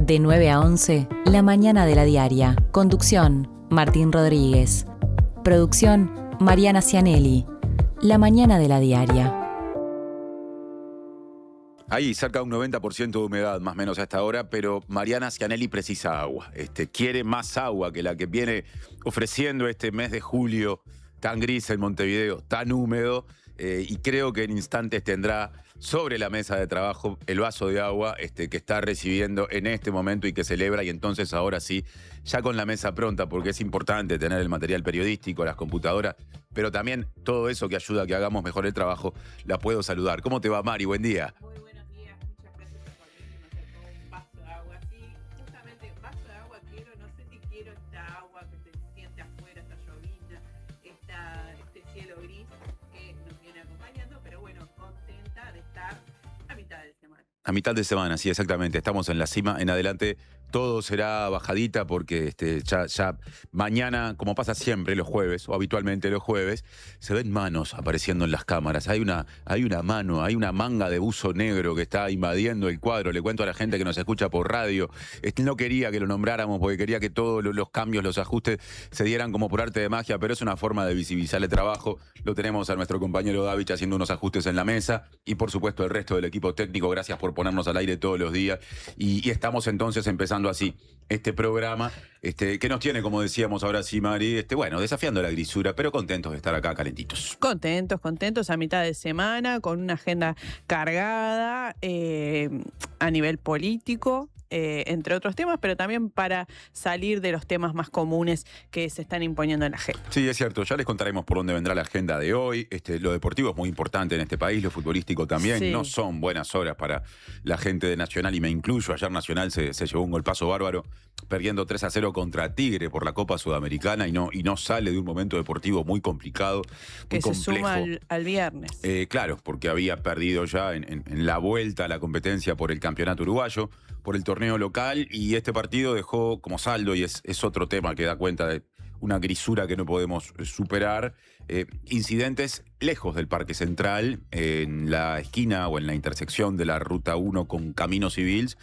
De 9 a 11, La Mañana de la Diaria. Conducción, Martín Rodríguez. Producción, Mariana Cianelli. La Mañana de la Diaria. Hay cerca de un 90% de humedad, más o menos a esta hora, pero Mariana Cianelli precisa agua. Quiere más agua que la que viene ofreciendo este mes de julio tan gris en Montevideo, tan húmedo, y creo que en instantes tendrá sobre la mesa de trabajo el vaso de agua que está recibiendo en este momento y que celebra, y entonces ahora sí, ya con la mesa pronta, porque es importante tener el material periodístico, las computadoras, pero también todo eso que ayuda a que hagamos mejor el trabajo, la puedo saludar. ¿Cómo te va, Mari? Buen día. Muy buenos días, muchas gracias por venirnos a un vaso de agua. Y justamente vaso de agua quiero, no sé si quiero esta agua que se siente afuera, esta llovizna, este cielo gris que nos viene acompañando, pero bueno, contenta de estar a mitad de semana. A mitad de semana, sí, exactamente. Estamos en la cima. En adelante todo será bajadita porque ya mañana, como pasa siempre los jueves, o habitualmente los jueves, se ven manos apareciendo en las cámaras. Hay una mano, hay una manga de buzo negro que está invadiendo el cuadro. Le cuento a la gente que nos escucha por radio. No quería que lo nombráramos porque quería que todos los cambios, los ajustes se dieran como por arte de magia, pero es una forma de visibilizar el trabajo. Lo tenemos a nuestro compañero Davich haciendo unos ajustes en la mesa y por supuesto el resto del equipo técnico. Gracias por ponernos al aire todos los días. Y estamos entonces empezando así este programa que nos tiene, como decíamos ahora sí, Mari, bueno, desafiando la grisura, pero contentos de estar acá calentitos. Contentos a mitad de semana, con una agenda cargada a nivel político, entre otros temas, pero también para salir de los temas más comunes que se están imponiendo en la agenda. Sí, es cierto, ya les contaremos por dónde vendrá la agenda de hoy. Lo deportivo es muy importante en este país, lo futbolístico también. Sí. No son buenas horas para la gente de Nacional, y me incluyo. Ayer Nacional se llevó un golpazo bárbaro, perdiendo 3-0 contra Tigre por la Copa Sudamericana, y no sale de un momento deportivo muy complicado, muy complejo. Se suma al viernes. Claro, porque había perdido ya en la vuelta a la competencia por el campeonato uruguayo, por el torneo local, y este partido dejó como saldo, y es otro tema que da cuenta de una grisura que no podemos superar, incidentes lejos del Parque Central, en la esquina o en la intersección de la Ruta 1 con Caminos Civils,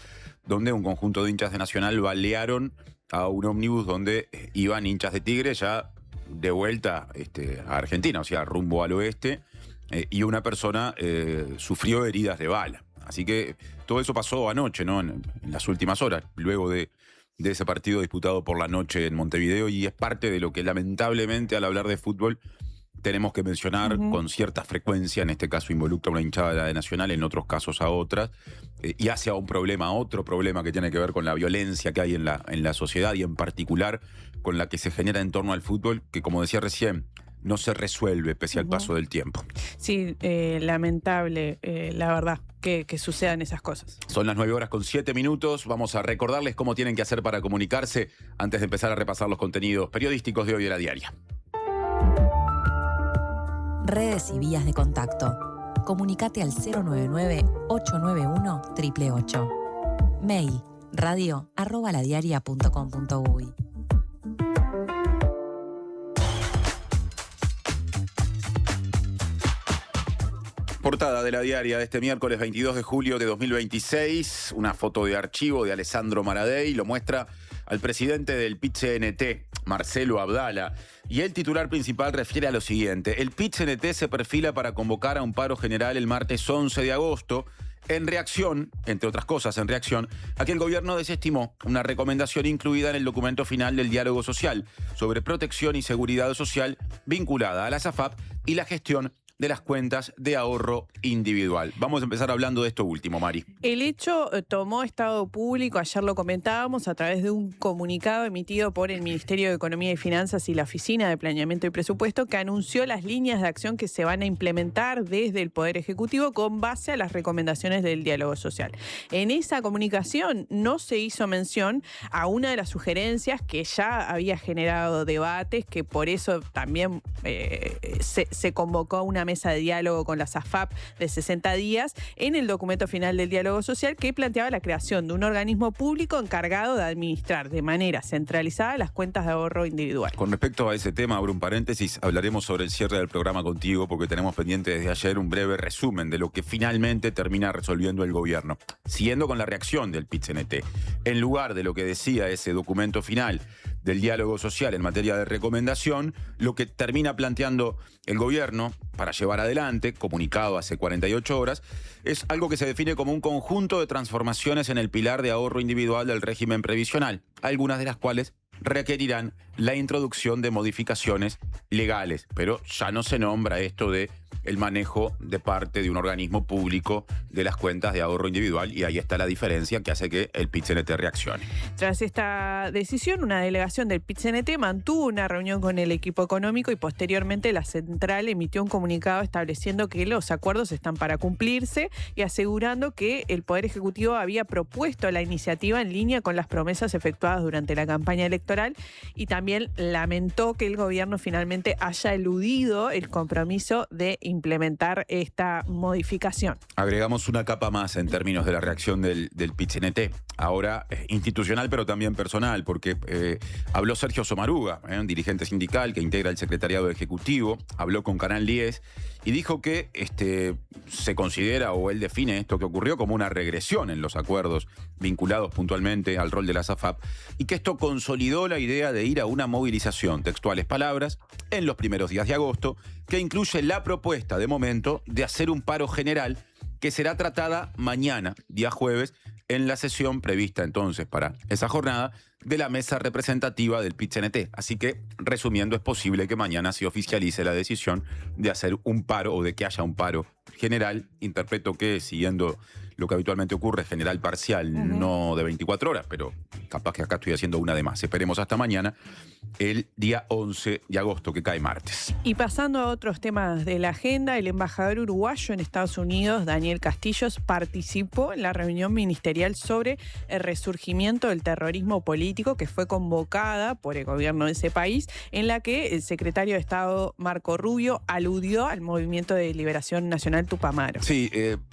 donde un conjunto de hinchas de Nacional balearon a un ómnibus donde iban hinchas de Tigre ya de vuelta a Argentina, o sea, rumbo al oeste, y una persona sufrió heridas de bala. Así que todo eso pasó anoche, ¿no? En las últimas horas, luego de ese partido disputado por la noche en Montevideo, y es parte de lo que lamentablemente al hablar de fútbol tenemos que mencionar con cierta frecuencia. En este caso involucra a una hinchada de Nacional, en otros casos a otras, y hace a otro problema que tiene que ver con la violencia que hay en la sociedad, y en particular con la que se genera en torno al fútbol, que, como decía recién, no se resuelve pese al paso del tiempo. Sí, lamentable, la verdad, que sucedan esas cosas. Son las 9:07. Vamos a recordarles cómo tienen que hacer para comunicarse antes de empezar a repasar los contenidos periodísticos de hoy de la Diaria. Redes y vías de contacto. Comunicate al 099-891-888. Mail radio@ladiaria.com.uy. Portada de la Diaria de este miércoles 22 de julio de 2026. Una foto de archivo de Alessandro Maradei lo muestra al presidente del PIT-CNT, Marcelo Abdala. Y el titular principal refiere a lo siguiente: el PIT-CNT se perfila para convocar a un paro general el martes 11 de agosto, en reacción, entre otras cosas, a que el gobierno desestimó una recomendación incluida en el documento final del diálogo social sobre protección y seguridad social vinculada a la SAFAP y la gestión de las cuentas de ahorro individual. Vamos a empezar hablando de esto último, Mari. El hecho tomó estado público, ayer lo comentábamos, a través de un comunicado emitido por el Ministerio de Economía y Finanzas y la Oficina de Planeamiento y Presupuesto, que anunció las líneas de acción que se van a implementar desde el Poder Ejecutivo con base a las recomendaciones del diálogo social. En esa comunicación no se hizo mención a una de las sugerencias que ya había generado debates, que por eso también se convocó a una mesa mesa de diálogo con las AFAP de 60 días en el documento final del diálogo social que planteaba la creación de un organismo público encargado de administrar de manera centralizada las cuentas de ahorro individual. Con respecto a ese tema, abro un paréntesis, hablaremos sobre el cierre del programa contigo porque tenemos pendiente desde ayer un breve resumen de lo que finalmente termina resolviendo el gobierno. Siguiendo con la reacción del PIT-CNT, en lugar de lo que decía ese documento final del diálogo social en materia de recomendación, lo que termina planteando el gobierno para llevar adelante, comunicado hace 48 horas, es algo que se define como un conjunto de transformaciones en el pilar de ahorro individual del régimen previsional, algunas de las cuales requerirán la introducción de modificaciones legales, pero ya no se nombra esto de el manejo de parte de un organismo público de las cuentas de ahorro individual, y ahí está la diferencia que hace que el PIT-CNT reaccione. Tras esta decisión, una delegación del PIT-CNT mantuvo una reunión con el equipo económico y posteriormente la central emitió un comunicado estableciendo que los acuerdos están para cumplirse y asegurando que el Poder Ejecutivo había propuesto la iniciativa en línea con las promesas efectuadas durante la campaña electoral, y también lamentó que el gobierno finalmente haya eludido el compromiso de implementar esta modificación. Agregamos una capa más en términos de la reacción del PIT-CNT, ahora institucional pero también personal, porque habló Sergio Somaruga, un dirigente sindical que integra el secretariado ejecutivo, habló con Canal 10 y dijo que se considera, o él define esto que ocurrió como una regresión en los acuerdos vinculados puntualmente al rol de las AFAP, y que esto consolidó la idea de ir a una movilización, textuales palabras, en los primeros días de agosto, que incluye la propuesta de momento de hacer un paro general que será tratada mañana, día jueves, en la sesión prevista entonces para esa jornada de la mesa representativa del PIT-CNT. Así que, resumiendo, es posible que mañana se oficialice la decisión de hacer un paro o de que haya un paro general. Interpreto que, siguiendo lo que habitualmente ocurre, general parcial, no de 24 horas, pero capaz que acá estoy haciendo una de más. Esperemos hasta mañana, el día 11 de agosto, que cae martes. Y pasando a otros temas de la agenda, el embajador uruguayo en Estados Unidos, Daniel Castillos, participó en la reunión ministerial sobre el resurgimiento del terrorismo político que fue convocada por el gobierno de ese país, en la que el secretario de Estado, Marco Rubio, aludió al Movimiento de Liberación Nacional Tupamaro. Sí,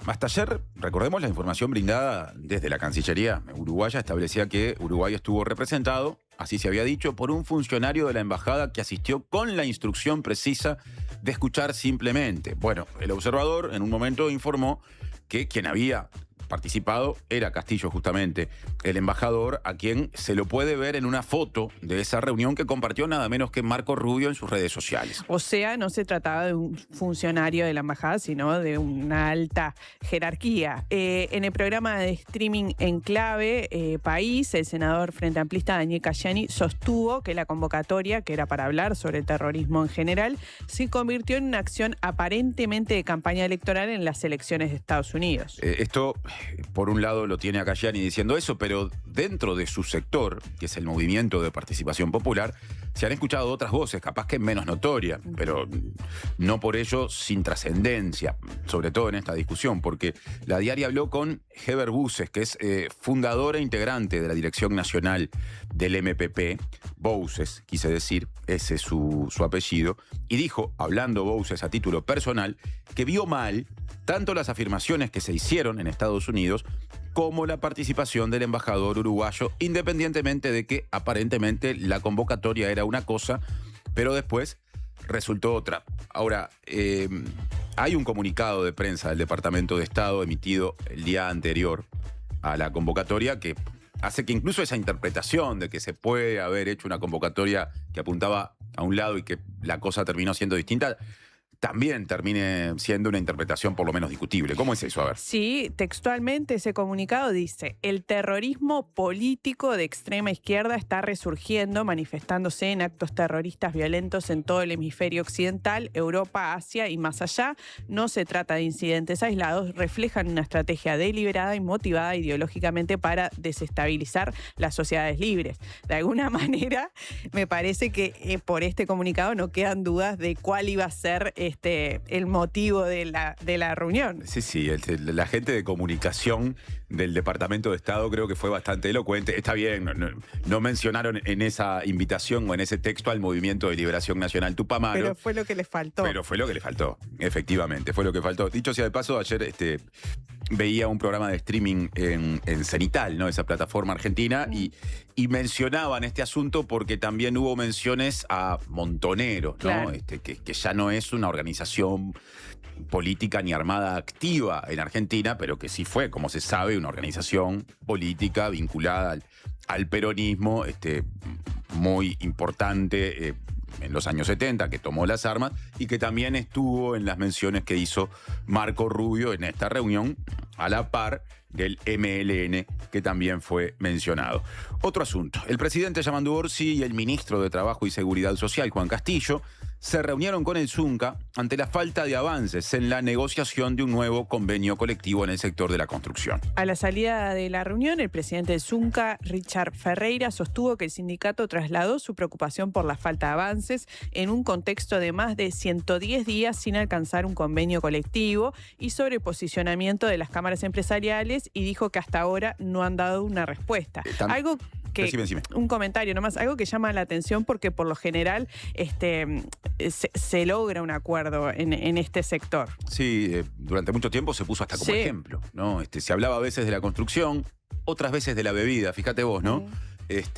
hasta ayer, recordemos, la información brindada desde la Cancillería uruguaya establecía que Uruguay estuvo representado, así se había dicho, por un funcionario de la embajada que asistió con la instrucción precisa de escuchar simplemente. Bueno, el observador en un momento informó que quien había participado era Castillo, justamente, el embajador, a quien se lo puede ver en una foto de esa reunión que compartió nada menos que Marco Rubio en sus redes sociales. O sea, no se trataba de un funcionario de la embajada, sino de una alta jerarquía. En el programa de streaming En Clave País, el senador frente amplista Daniel Cayani sostuvo que la convocatoria, que era para hablar sobre el terrorismo en general, se convirtió en una acción aparentemente de campaña electoral en las elecciones de Estados Unidos. Esto, por un lado, lo tiene a Cayani diciendo eso, pero dentro de su sector, que es el Movimiento de Participación Popular, se han escuchado otras voces, capaz que menos notorias, pero no por ello sin trascendencia, sobre todo en esta discusión, porque la diaria habló con Heber Buses, que es fundador e integrante de la Dirección Nacional del MPP, Buses, quise decir, ese es su apellido, y dijo, hablando Buses a título personal, que vio mal tanto las afirmaciones que se hicieron en Estados Unidos como la participación del embajador uruguayo, independientemente de que aparentemente la convocatoria era una cosa, pero después resultó otra. Ahora, hay un comunicado de prensa del Departamento de Estado emitido el día anterior a la convocatoria que hace que incluso esa interpretación de que se puede haber hecho una convocatoria que apuntaba a un lado y que la cosa terminó siendo distinta, también termine siendo una interpretación por lo menos discutible. ¿Cómo es eso? A ver. Sí, textualmente ese comunicado dice: el terrorismo político de extrema izquierda está resurgiendo, manifestándose en actos terroristas violentos en todo el hemisferio occidental, Europa, Asia y más allá. No se trata de incidentes aislados, reflejan una estrategia deliberada y motivada ideológicamente para desestabilizar las sociedades libres. De alguna manera, me parece que por este comunicado no quedan dudas de cuál iba a ser el motivo de la reunión. Sí, la gente de comunicación del Departamento de Estado creo que fue bastante elocuente. Está bien, no mencionaron en esa invitación o en ese texto al Movimiento de Liberación Nacional Tupamaro. Pero fue lo que le faltó. Pero fue lo que le faltó, efectivamente, fue lo que faltó. Dicho sea de paso, ayer veía un programa de streaming en Cenital, ¿no? Esa plataforma argentina, y mencionaban este asunto porque también hubo menciones a Montonero, ¿no? Claro. Que ya no es una organización política ni armada activa en Argentina, pero que sí fue, como se sabe, una organización política vinculada al peronismo, muy importante en los años 70, que tomó las armas y que también estuvo en las menciones que hizo Marco Rubio en esta reunión, a la par del MLN, que también fue mencionado. Otro asunto. El presidente Yamandu Orsi y el ministro de Trabajo y Seguridad Social, Juan Castillo, se reunieron con el Zunca ante la falta de avances en la negociación de un nuevo convenio colectivo en el sector de la construcción. A la salida de la reunión, el presidente del Zunca, Richard Ferreira, sostuvo que el sindicato trasladó su preocupación por la falta de avances en un contexto de más de 110 días sin alcanzar un convenio colectivo y sobre el posicionamiento de las cámaras empresariales, y dijo que hasta ahora no han dado una respuesta. Algo que, Decime. un comentario nomás, algo que llama la atención porque por lo general se logra un acuerdo en este sector. Sí, durante mucho tiempo se puso hasta como ejemplo, ¿no? Se hablaba a veces de la construcción, otras veces de la bebida, fíjate vos, ¿no? Es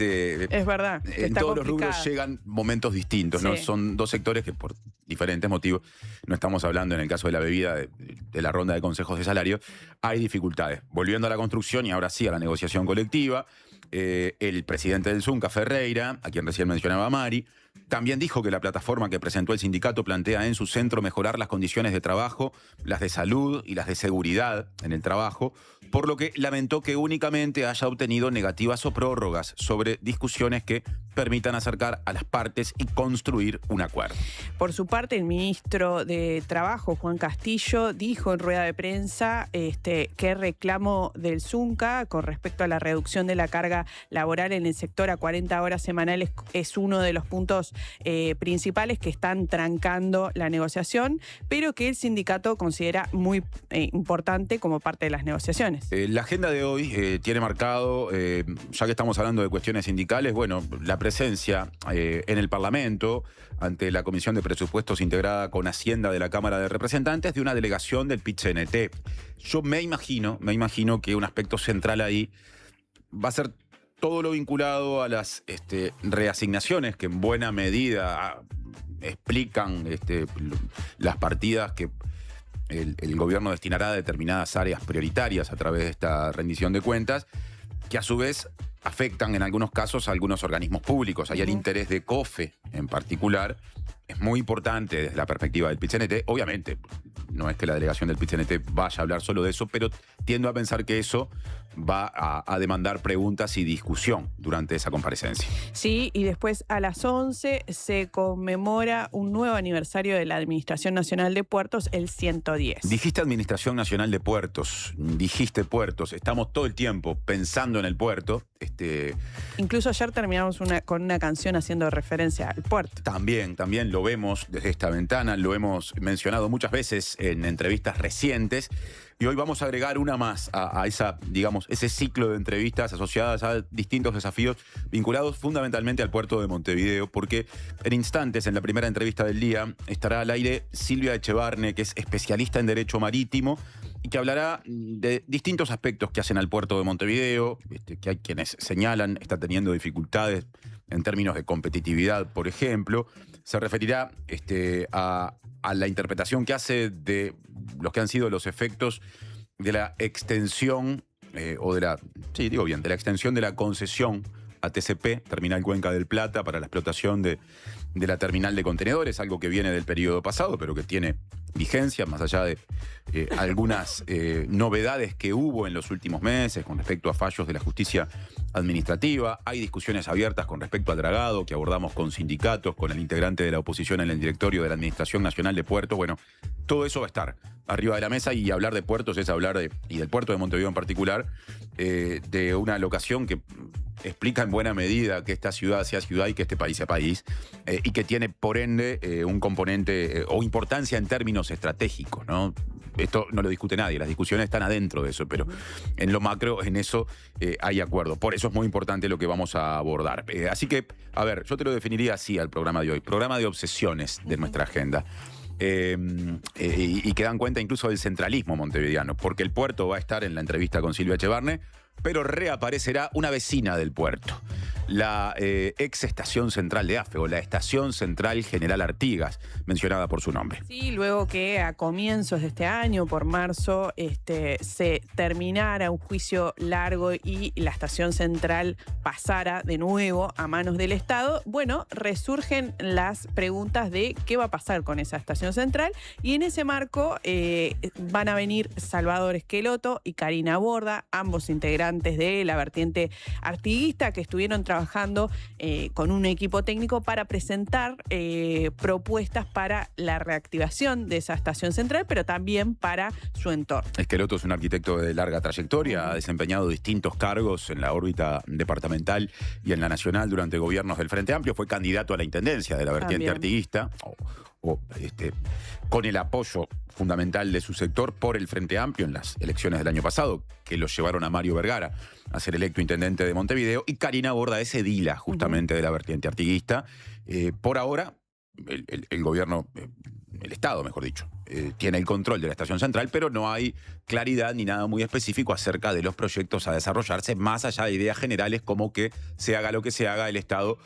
verdad. En todos los rubros llegan momentos distintos, ¿no? Son dos sectores que por diferentes motivos, no estamos hablando en el caso de la bebida, de la ronda de consejos de salario, hay dificultades. Volviendo a la construcción y ahora sí a la negociación colectiva, el presidente del Zunca, Ferreira, a quien recién mencionaba Mari, también dijo que la plataforma que presentó el sindicato plantea en su centro mejorar las condiciones de trabajo, las de salud y las de seguridad en el trabajo, por lo que lamentó que únicamente haya obtenido negativas o prórrogas sobre discusiones que permitan acercar a las partes y construir un acuerdo. Por su parte, el ministro de Trabajo, Juan Castillo, dijo en rueda de prensa que el reclamo del Zunca con respecto a la reducción de la carga laboral en el sector a 40 horas semanales es uno de los puntos principales que están trancando la negociación, pero que el sindicato considera muy importante como parte de las negociaciones. La agenda de hoy tiene marcado, ya que estamos hablando de cuestiones sindicales, bueno, la presencia en el Parlamento ante la Comisión de Presupuestos integrada con Hacienda de la Cámara de Representantes de una delegación del PIT-CNT. Yo me imagino que un aspecto central ahí va a ser todo lo vinculado a las reasignaciones que en buena medida explican las partidas que el gobierno destinará a determinadas áreas prioritarias a través de esta rendición de cuentas, que a su vez afectan en algunos casos a algunos organismos públicos. Hay el interés de COFE en particular. Es muy importante desde la perspectiva del PIT-CNT. Obviamente, no es que la delegación del PIT-CNT vaya a hablar solo de eso, pero tiendo a pensar que eso va a demandar preguntas y discusión durante esa comparecencia. Sí, y después a las 11 se conmemora un nuevo aniversario de la Administración Nacional de Puertos, el 110. Dijiste Administración Nacional de Puertos, dijiste puertos. Estamos todo el tiempo pensando en el puerto. Incluso ayer terminamos con una canción haciendo referencia al puerto. También lo vemos desde esta ventana, lo hemos mencionado muchas veces en entrevistas recientes. Y hoy vamos a agregar una más a ese ciclo de entrevistas asociadas a distintos desafíos vinculados fundamentalmente al puerto de Montevideo, porque en instantes, en la primera entrevista del día, estará al aire Silvia Echevarne, que es especialista en Derecho Marítimo y que hablará de distintos aspectos que hacen al puerto de Montevideo, que hay quienes señalan está teniendo dificultades en términos de competitividad, por ejemplo. Se referirá a la interpretación que hace de los que han sido los efectos de la extensión, de la extensión de la concesión a TCP, Terminal Cuenca del Plata, para la explotación de la terminal de contenedores, algo que viene del periodo pasado, pero que tiene vigencia, más allá de algunas novedades que hubo en los últimos meses con respecto a fallos de la justicia administrativa. Hay discusiones abiertas con respecto al dragado que abordamos con sindicatos, con el integrante de la oposición en el directorio de la Administración Nacional de Puertos. Bueno, todo eso va a estar arriba de la mesa, y hablar de puertos es hablar y del puerto de Montevideo en particular, de una locación que explica en buena medida que esta ciudad sea ciudad y que este país sea país, y que tiene, por ende, un componente o importancia en términos estratégicos, ¿no? Esto no lo discute nadie, las discusiones están adentro de eso, pero en lo macro, en eso hay acuerdo. Por eso es muy importante lo que vamos a abordar. Así que, a ver, yo te lo definiría así al programa de hoy, programa de obsesiones de nuestra agenda. Y que dan cuenta incluso del centralismo montevideano, porque el puerto va a estar en la entrevista con Silvia Echevarne, pero reaparecerá una vecina del puerto, la ex estación central de AFE, o la estación central General Artigas, mencionada por su nombre. Sí, luego que a comienzos de este año, por marzo, se terminara un juicio largo y la estación central pasara de nuevo a manos del Estado, bueno, resurgen las preguntas de qué va a pasar con esa estación central, y en ese marco van a venir Salvador Esqueloto y Karina Borda, ambos integrantes de la vertiente artiguista, que estuvieron trabajando con un equipo técnico para presentar propuestas para la reactivación de esa estación central, pero también para su entorno. Esqueloto es un arquitecto de larga trayectoria, ha desempeñado distintos cargos en la órbita departamental y en la nacional durante gobiernos del Frente Amplio, fue candidato a la intendencia de la vertiente artiguista, con el apoyo fundamental de su sector por el Frente Amplio en las elecciones del año pasado, que lo llevaron a Mario Vergara a ser electo intendente de Montevideo, y Karina Borda es edila justamente de la vertiente artiguista. Por ahora, el gobierno, el Estado, mejor dicho, tiene el control de la estación central, pero no hay claridad ni nada muy específico acerca de los proyectos a desarrollarse, más allá de ideas generales como que se haga lo que se haga, el Estado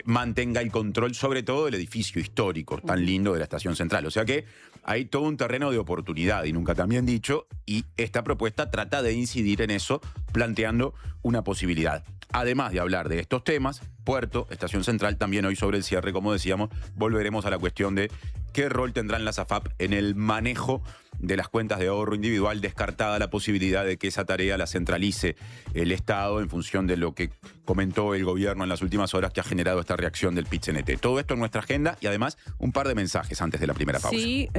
mantenga el control sobre todo del edificio histórico tan lindo de la estación central. O sea que hay todo un terreno de oportunidad, y nunca tan bien dicho, y esta propuesta trata de incidir en eso, planteando una posibilidad. Además de hablar de estos temas, puerto, estación central, también hoy sobre el cierre, como decíamos, volveremos a la cuestión de qué rol tendrán las AFAP en el manejo de las cuentas de ahorro individual, descartada la posibilidad de que esa tarea la centralice el Estado en función de lo que comentó el gobierno en las últimas horas, que ha generado esta reacción del PIT-CNT. Todo esto en nuestra agenda, y además un par de mensajes antes de la primera pausa. Sí,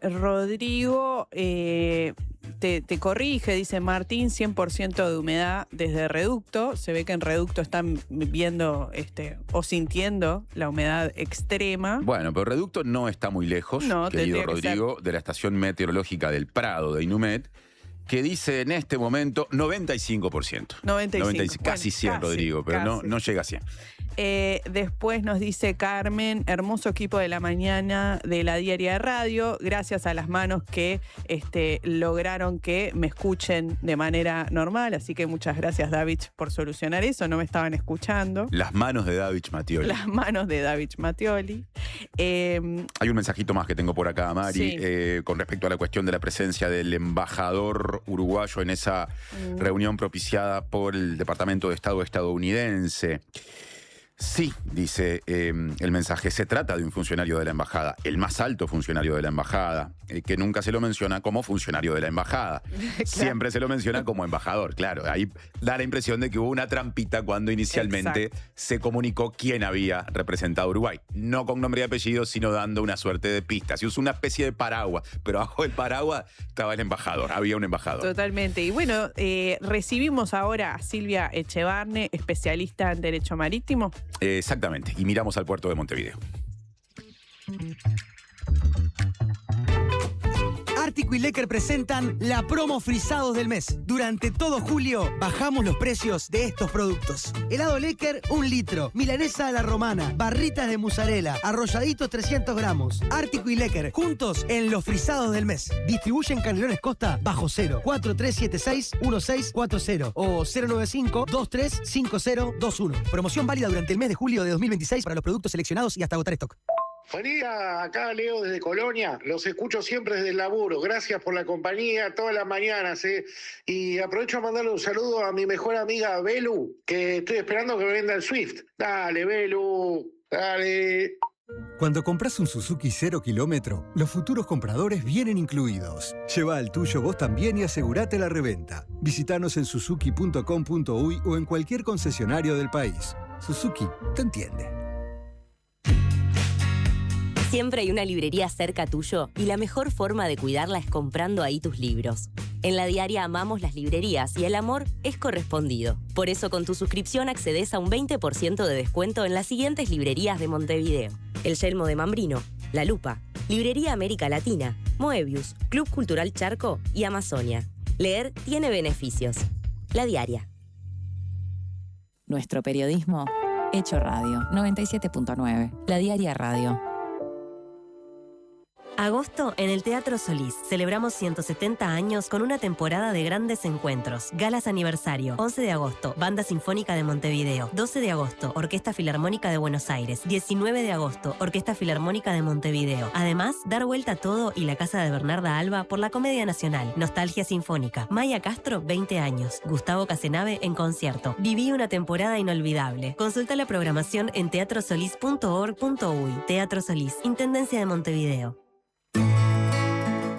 Rodrigo te corrige, dice Martín, 100% de humedad desde Reducto. Se ve que en Reducto están viendo o sintiendo la humedad extrema. Bueno, pero Reducto no está muy lejos, querido Rodrigo, de la estación meteorológica del Prado de Inumet, que dice en este momento 95%. 95. Casi 100, casi, Rodrigo, pero no llega a 100. Después nos dice Carmen, hermoso equipo de la mañana de la Diaria de Radio, gracias a las manos que lograron que me escuchen de manera normal, así que muchas gracias, David, por solucionar eso, no me estaban escuchando. Las manos de David Mattioli. Las manos de David Mattioli. Hay un mensajito más que tengo por acá, Mari, sí, con respecto a la cuestión de la presencia del embajador uruguayo en esa reunión propiciada por el Departamento de Estado estadounidense. Sí, dice el mensaje, se trata de un funcionario de la embajada, el más alto funcionario de la embajada, que nunca se lo menciona como funcionario de la embajada. Claro. Siempre se lo menciona como embajador, claro. Ahí da la impresión de que hubo una trampita cuando inicialmente se comunicó quién había representado a Uruguay. No con nombre y apellido, sino dando una suerte de pistas. Se usó una especie de paraguas, pero bajo el paraguas estaba el embajador, había un embajador. Totalmente. Y bueno, recibimos ahora a Silvia Echevarne, especialista en Derecho Marítimo. Exactamente, y miramos al puerto de Montevideo. Ártico y Lecker presentan la promo Frisados del mes. Durante todo julio bajamos los precios de estos productos. Helado Lecker, 1 litro. Milanesa a la romana. Barritas de mozzarella. Arrolladitos 300 gramos. Ártico y Lecker, juntos en los Frisados del mes. Distribuyen Canelones Costa bajo cero. 4376-1640 o 095-235021. Promoción válida durante el mes de julio de 2026 para los productos seleccionados y hasta agotar stock. Buen día, acá Leo desde Colonia, los escucho siempre desde el laburo, gracias por la compañía todas las mañanas, y aprovecho a mandarle un saludo a mi mejor amiga Belu, que estoy esperando que me venda el Swift. Dale, Belu, dale. Cuando compras un Suzuki 0 kilómetro, los futuros compradores vienen incluidos. Lleva el tuyo vos también y asegurate la reventa. Visítanos en suzuki.com.uy o en cualquier concesionario del país. Suzuki te entiende. Siempre hay una librería cerca tuyo y la mejor forma de cuidarla es comprando ahí tus libros. En La Diaria amamos las librerías y el amor es correspondido. Por eso con tu suscripción accedes a un 20% de descuento en las siguientes librerías de Montevideo: El Yelmo de Mambrino, La Lupa, Librería América Latina, Moebius, Club Cultural Charco y Amazonia. Leer tiene beneficios. La Diaria. Nuestro periodismo hecho radio. 97.9. La Diaria Radio. Agosto en el Teatro Solís. Celebramos 170 años con una temporada de grandes encuentros. Galas aniversario. 11 de agosto, Banda Sinfónica de Montevideo. 12 de agosto, Orquesta Filarmónica de Buenos Aires. 19 de agosto, Orquesta Filarmónica de Montevideo. Además, Dar Vuelta a Todo y la Casa de Bernarda Alba por la Comedia Nacional. Nostalgia Sinfónica. Maya Castro, 20 años. Gustavo Casenave en concierto. Viví una temporada inolvidable. Consulta la programación en teatrosolís.org.uy. Teatro Solís, Intendencia de Montevideo.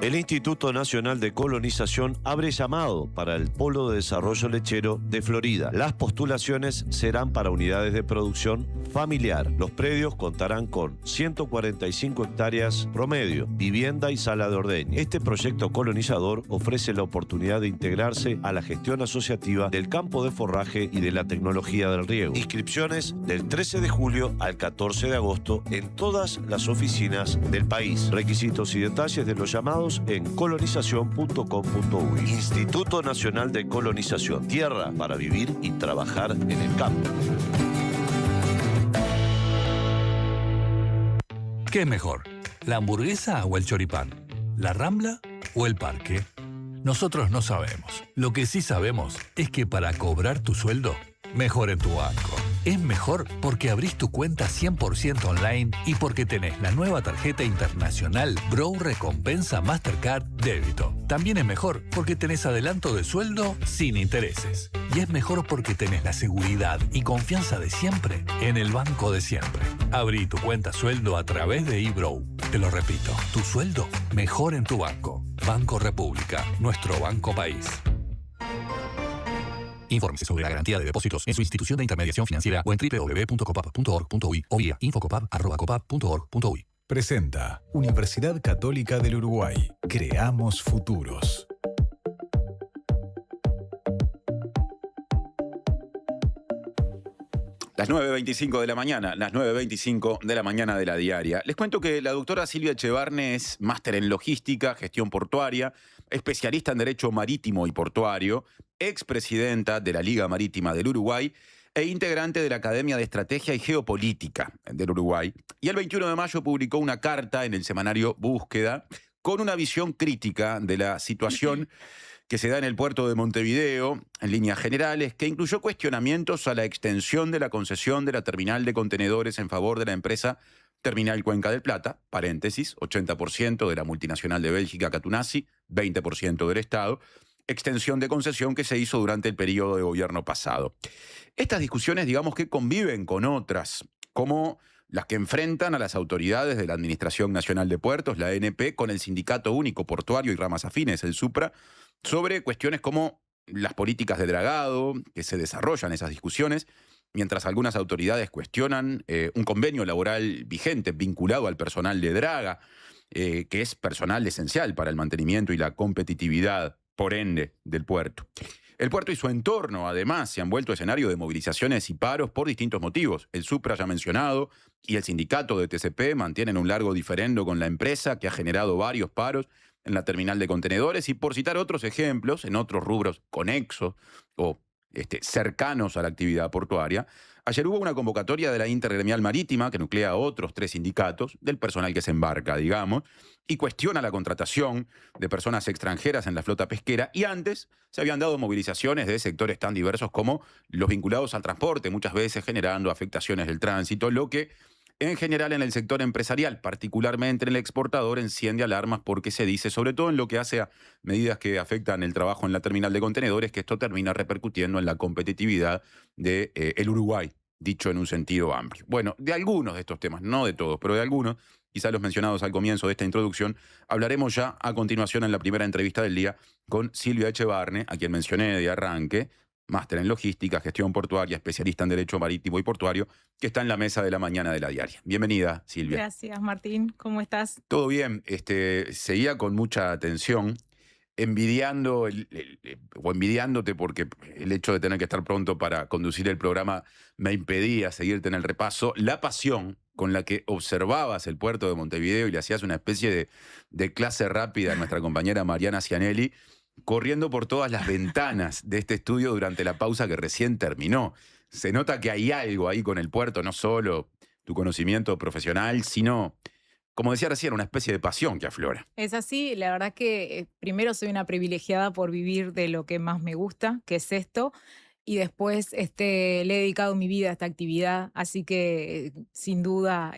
El Instituto Nacional de Colonización abre llamado para el Polo de Desarrollo Lechero de Florida. Las postulaciones serán para unidades de producción familiar. Los predios contarán con 145 hectáreas promedio, vivienda y sala de ordeño. Este proyecto colonizador ofrece la oportunidad de integrarse a la gestión asociativa del campo de forraje y de la tecnología del riego. Inscripciones del 13 de julio al 14 de agosto en todas las oficinas del país. Requisitos y detalles de los llamados en colonización.com.uy. Instituto Nacional de Colonización. Tierra para vivir y trabajar en el campo. ¿Qué es mejor? ¿La hamburguesa o el choripán? ¿La Rambla o el parque? Nosotros no sabemos. Lo que sí sabemos es que para cobrar tu sueldo, mejor en tu banco. Es mejor porque abrís tu cuenta 100% online y porque tenés la nueva tarjeta internacional Bro Recompensa Mastercard Débito. También es mejor porque tenés adelanto de sueldo sin intereses. Y es mejor porque tenés la seguridad y confianza de siempre en el banco de siempre. Abrí tu cuenta sueldo a través de eBrow. Te lo repito, tu sueldo mejor en tu banco. Banco República, nuestro banco país. Infórmese sobre la garantía de depósitos en su institución de intermediación financiera o en www.copap.org.uy o vía infocopap@copap.org.uy. Presenta Universidad Católica del Uruguay. Creamos futuros. Las 9:25 de la mañana, las 9:25 de la mañana de La Diaria. Les cuento que la doctora Silvia Echevarne es máster en logística, gestión portuaria, especialista en derecho marítimo y portuario, expresidenta de la Liga Marítima del Uruguay e integrante de la Academia de Estrategia y Geopolítica del Uruguay. Y el 21 de mayo publicó una carta en el semanario Búsqueda con una visión crítica de la situación que se da en el puerto de Montevideo, en líneas generales, que incluyó cuestionamientos a la extensión de la concesión de la terminal de contenedores en favor de la empresa Terminal Cuenca del Plata, paréntesis, 80% de la multinacional de Bélgica Catunasi, 20% del Estado, extensión de concesión que se hizo durante el periodo de gobierno pasado. Estas discusiones, digamos que conviven con otras, como las que enfrentan a las autoridades de la Administración Nacional de Puertos, la ANP, con el Sindicato Único Portuario y ramas afines, el SUPRA, sobre cuestiones como las políticas de dragado, que se desarrollan esas discusiones, mientras algunas autoridades cuestionan un convenio laboral vigente vinculado al personal de draga, que es personal esencial para el mantenimiento y la competitividad, por ende, del puerto. El puerto y su entorno, además, se han vuelto escenario de movilizaciones y paros por distintos motivos. El SUPRA ya mencionado y el sindicato de TCP mantienen un largo diferendo con la empresa que ha generado varios paros en la terminal de contenedores y, por citar otros ejemplos, en otros rubros conexos o cercanos a la actividad portuaria. Ayer hubo una convocatoria de la Intergremial Marítima que nuclea a otros 3 sindicatos del personal que se embarca, digamos, y cuestiona la contratación de personas extranjeras en la flota pesquera, y antes se habían dado movilizaciones de sectores tan diversos como los vinculados al transporte, muchas veces generando afectaciones del tránsito, lo que en general en el sector empresarial, particularmente en el exportador, enciende alarmas porque se dice, sobre todo en lo que hace a medidas que afectan el trabajo en la terminal de contenedores, que esto termina repercutiendo en la competitividad del Uruguay, dicho en un sentido amplio. Bueno, de algunos de estos temas, no de todos, pero de algunos, quizás los mencionados al comienzo de esta introducción, hablaremos ya a continuación en la primera entrevista del día con Silvia Echevarne, a quien mencioné de arranque, máster en logística, gestión portuaria, especialista en derecho marítimo y portuario, que está en la mesa de la mañana de La Diaria. Bienvenida, Silvia. Gracias, Martín. ¿Cómo estás? Todo bien. Seguía con mucha atención envidiando o envidiándote porque el hecho de tener que estar pronto para conducir el programa me impedía seguirte en el repaso, la pasión con la que observabas el puerto de Montevideo y le hacías una especie de clase rápida a nuestra compañera Mariana Cianelli, corriendo por todas las ventanas de este estudio durante la pausa que recién terminó. Se nota que hay algo ahí con el puerto, no solo tu conocimiento profesional, sino, como decía recién, una especie de pasión que aflora. Es así, la verdad que primero soy una privilegiada por vivir de lo que más me gusta, que es esto, y después le he dedicado mi vida a esta actividad, así que sin duda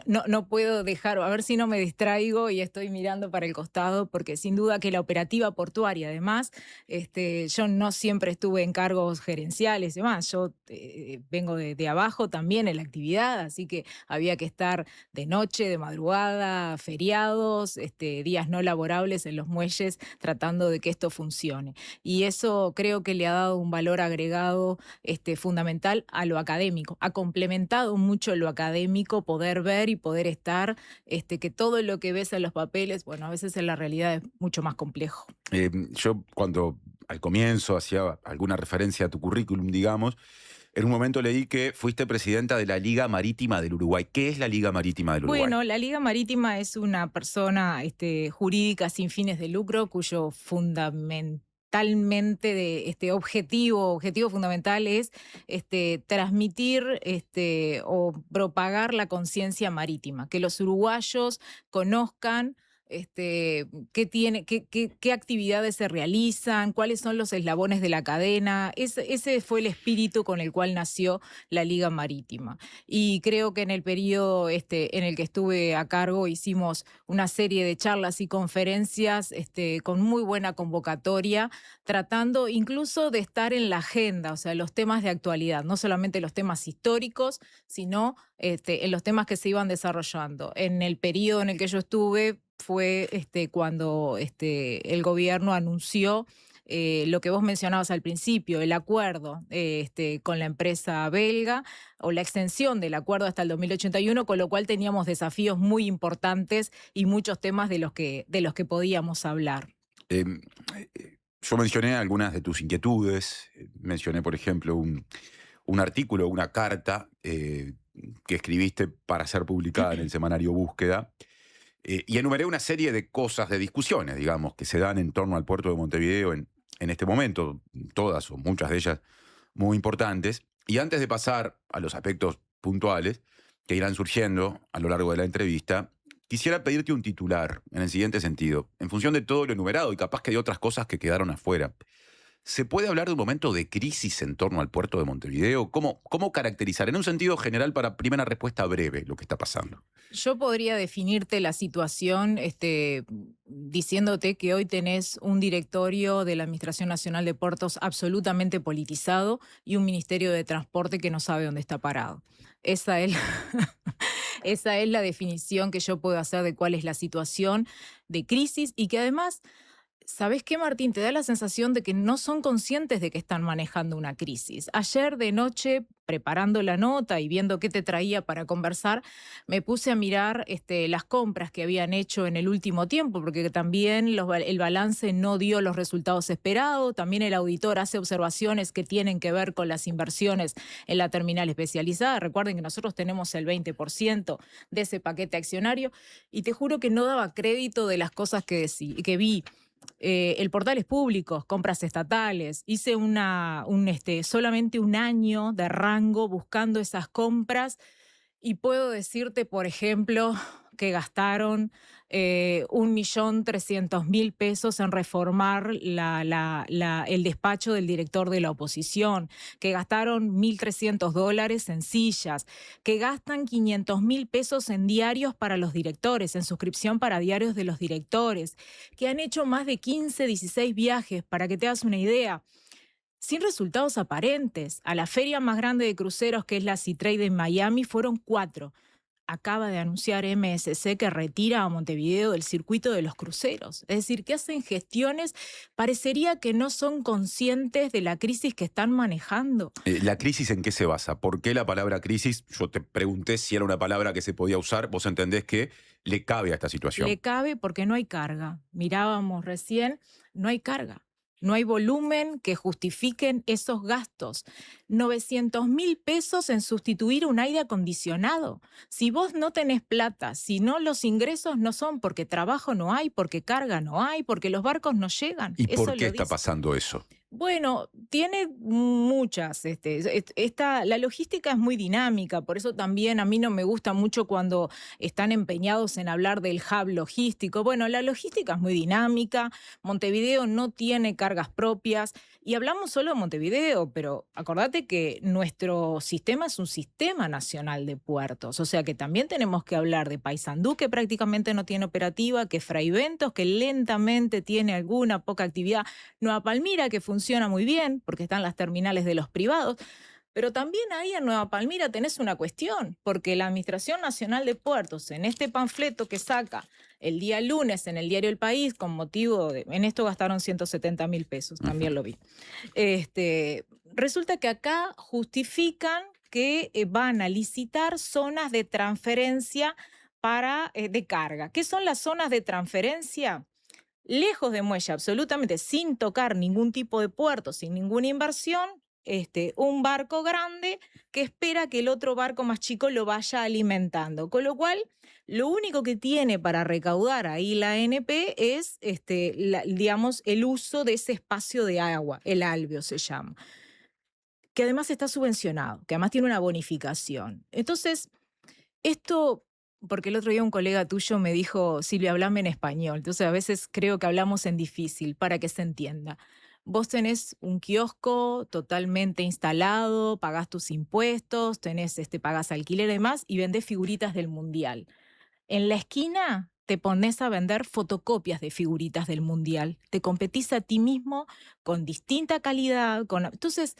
no puedo dejar, a ver si no me distraigo y estoy mirando para el costado, porque sin duda que la operativa portuaria, además, yo no siempre estuve en cargos gerenciales y demás, yo vengo de abajo también en la actividad, así que había que estar de noche, de madrugada, feriados, días no laborables en los muelles, tratando de que esto funcione. Y eso creo que le ha dado un valor agregado fundamental a lo académico. Ha complementado mucho lo académico, poder ver y poder estar, que todo lo que ves en los papeles, bueno, a veces en la realidad es mucho más complejo. Yo cuando al comienzo hacía alguna referencia a tu currículum, digamos, en un momento leí que fuiste presidenta de la Liga Marítima del Uruguay. ¿Qué es la Liga Marítima del Uruguay? Bueno, la Liga Marítima es una persona jurídica sin fines de lucro cuyo objetivo fundamental es transmitir o propagar la conciencia marítima, que los uruguayos conozcan qué actividades se realizan, cuáles son los eslabones de la cadena. Ese fue el espíritu con el cual nació la Liga Marítima. Y creo que en el periodo en el que estuve a cargo hicimos una serie de charlas y conferencias con muy buena convocatoria, tratando incluso de estar en la agenda, o sea, los temas de actualidad, no solamente los temas históricos, sino en los temas que se iban desarrollando. En el periodo en el que yo estuve fue cuando el gobierno anunció lo que vos mencionabas al principio, el acuerdo con la empresa belga o la extensión del acuerdo hasta el 2081, con lo cual teníamos desafíos muy importantes y muchos temas de los que podíamos hablar. Yo mencioné algunas de tus inquietudes, mencioné, por ejemplo, un artículo, una carta que escribiste para ser publicada en el semanario Búsqueda, y enumeré una serie de cosas, de discusiones, digamos, que se dan en torno al puerto de Montevideo en este momento, todas o muchas de ellas muy importantes. Y antes de pasar a los aspectos puntuales que irán surgiendo a lo largo de la entrevista, quisiera pedirte un titular en el siguiente sentido. En función de todo lo enumerado y capaz que de otras cosas que quedaron afuera, ¿se puede hablar de un momento de crisis en torno al puerto de Montevideo? ¿Cómo caracterizar, en un sentido general, para primera respuesta breve, lo que está pasando? Yo podría definirte la situación diciéndote que hoy tenés un directorio de la Administración Nacional de Puertos absolutamente politizado y un Ministerio de Transporte que no sabe dónde está parado. Esa es la definición que yo puedo hacer de cuál es la situación de crisis y que además... ¿Sabés qué, Martín? Te da la sensación de que no son conscientes de que están manejando una crisis. Ayer de noche, preparando la nota y viendo qué te traía para conversar, me puse a mirar las compras que habían hecho en el último tiempo, porque también el balance no dio los resultados esperados. También el auditor hace observaciones que tienen que ver con las inversiones en la terminal especializada. Recuerden que nosotros tenemos el 20% de ese paquete accionario y te juro que no daba crédito de las cosas que vi. El portal es público, compras estatales. Hice solamente un año de rango buscando esas compras y puedo decirte, por ejemplo, que gastaron 1.300.000 pesos en reformar el despacho del director de la oposición, que gastaron $1.300 en sillas, que gastan 500.000 pesos en diarios para los directores, en suscripción para diarios de los directores, que han hecho más de 15, 16 viajes, para que te hagas una idea, sin resultados aparentes. A la feria más grande de cruceros, que es la Sea Trade en Miami, fueron 4. acaba de anunciar MSC que retira a Montevideo del circuito de los cruceros. Es decir, que hacen gestiones, parecería que no son conscientes de la crisis que están manejando. ¿La crisis en qué se basa? ¿Por qué la palabra crisis? Yo te pregunté si era una palabra que se podía usar. ¿Vos entendés que le cabe a esta situación? Le cabe porque no hay carga. Mirábamos recién, no hay carga. No hay volumen que justifiquen esos gastos. 900.000 pesos en sustituir un aire acondicionado. Si vos no tenés plata, si no, los ingresos no son porque trabajo no hay, porque carga no hay, porque los barcos no llegan. ¿Y Eso por qué lo está dice. pasando eso? Bueno, tiene muchas. La logística es muy dinámica, por eso también a mí no me gusta mucho cuando están empeñados en hablar del hub logístico. Bueno, la logística es muy dinámica, Montevideo no tiene cargas propias y hablamos solo de Montevideo, pero acordate que nuestro sistema es un sistema nacional de puertos, o sea que también tenemos que hablar de Paysandú, que prácticamente no tiene operativa, que Fraiventos, que lentamente tiene alguna poca actividad, Nueva Palmira, que funciona muy bien porque están las terminales de los privados, pero también ahí en Nueva Palmira tenés una cuestión, porque la Administración Nacional de Puertos, en este panfleto que saca el día lunes en el diario El País, con motivo de, en esto gastaron 170.000 pesos, también lo vi, resulta que acá justifican que van a licitar zonas de transferencia de carga. ¿Qué son las zonas de transferencia? Lejos de muelle, absolutamente sin tocar ningún tipo de puerto, sin ninguna inversión, un barco grande que espera que el otro barco más chico lo vaya alimentando. Con lo cual, lo único que tiene para recaudar ahí la ANP es, digamos, el uso de ese espacio de agua, el albio se llama, que además está subvencionado, que además tiene una bonificación. Entonces, esto... Porque el otro día un colega tuyo me dijo, Silvia, hablame en español. Entonces a veces creo que hablamos en difícil para que se entienda. Vos tenés un kiosco totalmente instalado, pagás tus impuestos, pagás alquiler y demás y vendés figuritas del Mundial. En la esquina te pones a vender fotocopias de figuritas del Mundial. Te competís a ti mismo con distinta calidad. Entonces...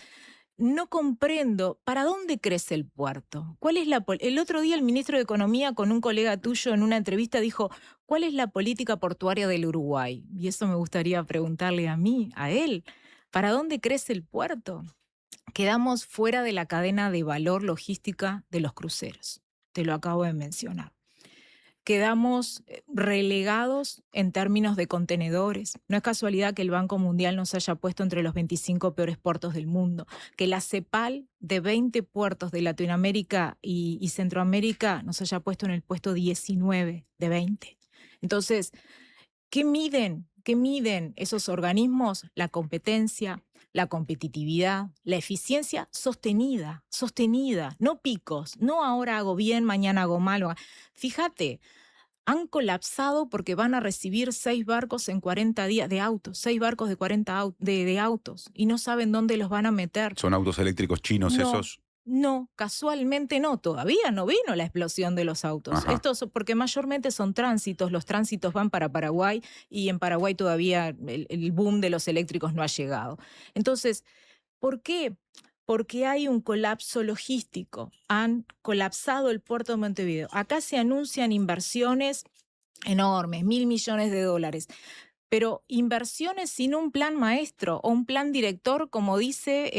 no comprendo, ¿para dónde crece el puerto? ¿Cuál es el otro día el ministro de Economía con un colega tuyo en una entrevista dijo, ¿cuál es la política portuaria del Uruguay? Y eso me gustaría preguntarle a mí, a él, ¿para dónde crece el puerto? Quedamos fuera de la cadena de valor logística de los cruceros, te lo acabo de mencionar. Quedamos relegados en términos de contenedores. No es casualidad que el Banco Mundial nos haya puesto entre los 25 peores puertos del mundo, que la CEPAL de 20 puertos de Latinoamérica y Centroamérica nos haya puesto en el puesto 19 de 20. Entonces, ¿qué miden? ¿Qué miden esos organismos? La competencia, la competitividad, la eficiencia sostenida, no picos, no ahora hago bien, mañana hago mal. Fíjate, han colapsado porque van a recibir 6 barcos en 40 días de autos, 6 barcos de 40 de autos y no saben dónde los van a meter. ¿Son autos eléctricos chinos esos? No, casualmente no, todavía no vino la explosión de los autos. Ajá. Estos, porque mayormente son tránsitos, los tránsitos van para Paraguay y en Paraguay todavía el boom de los eléctricos no ha llegado. Entonces, ¿por qué? Porque hay un colapso logístico, han colapsado el puerto de Montevideo. Acá se anuncian inversiones enormes, $1.000 millones. Pero inversiones sin un plan maestro o un plan director, como dice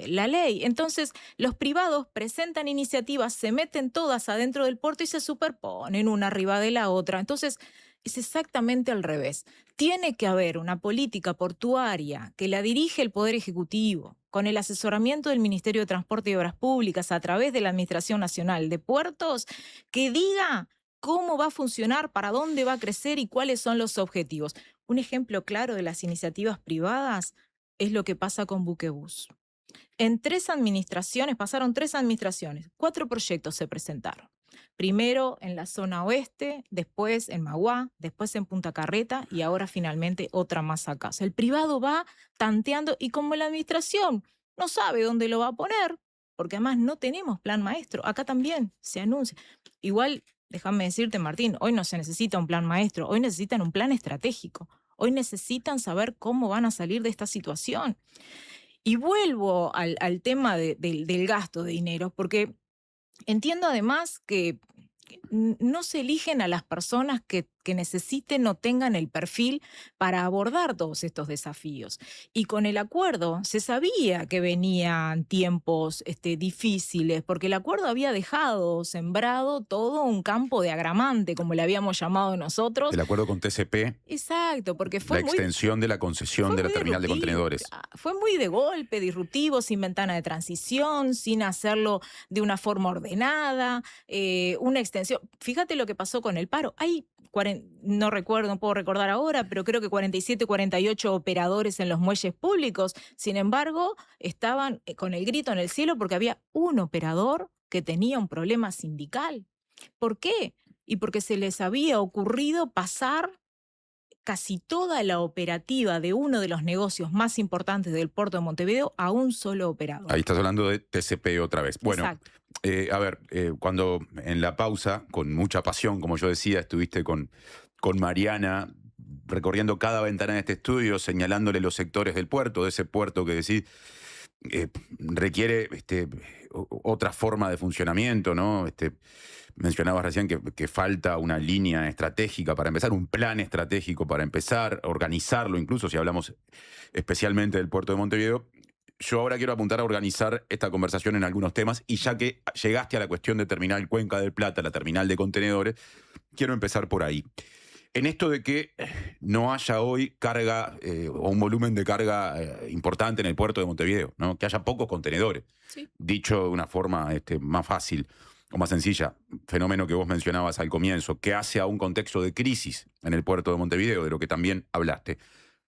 la ley. Entonces, los privados presentan iniciativas, se meten todas adentro del puerto y se superponen una arriba de la otra. Entonces, es exactamente al revés. Tiene que haber una política portuaria que la dirige el Poder Ejecutivo, con el asesoramiento del Ministerio de Transporte y Obras Públicas a través de la Administración Nacional de Puertos, que diga cómo va a funcionar, para dónde va a crecer y cuáles son los objetivos. Un ejemplo claro de las iniciativas privadas es lo que pasa con Buquebus. En 3 administraciones, pasaron 3 administraciones, 4 proyectos se presentaron. Primero en la zona oeste, después en Magua, después en Punta Carreta y ahora finalmente otra más acá. O sea, el privado va tanteando y como la administración no sabe dónde lo va a poner, porque además no tenemos plan maestro, acá también se anuncia. Igual, déjame decirte, Martín, hoy no se necesita un plan maestro, hoy necesitan un plan estratégico. Hoy necesitan saber cómo van a salir de esta situación. Y vuelvo al tema del gasto de dinero, porque entiendo además que no se eligen a las personas que necesiten o tengan el perfil para abordar todos estos desafíos. Y con el acuerdo se sabía que venían tiempos difíciles, porque el acuerdo había dejado sembrado todo un campo de agramante, como le habíamos llamado nosotros. El acuerdo con TCP. Exacto, porque fue la extensión de la concesión de la terminal de contenedores. Fue muy de golpe, disruptivo, sin ventana de transición, sin hacerlo de una forma ordenada, una extensión. Fíjate lo que pasó con el paro. Hay no recuerdo, no puedo recordar ahora, pero creo que 47, 48 operadores en los muelles públicos. Sin embargo, estaban con el grito en el cielo porque había un operador que tenía un problema sindical. ¿Por qué? Y porque se les había ocurrido pasar casi toda la operativa de uno de los negocios más importantes del puerto de Montevideo a un solo operador. Ahí estás hablando de TCP otra vez. Bueno, cuando en la pausa, con mucha pasión, como yo decía, estuviste con Mariana recorriendo cada ventana de este estudio, señalándole los sectores del puerto, de ese puerto que decís requiere otra forma de funcionamiento, ¿no? Mencionabas recién que falta una línea estratégica para empezar, un plan estratégico para empezar, organizarlo, incluso si hablamos especialmente del puerto de Montevideo. Yo ahora quiero apuntar a organizar esta conversación en algunos temas, y ya que llegaste a la cuestión de terminal Cuenca del Plata, la terminal de contenedores, quiero empezar por ahí. En esto de que no haya hoy carga o un volumen de carga importante en el puerto de Montevideo, ¿no? Que haya pocos contenedores. Sí. Dicho de una forma más fácil o más sencilla, fenómeno que vos mencionabas al comienzo, que hace a un contexto de crisis en el puerto de Montevideo, de lo que también hablaste.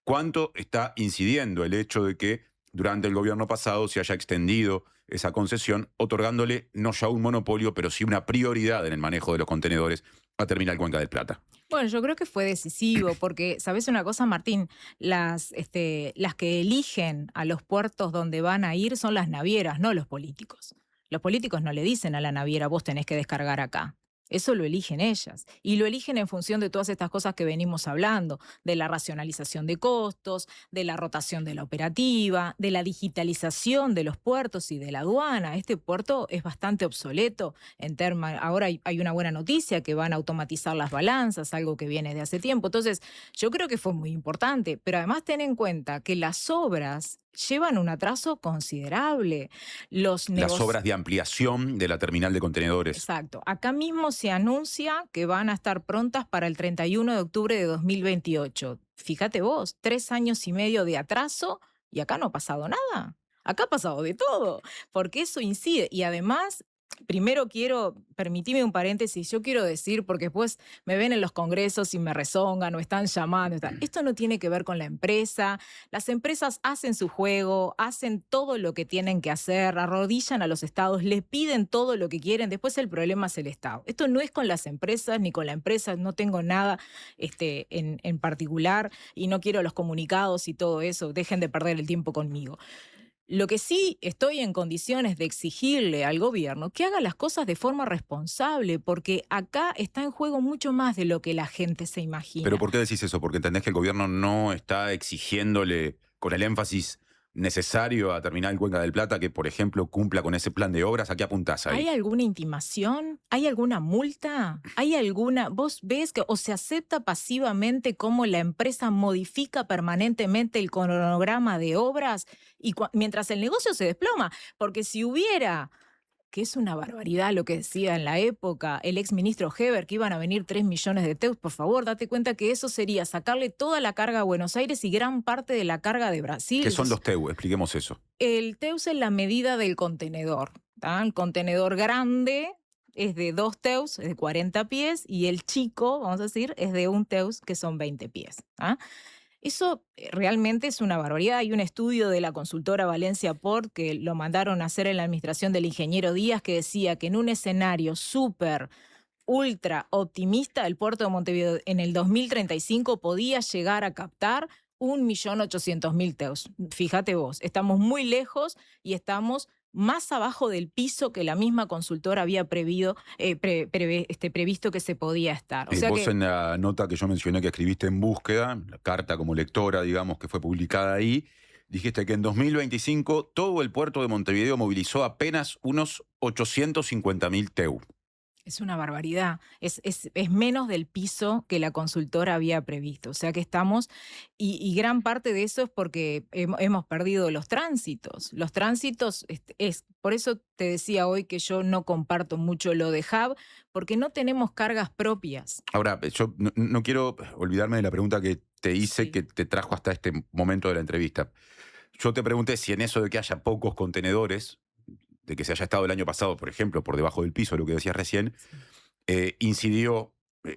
¿Cuánto está incidiendo el hecho de que durante el gobierno pasado se haya extendido esa concesión, otorgándole no ya un monopolio, pero sí una prioridad en el manejo de los contenedores a Terminal Cuenca del Plata? Bueno, yo creo que fue decisivo porque, ¿sabes una cosa, Martín? Las que eligen a los puertos donde van a ir son las navieras, no los políticos. Los políticos no le dicen a la naviera, vos tenés que descargar acá. Eso lo eligen ellas. Y lo eligen en función de todas estas cosas que venimos hablando, de la racionalización de costos, de la rotación de la operativa, de la digitalización de los puertos y de la aduana. Este puerto es bastante obsoleto. Ahora hay una buena noticia, que van a automatizar las balanzas, algo que viene de hace tiempo. Entonces, yo creo que fue muy importante. Pero además ten en cuenta que las obras llevan un atraso considerable. Las obras de ampliación de la terminal de contenedores. Exacto. Acá mismo se anuncia que van a estar prontas para el 31 de octubre de 2028. Fíjate vos, 3 años y medio de atraso y acá no ha pasado nada. Acá ha pasado de todo, porque eso incide. Y además, primero permitime un paréntesis, yo quiero decir, porque después me ven en los congresos y me rezongan o están llamando. Esto no tiene que ver con la empresa. Las empresas hacen su juego, hacen todo lo que tienen que hacer, arrodillan a los estados, les piden todo lo que quieren, después el problema es el Estado. Esto no es con las empresas ni con la empresa, no tengo nada en particular y no quiero los comunicados y todo eso, dejen de perder el tiempo conmigo. Lo que sí estoy en condiciones de exigirle al gobierno que haga las cosas de forma responsable, porque acá está en juego mucho más de lo que la gente se imagina. ¿Pero por qué decís eso? ¿Porque entendés que el gobierno no está exigiéndole con el énfasis necesario a Terminal Cuenca del Plata que, por ejemplo, cumpla con ese plan de obras? ¿A qué apuntás ahí? ¿Hay alguna intimación? ¿Hay alguna multa? ¿Vos ves que o se acepta pasivamente cómo la empresa modifica permanentemente el cronograma de obras y mientras el negocio se desploma? Porque si hubiera, que es una barbaridad lo que decía en la época el exministro Heber, que iban a venir 3 millones de TEUs, por favor, date cuenta que eso sería sacarle toda la carga a Buenos Aires y gran parte de la carga de Brasil. ¿Qué son los TEU? Expliquemos eso. El TEUs es la medida del contenedor. El contenedor grande es de 2 TEUs, es de 40 pies, y el chico, vamos a decir, es de 1 TEUs, que son 20 pies. Eso realmente es una barbaridad. Hay un estudio de la consultora Valencia Port que lo mandaron a hacer en la administración del ingeniero Díaz, que decía que en un escenario súper, ultra optimista, el puerto de Montevideo en el 2035 podía llegar a captar 1.800.000 TEUs. Fíjate vos, estamos muy lejos y estamos más abajo del piso que la misma consultora había previsto que se podía estar. O sea vos en la nota que yo mencioné que escribiste en Búsqueda, la carta como lectora, digamos, que fue publicada ahí, dijiste que en 2025 todo el puerto de Montevideo movilizó apenas unos 850.000 TEU. Es una barbaridad. Es menos del piso que la consultora había previsto. O sea que estamos, y gran parte de eso es porque hemos perdido los tránsitos. Los tránsitos, por eso te decía hoy que yo no comparto mucho lo de Hub, porque no tenemos cargas propias. Ahora, yo no quiero olvidarme de la pregunta que te hice, Sí. que te trajo hasta este momento de la entrevista. Yo te pregunté si en eso de que haya pocos contenedores, de que se haya estado el año pasado, por ejemplo, por debajo del piso, lo que decías recién, incidió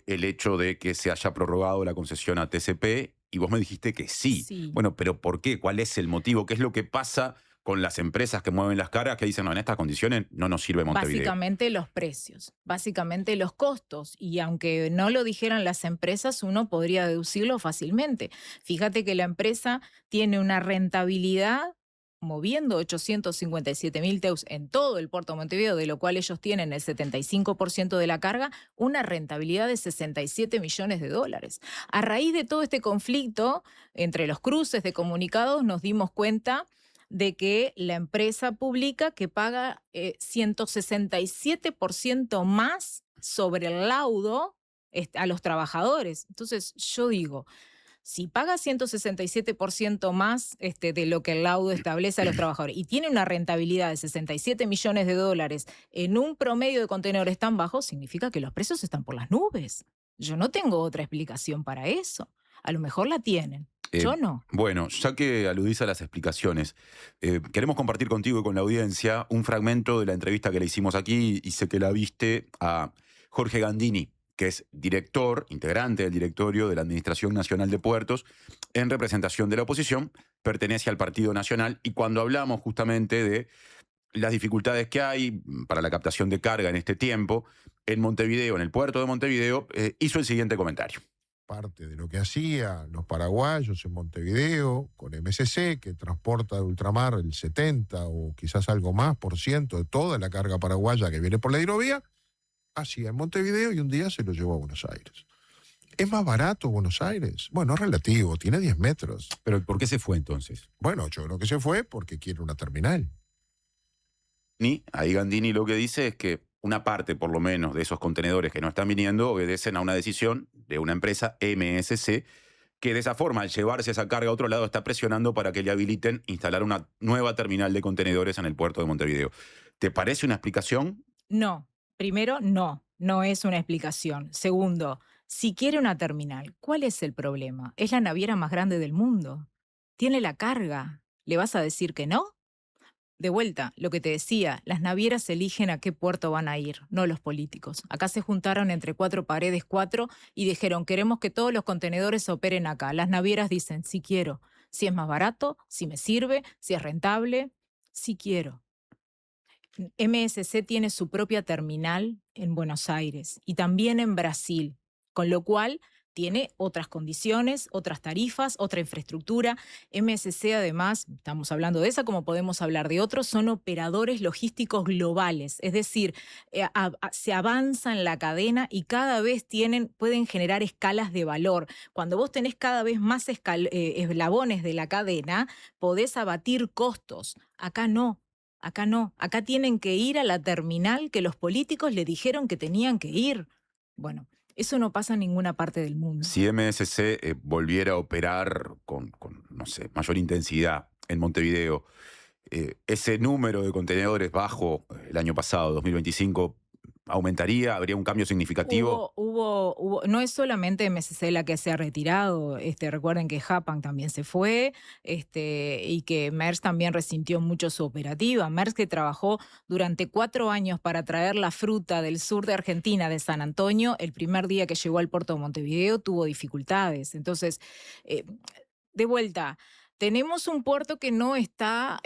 el hecho de que se haya prorrogado la concesión a TCP, y vos me dijiste que sí. Sí. Bueno, pero ¿por qué? ¿Cuál es el motivo? ¿Qué es lo que pasa con las empresas que mueven las cargas que dicen, no, en estas condiciones no nos sirve Montevideo? Básicamente los precios, básicamente los costos. Y aunque no lo dijeran las empresas, uno podría deducirlo fácilmente. Fíjate que la empresa tiene una rentabilidad moviendo 857.000 TEUs en todo el puerto de Montevideo, de lo cual ellos tienen el 75% de la carga, una rentabilidad de 67 millones de dólares. A raíz de todo este conflicto entre los cruces de comunicados, nos dimos cuenta de que la empresa publica que paga 167% más sobre el laudo a los trabajadores. Entonces yo digo, si paga 167% más de lo que el laudo establece a los trabajadores y tiene una rentabilidad de 67 millones de dólares en un promedio de contenedores tan bajo, significa que los precios están por las nubes. Yo no tengo otra explicación para eso. A lo mejor la tienen. Yo no. Bueno, ya que aludís a las explicaciones, queremos compartir contigo y con la audiencia un fragmento de la entrevista que le hicimos aquí, y sé que la viste, a Jorge Gandini, que es director, integrante del directorio de la Administración Nacional de Puertos, en representación de la oposición, pertenece al Partido Nacional, y cuando hablamos justamente de las dificultades que hay para la captación de carga en este tiempo, en Montevideo, en el puerto de Montevideo, hizo el siguiente comentario. Parte de lo que hacían los paraguayos en Montevideo con MSC, que transporta de ultramar el 70 o quizás algo más por ciento de toda la carga paraguaya que viene por la hidrovía, hacía en Montevideo y un día se lo llevó a Buenos Aires. ¿Es más barato Buenos Aires? Bueno, es relativo, tiene 10 metros. ¿Pero por qué se fue entonces? Bueno, yo creo que se fue porque quiere una terminal. Ahí Gandini lo que dice es que una parte, por lo menos, de esos contenedores que no están viniendo obedecen a una decisión de una empresa, MSC, que de esa forma, al llevarse esa carga a otro lado, está presionando para que le habiliten instalar una nueva terminal de contenedores en el puerto de Montevideo. ¿Te parece una explicación? No. Primero, no es una explicación. Segundo, si quiere una terminal, ¿cuál es el problema? Es la naviera más grande del mundo. Tiene la carga. ¿Le vas a decir que no? De vuelta, lo que te decía, las navieras eligen a qué puerto van a ir, no los políticos. Acá se juntaron entre cuatro paredes, y dijeron, queremos que todos los contenedores operen acá. Las navieras dicen, sí quiero. Si es más barato, si me sirve, si es rentable, sí quiero. MSC tiene su propia terminal en Buenos Aires y también en Brasil, con lo cual tiene otras condiciones, otras tarifas, otra infraestructura. MSC, además, estamos hablando de esa como podemos hablar de otros, son operadores logísticos globales, es decir, se avanza en la cadena y cada vez pueden generar escalas de valor. Cuando vos tenés cada vez más eslabones de la cadena, podés abatir costos. Acá no. Acá tienen que ir a la terminal que los políticos le dijeron que tenían que ir. Bueno, eso no pasa en ninguna parte del mundo. Si MSC volviera a operar con, no sé, mayor intensidad en Montevideo, ese número de contenedores bajo el año pasado, 2025, ¿aumentaría? ¿Habría un cambio significativo? No es solamente MSC la que se ha retirado. Recuerden que Japan también se fue y que Maersk también resintió mucho su operativa. Maersk, que trabajó durante 4 años para traer la fruta del sur de Argentina, de San Antonio, el primer día que llegó al puerto de Montevideo tuvo dificultades. Entonces, de vuelta, tenemos un puerto que no está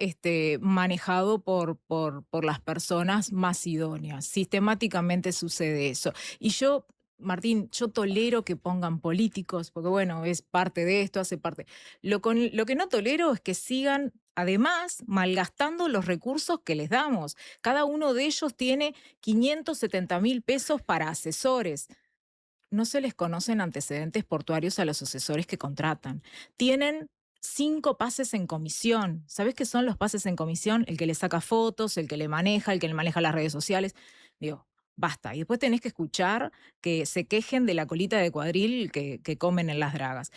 manejado por las personas más idóneas. Sistemáticamente sucede eso. Y yo, Martín, yo tolero que pongan políticos, porque bueno, es parte de esto, hace parte. Lo que no tolero es que sigan, además, malgastando los recursos que les damos. Cada uno de ellos tiene 570.000 pesos para asesores. No se les conocen antecedentes portuarios a los asesores que contratan. Tienen 5 pases en comisión. ¿Sabés qué son los pases en comisión? El que le saca fotos, el que le maneja las redes sociales. Digo, basta. Y después tenés que escuchar que se quejen de la colita de cuadril que comen en las dragas.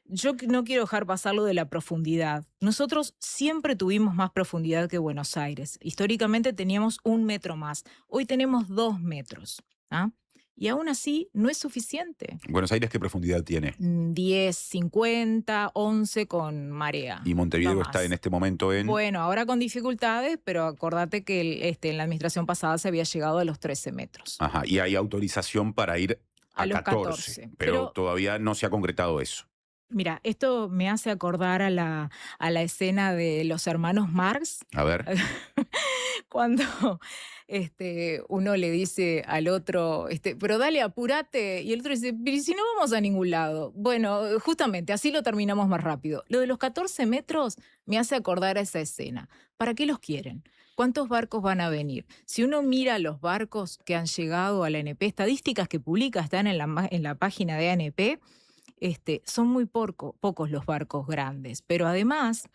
Yo no quiero dejar pasar lo de la profundidad. Nosotros siempre tuvimos más profundidad que Buenos Aires. Históricamente teníamos 1 metro más. Hoy tenemos 2 metros. ¿Ah? Y aún así no es suficiente. ¿Buenos Aires qué profundidad tiene? 10, 50, 11 con marea. Y Montevideo no está más. en este momento en... Bueno, ahora con dificultades, pero acordate que en la administración pasada se había llegado a los 13 metros. Ajá, y hay autorización para ir a los 14, 14. pero todavía no se ha concretado eso. Mira, esto me hace acordar a la escena de los hermanos Marx. A ver. Cuando uno le dice al otro, pero dale, apúrate. Y el otro dice, pero si no vamos a ningún lado. Bueno, justamente, así lo terminamos más rápido. Lo de los 14 metros me hace acordar a esa escena. ¿Para qué los quieren? ¿Cuántos barcos van a venir? Si uno mira los barcos que han llegado a la ANP, estadísticas que publica, están en la página de ANP, son muy pocos los barcos grandes. Pero además,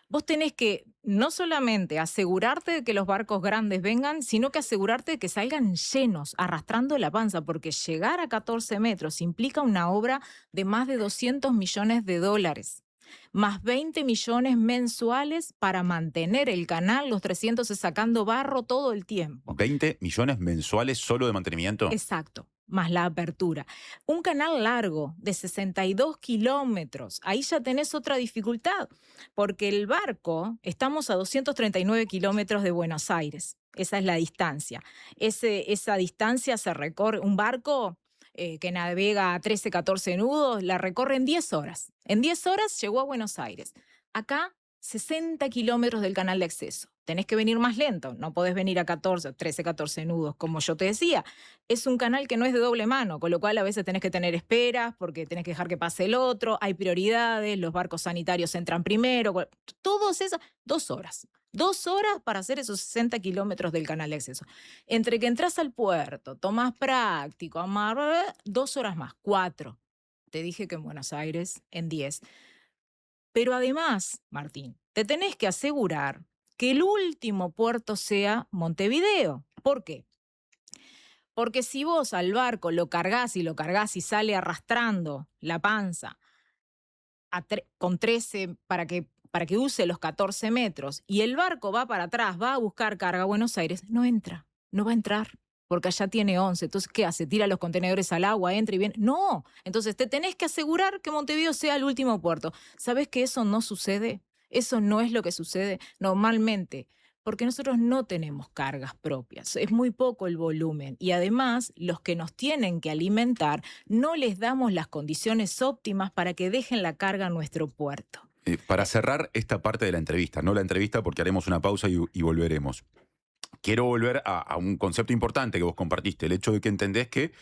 vos tenés que no solamente asegurarte de que los barcos grandes vengan, sino que asegurarte de que salgan llenos, arrastrando la panza, porque llegar a 14 metros implica una obra de más de $200 millones, más 20 millones mensuales para mantener el canal, los 300 sacando barro todo el tiempo. 20 millones mensuales solo de mantenimiento. Exacto. Más la apertura. Un canal largo de 62 kilómetros, ahí ya tenés otra dificultad, porque el barco, estamos a 239 kilómetros de Buenos Aires, esa es la distancia. Esa distancia se recorre, un barco que navega a 13, 14 nudos, la recorre en 10 horas. En 10 horas llegó a Buenos Aires. Acá, 60 kilómetros del canal de acceso. Tenés que venir más lento, no podés venir a 13, 14 nudos, como yo te decía. Es un canal que no es de doble mano, con lo cual a veces tenés que tener esperas porque tenés que dejar que pase el otro, hay prioridades, los barcos sanitarios entran primero, todos esos, 2 horas. 2 horas para hacer esos 60 kilómetros del canal de acceso. Entre que entras al puerto, tomás práctico, 2 horas más, 4. Te dije que en Buenos Aires, en 10. Pero además, Martín, te tenés que asegurar que el último puerto sea Montevideo. ¿Por qué? Porque si vos al barco lo cargas y sale arrastrando la panza con 13 para que use los 14 metros y el barco va para atrás, va a buscar carga a Buenos Aires, no va a entrar. Porque allá tiene 11. Entonces, ¿qué hace? ¿Tira los contenedores al agua, entra y viene? No. Entonces, te tenés que asegurar que Montevideo sea el último puerto. ¿Sabés que eso no sucede? Eso no es lo que sucede normalmente, porque nosotros no tenemos cargas propias. Es muy poco el volumen. Y además, los que nos tienen que alimentar, no les damos las condiciones óptimas para que dejen la carga en nuestro puerto. Para cerrar esta parte de la entrevista, no la entrevista porque haremos una pausa y volveremos. Quiero volver a un concepto importante que vos compartiste, el hecho de que entendés que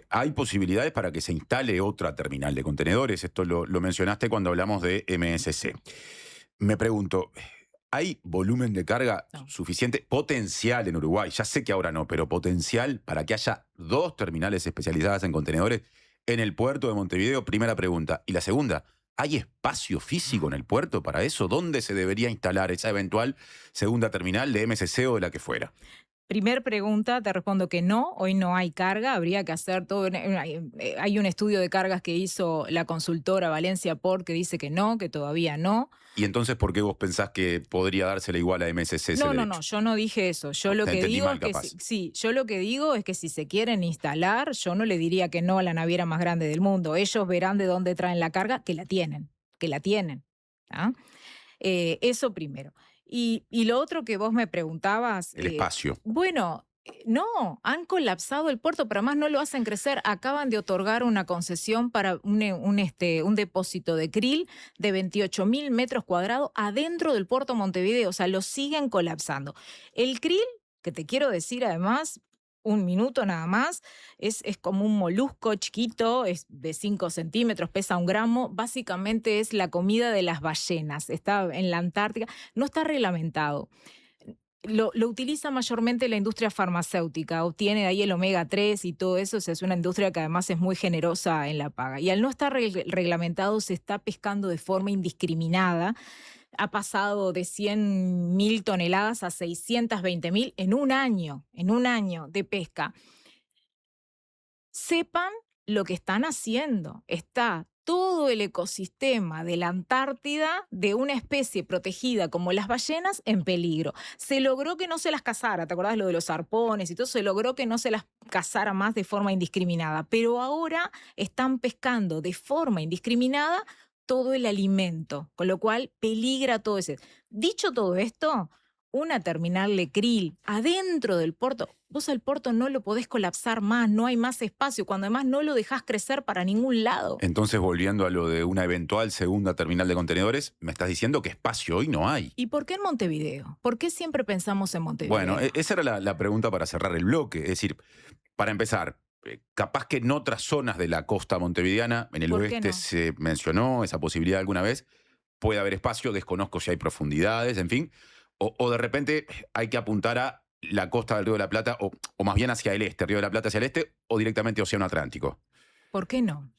hay posibilidades para que se instale otra terminal de contenedores. Esto lo mencionaste cuando hablamos de MSC. Me pregunto, ¿hay volumen de carga suficiente, potencial en Uruguay? Ya sé que ahora no, pero potencial para que haya 2 terminales especializadas en contenedores en el puerto de Montevideo. Primera pregunta. Y la segunda, ¿hay espacio físico en el puerto para eso? ¿Dónde se debería instalar esa eventual segunda terminal de MSC o de la que fuera? Primer pregunta, te respondo que no, hoy no hay carga, habría que hacer todo. Hay un estudio de cargas que hizo la consultora Valencia Port que dice que no, que todavía no. ¿Y entonces por qué vos pensás que podría dársela igual a MSC? No, yo no dije eso. Yo lo que digo es que yo lo que digo es que si se quieren instalar, yo no le diría que no a la naviera más grande del mundo. Ellos verán de dónde traen la carga, que la tienen. ¿Ah? Eso primero. Y lo otro que vos me preguntabas... El espacio. Bueno, no, han colapsado el puerto, pero además no lo hacen crecer. Acaban de otorgar una concesión para un depósito de krill de 28.000 metros cuadrados adentro del puerto Montevideo. O sea, lo siguen colapsando. El krill, que te quiero decir además... 1 minuto nada más, es como un molusco chiquito, es de 5 centímetros, pesa 1 gramo, básicamente es la comida de las ballenas, está en la Antártica, no está reglamentado. Lo utiliza mayormente la industria farmacéutica, obtiene de ahí el omega 3 y todo eso, o sea, es una industria que además es muy generosa en la paga. Y al no estar reglamentado se está pescando de forma indiscriminada, ha pasado de 100.000 toneladas a 620.000 en un año de pesca. Sepan lo que están haciendo. Está todo el ecosistema de la Antártida, de una especie protegida como las ballenas, en peligro. Se logró que no se las cazara, ¿te acordás lo de los arpones y todo? Se logró que no se las cazara más de forma indiscriminada, pero ahora están pescando de forma indiscriminada todo el alimento, con lo cual peligra todo ese. Dicho todo esto, una terminal de krill adentro del puerto, vos al puerto no lo podés colapsar más, no hay más espacio, cuando además no lo dejás crecer para ningún lado. Entonces, volviendo a lo de una eventual segunda terminal de contenedores, me estás diciendo que espacio hoy no hay. ¿Y por qué en Montevideo? ¿Por qué siempre pensamos en Montevideo? Bueno, esa era la pregunta para cerrar el bloque. Es decir, para empezar, capaz que en otras zonas de la costa montevideana, en el oeste no? se mencionó esa posibilidad alguna vez, puede haber espacio, desconozco si hay profundidades, en fin. O de repente hay que apuntar a la costa del Río de la Plata, o más bien hacia el este, Río de la Plata hacia el este, o directamente Océano Atlántico. ¿Por qué no?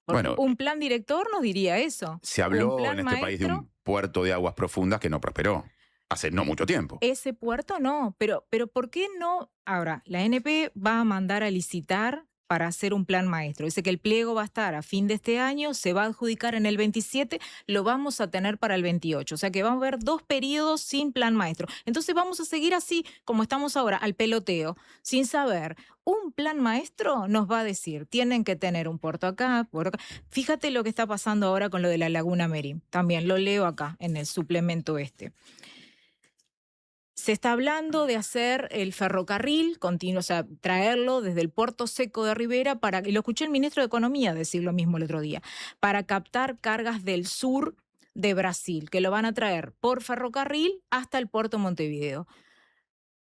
Porque bueno, un plan director nos diría eso. Se habló en este maestro, país de un puerto de aguas profundas que no prosperó hace no mucho tiempo. Ese puerto no, pero ¿por qué no? Ahora, la ANP va a mandar a licitar para hacer un plan maestro. Dice que el pliego va a estar a fin de este año, se va a adjudicar en el 27, lo vamos a tener para el 28. O sea que va a haber 2 periodos sin plan maestro. Entonces vamos a seguir así como estamos ahora, al peloteo, sin saber. Un plan maestro nos va a decir, tienen que tener un puerto acá, puerto acá. Fíjate lo que está pasando ahora con lo de la Laguna Merín. También lo leo acá en el suplemento este. Se está hablando de hacer el ferrocarril continuo, o sea, traerlo desde el Puerto Seco de Rivera y lo escuché el ministro de Economía decir lo mismo el otro día, para captar cargas del sur de Brasil, que lo van a traer por ferrocarril hasta el puerto Montevideo.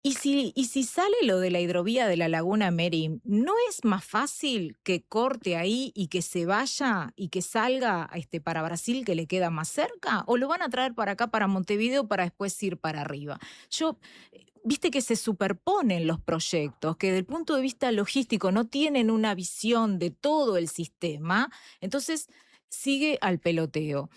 Y si sale lo de la hidrovía de la Laguna Merín, ¿no es más fácil que corte ahí y que se vaya y que salga para Brasil, que le queda más cerca? ¿O lo van a traer para acá, para Montevideo, para después ir para arriba? Viste que se superponen los proyectos, que desde el punto de vista logístico no tienen una visión de todo el sistema, entonces sigue al peloteo.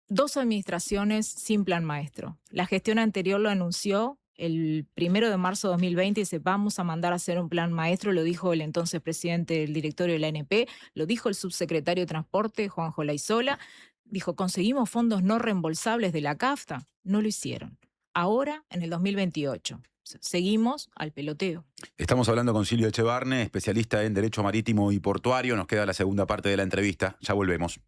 2 administraciones sin plan maestro. La gestión anterior lo anunció el 1 de marzo de 2020, dice, vamos a mandar a hacer un plan maestro, lo dijo el entonces presidente del directorio de la ANP, lo dijo el subsecretario de Transporte, Juanjo Laizola, dijo, conseguimos fondos no reembolsables de la CAFTA, no lo hicieron. Ahora, en el 2028, seguimos al peloteo. Estamos hablando con Silvio Echevarne, especialista en Derecho Marítimo y Portuario, nos queda la segunda parte de la entrevista, ya volvemos.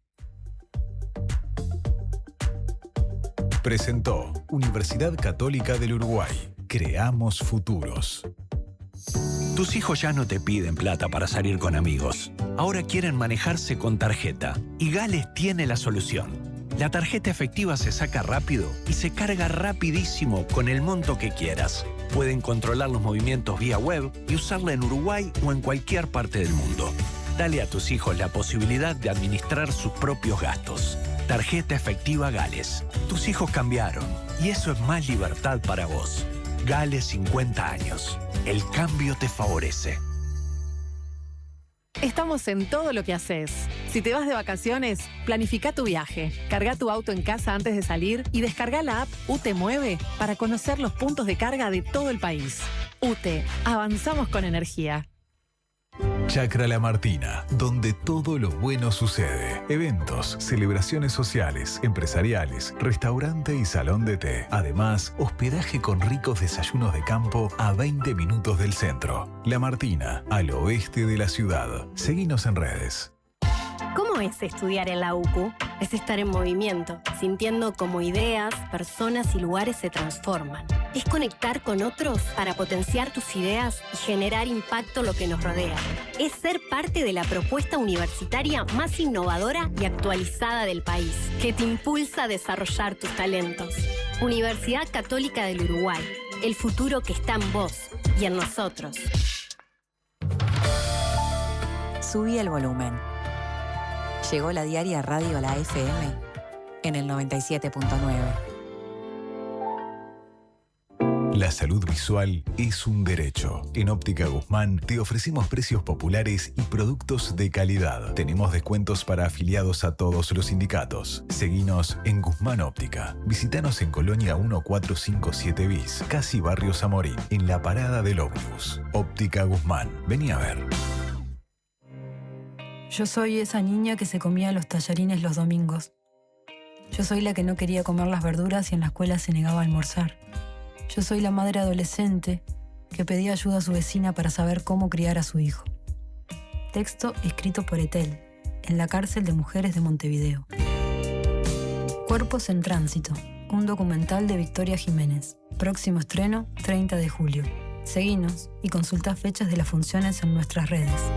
Presentó Universidad Católica del Uruguay. Creamos futuros. Tus hijos ya no te piden plata para salir con amigos. Ahora quieren manejarse con tarjeta. Y Gales tiene la solución. La tarjeta efectiva se saca rápido y se carga rapidísimo con el monto que quieras. Pueden controlar los movimientos vía web y usarla en Uruguay o en cualquier parte del mundo. Dale a tus hijos la posibilidad de administrar sus propios gastos. Tarjeta efectiva Gales. Tus hijos cambiaron y eso es más libertad para vos. Gales 50 años. El cambio te favorece. Estamos en todo lo que haces. Si te vas de vacaciones, planifica tu viaje. Carga tu auto en casa antes de salir y descarga la app UTE Mueve para conocer los puntos de carga de todo el país. UTE, avanzamos con energía. Chacra La Martina, donde todo lo bueno sucede. Eventos, celebraciones sociales, empresariales, restaurante y salón de té. Además, hospedaje con ricos desayunos de campo a 20 minutos del centro. La Martina, al oeste de la ciudad. Seguinos en redes. ¿Cómo es estudiar en la UCU? Es estar en movimiento, sintiendo cómo ideas, personas y lugares se transforman. Es conectar con otros para potenciar tus ideas y generar impacto en lo que nos rodea. Es ser parte de la propuesta universitaria más innovadora y actualizada del país, que te impulsa a desarrollar tus talentos. Universidad Católica del Uruguay, el futuro que está en vos y en nosotros. Subí el volumen. Llegó la diaria Radio a la FM en el 97.9. La salud visual es un derecho. En Óptica Guzmán te ofrecemos precios populares y productos de calidad. Tenemos descuentos para afiliados a todos los sindicatos. Seguinos en Guzmán Óptica. Visítanos en Colonia 1457 bis, casi Barrio Zamorín, en la parada del ómnibus. Óptica Guzmán. Vení a ver. Yo soy esa niña que se comía los tallarines los domingos. Yo soy la que no quería comer las verduras y en la escuela se negaba a almorzar. Yo soy la madre adolescente que pedía ayuda a su vecina para saber cómo criar a su hijo. Texto escrito por Etel, en la cárcel de mujeres de Montevideo. Cuerpos en tránsito, un documental de Victoria Jiménez. Próximo estreno, 30 de julio. Seguinos y consulta fechas de las funciones en nuestras redes.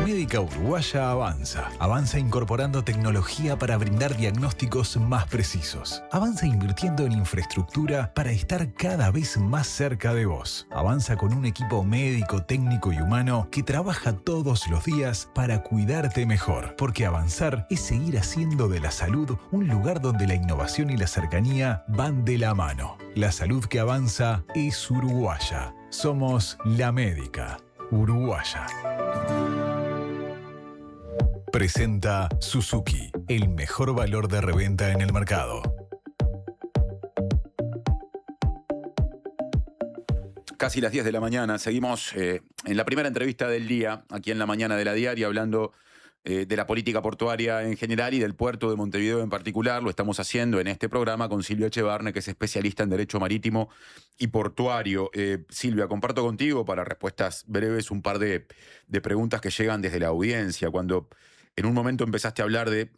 Médica Uruguaya avanza. Avanza incorporando tecnología para brindar diagnósticos más precisos. Avanza invirtiendo en infraestructura para estar cada vez más cerca de vos. Avanza con un equipo médico, técnico y humano que trabaja todos los días para cuidarte mejor. Porque avanzar es seguir haciendo de la salud un lugar donde la innovación y la cercanía van de la mano. La salud que avanza es uruguaya. Somos La Médica Uruguaya. Presenta Suzuki, el mejor valor de reventa en el mercado. Casi las 10 de la mañana, seguimos en la primera entrevista del día, aquí en La Mañana de la Diaria, hablando de la política portuaria en general y del puerto de Montevideo en particular. Lo estamos haciendo en este programa con Silvia Echevarne, que es especialista en Derecho Marítimo y Portuario. Silvia, comparto contigo para respuestas breves un par de preguntas que llegan desde la audiencia. Cuando en un momento empezaste a hablar de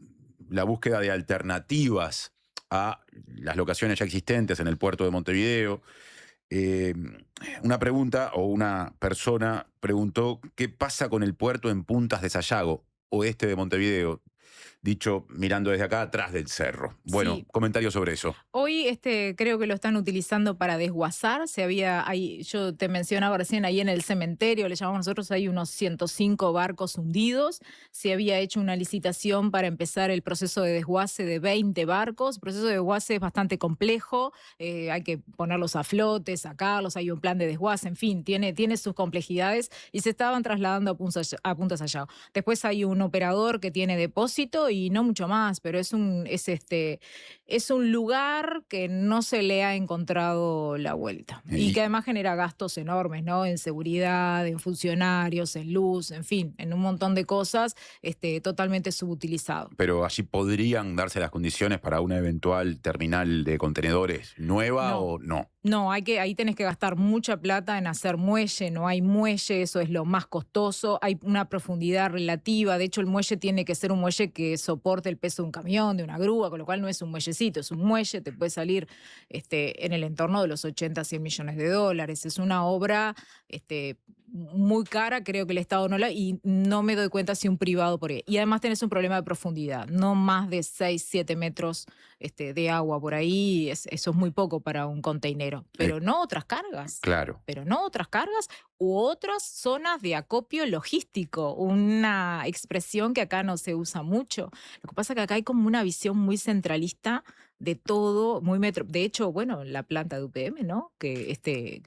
la búsqueda de alternativas a las locaciones ya existentes en el puerto de Montevideo, una pregunta o una persona preguntó qué pasa con el puerto en Puntas de Sayago, oeste de Montevideo, dicho mirando desde acá atrás del cerro. Bueno, Sí. comentarios sobre eso. Hoy creo que lo están utilizando para desguazar. Yo te mencionaba recién, ahí en el cementerio, le llamamos nosotros, hay unos 105 barcos hundidos. Se había hecho una licitación para empezar el proceso de desguace de 20 barcos. El proceso de desguace es bastante complejo, hay que ponerlos a flote, sacarlos, hay un plan de desguace, en fin, tiene sus complejidades y se estaban trasladando a Punta Sayago. Después hay un operador que tiene depósito y no mucho más, pero es un lugar que no se le ha encontrado la vuelta y que además genera gastos enormes, ¿no? En seguridad, en funcionarios, en luz, en fin, en un montón de cosas, totalmente subutilizado. Pero allí podrían darse las condiciones para una eventual terminal de contenedores nueva o no. No, ahí tenés que gastar mucha plata en hacer muelle, no hay muelle, eso es lo más costoso, hay una profundidad relativa, de hecho el muelle tiene que ser un muelle que soporte el peso de un camión, de una grúa, con lo cual no es un muellecito, es un muelle, te puede salir en el entorno de los 80, 100 millones de dólares, es una obra muy cara, creo que el Estado y no me doy cuenta si un privado por ahí. Y además tenés un problema de profundidad, no más de 6, 7 metros de agua por ahí, eso es muy poco para un containero, pero no otras cargas. Claro. Pero no otras cargas u otras zonas de acopio logístico, una expresión que acá no se usa mucho. Lo que pasa es que acá hay como una visión muy centralista de todo, de hecho, bueno, la planta de UPM, ¿no? Que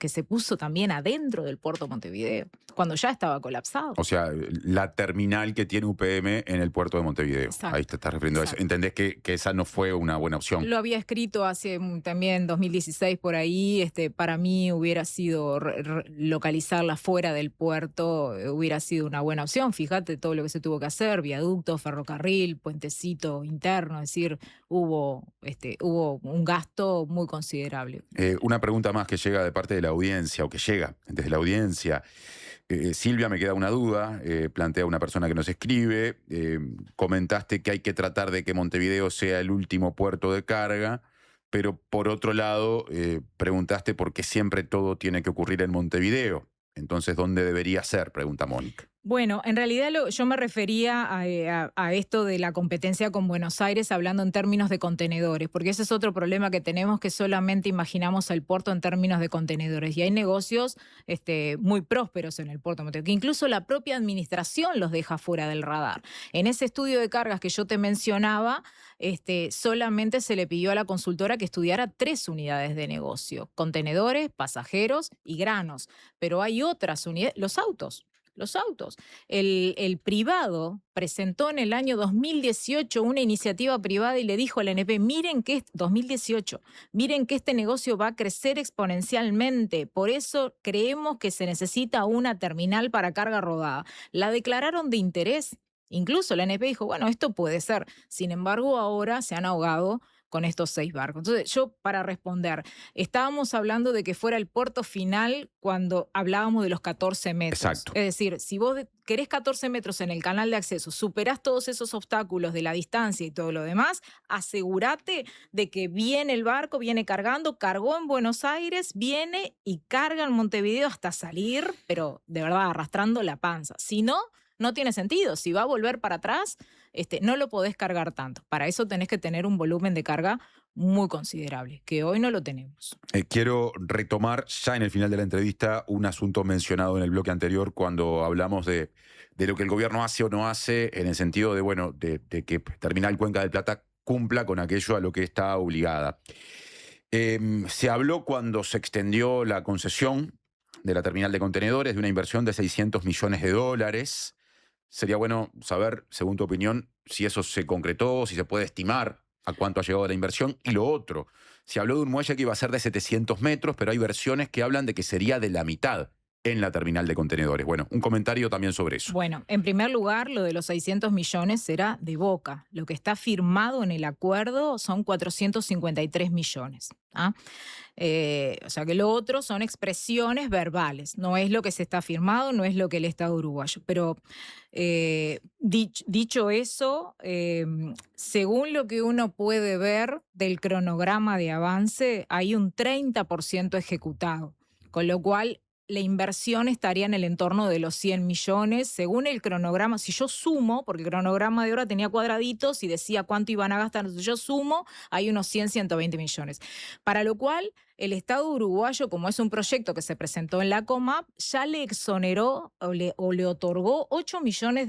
se puso también adentro del puerto de Montevideo, cuando ya estaba colapsado. O sea, la terminal que tiene UPM en el puerto de Montevideo. Exacto. Ahí te estás refiriendo a eso. ¿Entendés que esa no fue una buena opción? Lo había escrito hace también 2016 por ahí. Para mí hubiera sido localizarla fuera del puerto, hubiera sido una buena opción. Fíjate todo lo que se tuvo que hacer, viaducto, ferrocarril, puentecito interno, es decir, hubo un gasto muy considerable. Una pregunta más que llega de parte de la audiencia, o que llega desde la audiencia. Silvia, me queda una duda, plantea una persona que nos escribe, comentaste que hay que tratar de que Montevideo sea el último puerto de carga, pero por otro lado preguntaste por qué siempre todo tiene que ocurrir en Montevideo. Entonces, ¿dónde debería ser? Pregunta Mónica. Bueno, en realidad yo me refería a esto de la competencia con Buenos Aires hablando en términos de contenedores, porque ese es otro problema que tenemos, que solamente imaginamos el puerto en términos de contenedores. Y hay negocios muy prósperos en el puerto, que incluso la propia administración los deja fuera del radar. En ese estudio de cargas que yo te mencionaba, solamente se le pidió a la consultora que estudiara 3 unidades de negocio: contenedores, pasajeros y granos. Pero hay otras unidades, los autos. El privado presentó en el año 2018 una iniciativa privada y le dijo al ANP, miren que 2018, miren que este negocio va a crecer exponencialmente, por eso creemos que se necesita una terminal para carga rodada. La declararon de interés. Incluso la ANP dijo, bueno, esto puede ser. Sin embargo, ahora se han ahogado con estos 6 barcos. Entonces, yo para responder, estábamos hablando de que fuera el puerto final cuando hablábamos de los 14 metros. Exacto. Es decir, si vos querés 14 metros en el canal de acceso, superás todos esos obstáculos de la distancia y todo lo demás, asegúrate de que viene el barco, viene cargando, cargó en Buenos Aires, viene y carga en Montevideo hasta salir, pero de verdad arrastrando la panza. Si no, no tiene sentido. Si va a volver para atrás, no lo podés cargar tanto. Para eso tenés que tener un volumen de carga muy considerable, que hoy no lo tenemos. Quiero retomar ya en el final de la entrevista un asunto mencionado en el bloque anterior cuando hablamos de lo que el gobierno hace o no hace en el sentido de que Terminal Cuenca del Plata cumpla con aquello a lo que está obligada. Se habló cuando se extendió la concesión de la terminal de contenedores de una inversión de $600 millones. Sería bueno saber, según tu opinión, si eso se concretó, si se puede estimar a cuánto ha llegado la inversión. Y lo otro, se habló de un muelle que iba a ser de 700 metros, pero hay versiones que hablan de que sería de la mitad en la terminal de contenedores. Bueno, un comentario también sobre eso. Bueno, en primer lugar, lo de los 600 millones será de boca. Lo que está firmado en el acuerdo son 453 millones. ¿Ah? O sea que lo otro son expresiones verbales, no es lo que se está firmado, no es lo que el Estado uruguayo. Pero dicho eso, según lo que uno puede ver del cronograma de avance, hay un 30% ejecutado, con lo cual la inversión estaría en el entorno de los 100 millones, según el cronograma. Si yo sumo, porque el cronograma de obra tenía cuadraditos y decía cuánto iban a gastar, si yo sumo, hay unos 100, 120 millones. Para lo cual, el Estado uruguayo, como es un proyecto que se presentó en la COMAP, ya le exoneró o le otorgó $8 millones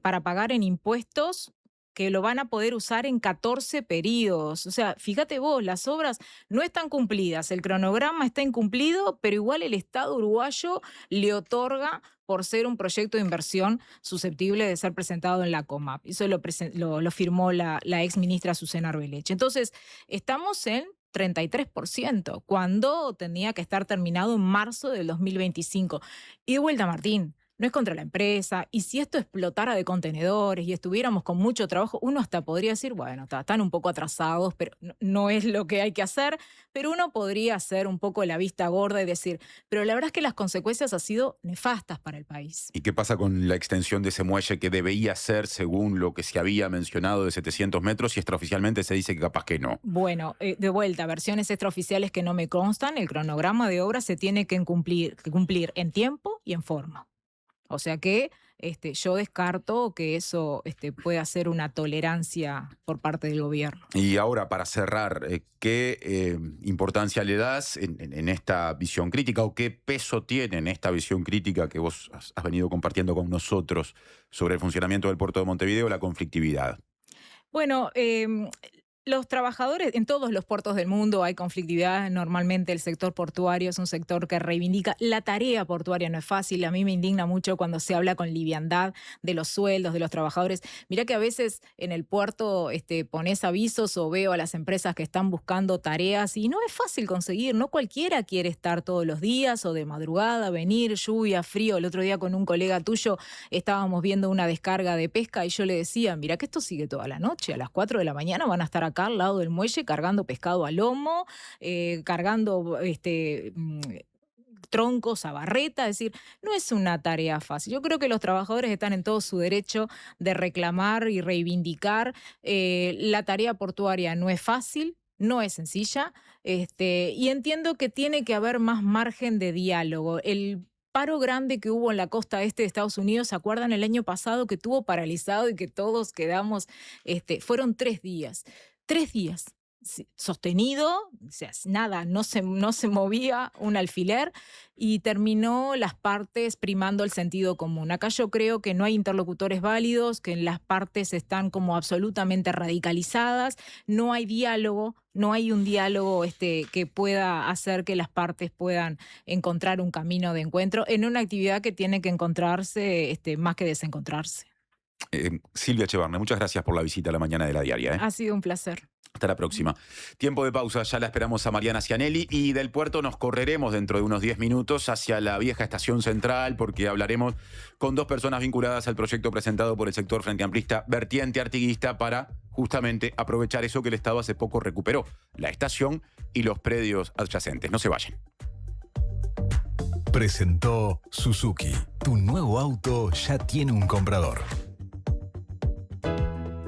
para pagar en impuestos, que lo van a poder usar en 14 periodos. O sea, fíjate vos, las obras no están cumplidas, el cronograma está incumplido, pero igual el Estado uruguayo le otorga por ser un proyecto de inversión susceptible de ser presentado en la COMAP. Eso lo firmó la ex ministra Susana Arbeleche. Entonces, estamos en 33%, cuando tenía que estar terminado en marzo del 2025. Y de vuelta, Martín, no es contra la empresa, y si esto explotara de contenedores y estuviéramos con mucho trabajo, uno hasta podría decir, bueno, están un poco atrasados, pero no es lo que hay que hacer, pero uno podría hacer un poco la vista gorda y decir, pero la verdad es que las consecuencias han sido nefastas para el país. ¿Y qué pasa con la extensión de ese muelle que debería ser, según lo que se había mencionado, de 700 metros y extraoficialmente se dice que capaz que no? Bueno, de vuelta, versiones extraoficiales que no me constan, el cronograma de obra se tiene que cumplir en tiempo y en forma. O sea que yo descarto que eso pueda ser una tolerancia por parte del gobierno. Y ahora, para cerrar, ¿qué importancia le das en esta visión crítica o qué peso tiene en esta visión crítica que vos has venido compartiendo con nosotros sobre el funcionamiento del puerto de Montevideo, la conflictividad? Bueno, los trabajadores, en todos los puertos del mundo hay conflictividad. Normalmente el sector portuario es un sector que reivindica. La tarea portuaria no es fácil. A mí me indigna mucho cuando se habla con liviandad de los sueldos de los trabajadores. Mirá que a veces en el puerto pones avisos o veo a las empresas que están buscando tareas y no es fácil conseguir. No cualquiera quiere estar todos los días o de madrugada, venir, lluvia, frío. El otro día con un colega tuyo estábamos viendo una descarga de pesca y yo le decía, mirá que esto sigue toda la noche. A las 4 de la mañana van a estar acá al lado del muelle cargando pescado a lomo, cargando troncos a barreta. Es decir, no es una tarea fácil. Yo creo que los trabajadores están en todo su derecho de reclamar y reivindicar. La tarea portuaria no es fácil, no es sencilla, y entiendo que tiene que haber más margen de diálogo. El paro grande que hubo en la costa este de Estados Unidos. ¿Se acuerdan el año pasado que estuvo paralizado y que todos quedamos? Fueron 3 días. 3 días. Sostenido, o sea, nada, no se movía un alfiler y terminó las partes primando el sentido común. Acá yo creo que no hay interlocutores válidos, que las partes están como absolutamente radicalizadas, no hay diálogo, no hay un diálogo que pueda hacer que las partes puedan encontrar un camino de encuentro en una actividad que tiene que encontrarse más que desencontrarse. Silvia Echevarne, muchas gracias por la visita a la mañana de la diaria. Ha sido un placer. Hasta la próxima. Tiempo de pausa, ya la esperamos a Mariana Cianelli y del puerto nos correremos dentro de unos 10 minutos hacia la vieja estación central porque hablaremos con 2 personas vinculadas al proyecto presentado por el sector Frente Amplista Vertiente Artiguista para justamente aprovechar eso que el Estado hace poco recuperó, la estación y los predios adyacentes. No se vayan. Presentó Suzuki. Tu nuevo auto ya tiene un comprador.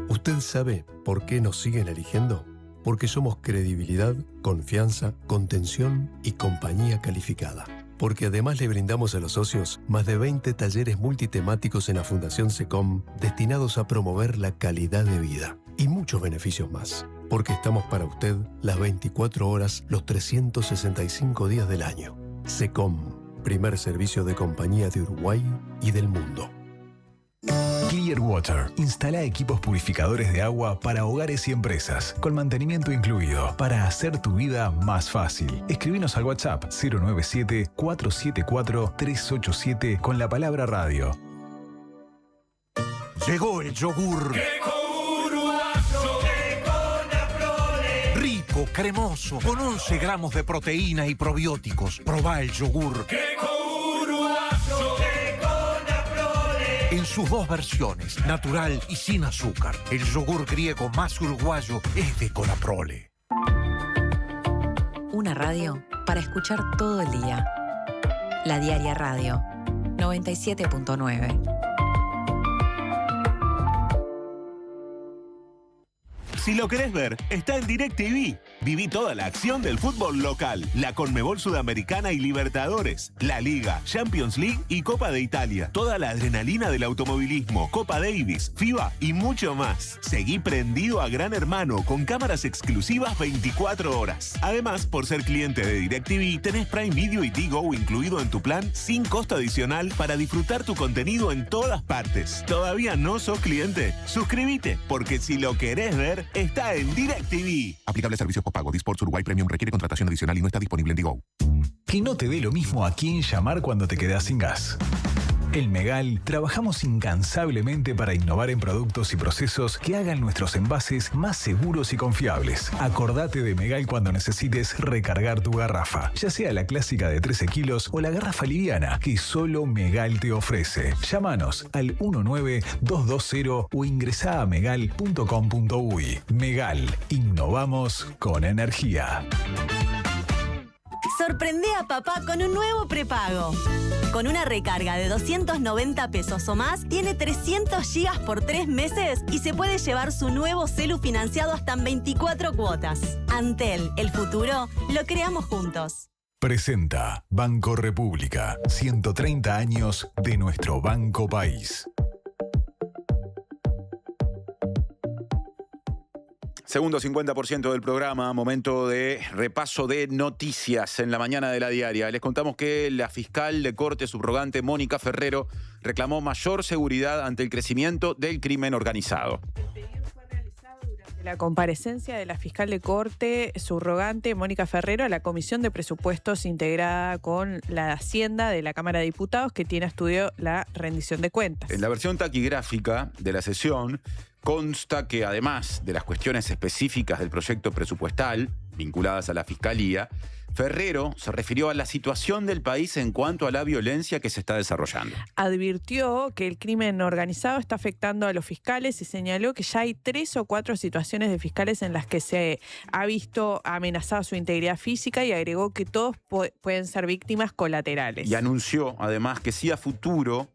¿Usted sabe por qué nos siguen eligiendo? Porque somos credibilidad, confianza, contención y compañía calificada. Porque además le brindamos a los socios más de 20 talleres multitemáticos en la Fundación SECOM destinados a promover la calidad de vida. Y muchos beneficios más. Porque estamos para usted las 24 horas, los 365 días del año. SECOM, primer servicio de compañía de Uruguay y del mundo. Clearwater instala equipos purificadores de agua para hogares y empresas, con mantenimiento incluido, para hacer tu vida más fácil. Escribinos al WhatsApp 097-474-387 con la palabra radio. Llegó el yogur. Rico, cremoso, con 11 gramos de proteína y probióticos. Probá el yogur. En sus 2 versiones, natural y sin azúcar. El yogur griego más uruguayo es de Conaprole. Una radio para escuchar todo el día. La Diaria Radio, 97.9. Si lo querés ver, está en DirecTV. Viví toda la acción del fútbol local, la Conmebol Sudamericana y Libertadores, la Liga, Champions League y Copa de Italia. Toda la adrenalina del automovilismo, Copa Davis, FIBA y mucho más. Seguí prendido a Gran Hermano con cámaras exclusivas 24 horas. Además, por ser cliente de DirecTV, tenés Prime Video y Tigo incluido en tu plan sin costo adicional para disfrutar tu contenido en todas partes. ¿Todavía no sos cliente? Suscríbete, porque si lo querés ver, está en DirecTV. Aplicable servicios postpago. Disports Uruguay Premium requiere contratación adicional y no está disponible en Digo. Que no te dé lo mismo a quién llamar cuando te quedás sin gas. En Megal trabajamos incansablemente para innovar en productos y procesos que hagan nuestros envases más seguros y confiables. Acordate de Megal cuando necesites recargar tu garrafa, ya sea la clásica de 13 kilos o la garrafa liviana que solo Megal te ofrece. Llámanos al 19220 o ingresá a megal.com.uy. Megal, innovamos con energía. Sorprende a papá con un nuevo prepago. Con una recarga de 290 pesos o más, tiene 300 gigas por 3 meses y se puede llevar su nuevo celu financiado hasta en 24 cuotas. Antel, el futuro, lo creamos juntos. Presenta Banco República, 130 años de nuestro banco país. Segundo 50% del programa, momento de repaso de noticias en la mañana de la diaria. Les contamos que la fiscal de corte subrogante Mónica Ferrero reclamó mayor seguridad ante el crecimiento del crimen organizado. La comparecencia de la fiscal de corte subrogante Mónica Ferrero a la Comisión de Presupuestos integrada con la Hacienda de la Cámara de Diputados que tiene a estudio la rendición de cuentas. En la versión taquigráfica de la sesión consta que además de las cuestiones específicas del proyecto presupuestal vinculadas a la Fiscalía, Ferrero se refirió a la situación del país en cuanto a la violencia que se está desarrollando. Advirtió que el crimen organizado está afectando a los fiscales y señaló que ya hay 3 o 4 situaciones de fiscales en las que se ha visto amenazada su integridad física y agregó que todos pueden ser víctimas colaterales. Y anunció además que si a futuro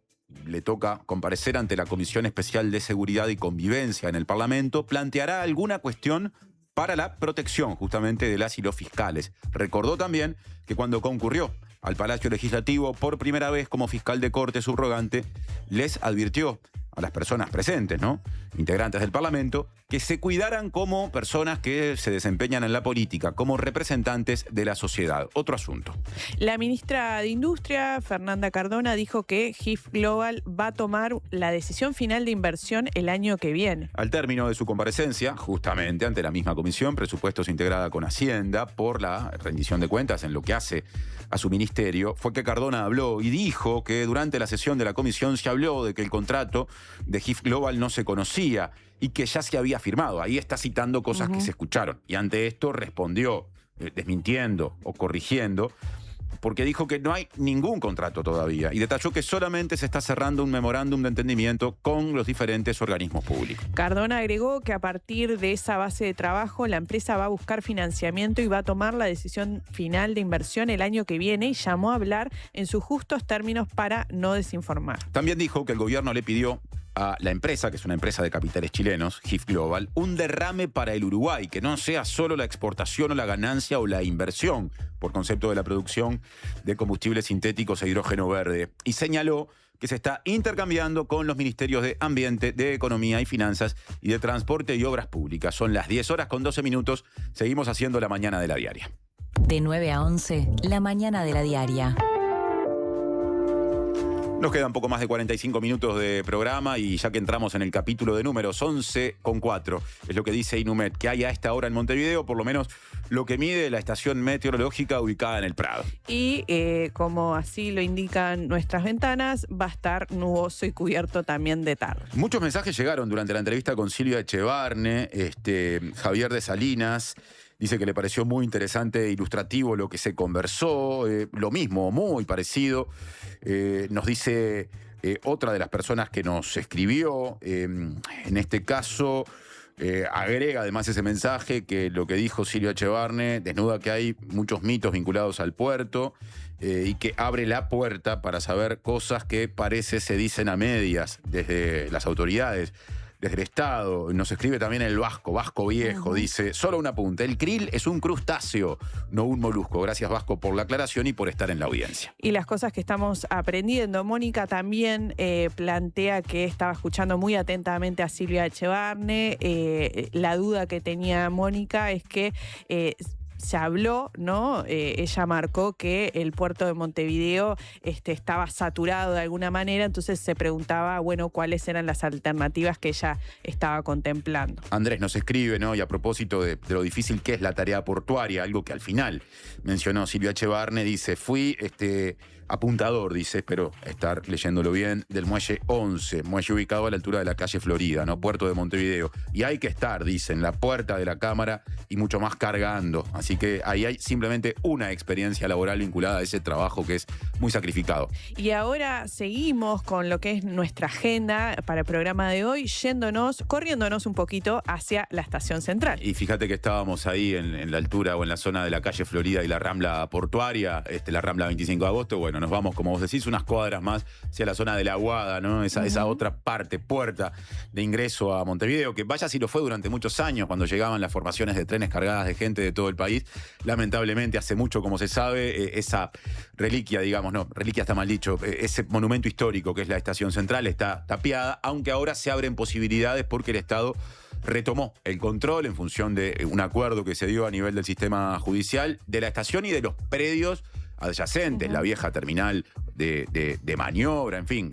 le toca comparecer ante la Comisión Especial de Seguridad y Convivencia en el Parlamento, planteará alguna cuestión para la protección justamente de las y los fiscales. Recordó también que cuando concurrió al Palacio Legislativo por primera vez como fiscal de corte subrogante, les advirtió a las personas presentes, ¿no?, integrantes del Parlamento, que se cuidaran como personas que se desempeñan en la política, como representantes de la sociedad. Otro asunto. La ministra de Industria, Fernanda Cardona, dijo que HIF Global va a tomar la decisión final de inversión el año que viene. Al término de su comparecencia, justamente ante la misma comisión, presupuestos integrada con Hacienda, por la rendición de cuentas en lo que hace a su ministerio, fue que Cardona habló y dijo que durante la sesión de la comisión se habló de que el contrato de HIF Global no se conocía y que ya se había firmado. Ahí está citando cosas que se escucharon. Y ante esto respondió, desmintiendo o corrigiendo, porque dijo que no hay ningún contrato todavía y detalló que solamente se está cerrando un memorándum de entendimiento con los diferentes organismos públicos. Cardona agregó que a partir de esa base de trabajo la empresa va a buscar financiamiento y va a tomar la decisión final de inversión el año que viene y llamó a hablar en sus justos términos para no desinformar. También dijo que el gobierno le pidió a la empresa, que es una empresa de capitales chilenos, HIF Global, un derrame para el Uruguay, que no sea solo la exportación o la ganancia o la inversión por concepto de la producción de combustibles sintéticos e hidrógeno verde. Y señaló que se está intercambiando con los ministerios de Ambiente, de Economía y Finanzas y de Transporte y Obras Públicas. Son las 10:12. Seguimos haciendo la mañana de la diaria. De 9 a 11, la mañana de la diaria. Nos quedan poco más de 45 minutos de programa y ya que entramos en el capítulo de números, 11,4 es lo que dice Inumet, que hay a esta hora en Montevideo, por lo menos lo que mide la estación meteorológica ubicada en el Prado. Y como así lo indican nuestras ventanas, va a estar nuboso y cubierto también de tarde. Muchos mensajes llegaron durante la entrevista con Silvia Echevarne, Javier de Salinas. Dice que le pareció muy interesante e ilustrativo lo que se conversó, lo mismo, muy parecido. Nos dice otra de las personas que nos escribió, en este caso agrega además ese mensaje que lo que dijo Silvia Echevarne desnuda que hay muchos mitos vinculados al puerto y que abre la puerta para saber cosas que parece se dicen a medias desde las autoridades. Desde el Estado, nos escribe también el Vasco Viejo, dice, solo un apunte, el krill es un crustáceo, no un molusco. Gracias, Vasco, por la aclaración y por estar en la audiencia. Y las cosas que estamos aprendiendo. Mónica también plantea que estaba escuchando muy atentamente a Silvia Echevarne. La duda que tenía Mónica es que se habló, ¿no? Ella marcó que el puerto de Montevideo estaba saturado de alguna manera, entonces se preguntaba, bueno, cuáles eran las alternativas que ella estaba contemplando. Andrés nos escribe, ¿no? Y a propósito de lo difícil que es la tarea portuaria, algo que al final mencionó Silvia Echevarne, dice, fui apuntador, dice, espero estar leyéndolo bien, del muelle 11, muelle ubicado a la altura de la calle Florida, ¿no? Puerto de Montevideo. Y hay que estar, dice, en la puerta de la cámara y mucho más cargando. Así que ahí hay simplemente una experiencia laboral vinculada a ese trabajo que es muy sacrificado. Y ahora seguimos con lo que es nuestra agenda para el programa de hoy, corriéndonos un poquito hacia la estación central. Y fíjate que estábamos ahí en la altura o en la zona de la calle Florida y la Rambla Portuaria, la Rambla 25 de agosto, bueno, nos vamos, como vos decís, unas cuadras más hacia la zona de la Aguada, ¿no? Esa otra puerta de ingreso a Montevideo, que vaya si lo fue durante muchos años, cuando llegaban las formaciones de trenes cargadas de gente de todo el país. Lamentablemente, hace mucho, como se sabe, esa reliquia, digamos, no, reliquia está mal dicho, ese monumento histórico que es la estación central está tapiada, aunque ahora se abren posibilidades porque el Estado retomó el control en función de un acuerdo que se dio a nivel del sistema judicial de la estación y de los predios adyacentes, la vieja terminal de maniobra, en fin,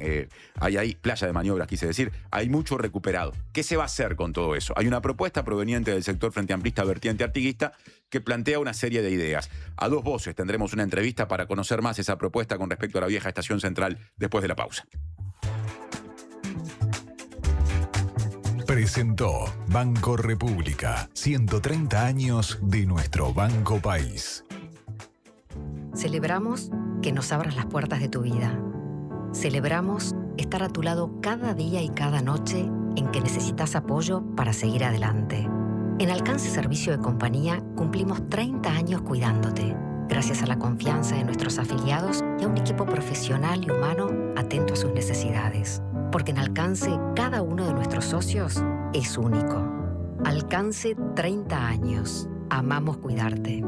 hay ahí playa de maniobras, quise decir, hay mucho recuperado. ¿Qué se va a hacer con todo eso? Hay una propuesta proveniente del sector frente amplista vertiente artiguista que plantea una serie de ideas. A dos voces tendremos una entrevista para conocer más esa propuesta con respecto a la vieja estación central después de la pausa. Presentó Banco República, 130 años de nuestro Banco País. Celebramos que nos abras las puertas de tu vida. Celebramos estar a tu lado cada día y cada noche en que necesitas apoyo para seguir adelante. En Alcance Servicio de Compañía cumplimos 30 años cuidándote, gracias a la confianza de nuestros afiliados y a un equipo profesional y humano atento a sus necesidades. Porque en Alcance cada uno de nuestros socios es único. Alcance 30 años. Amamos cuidarte.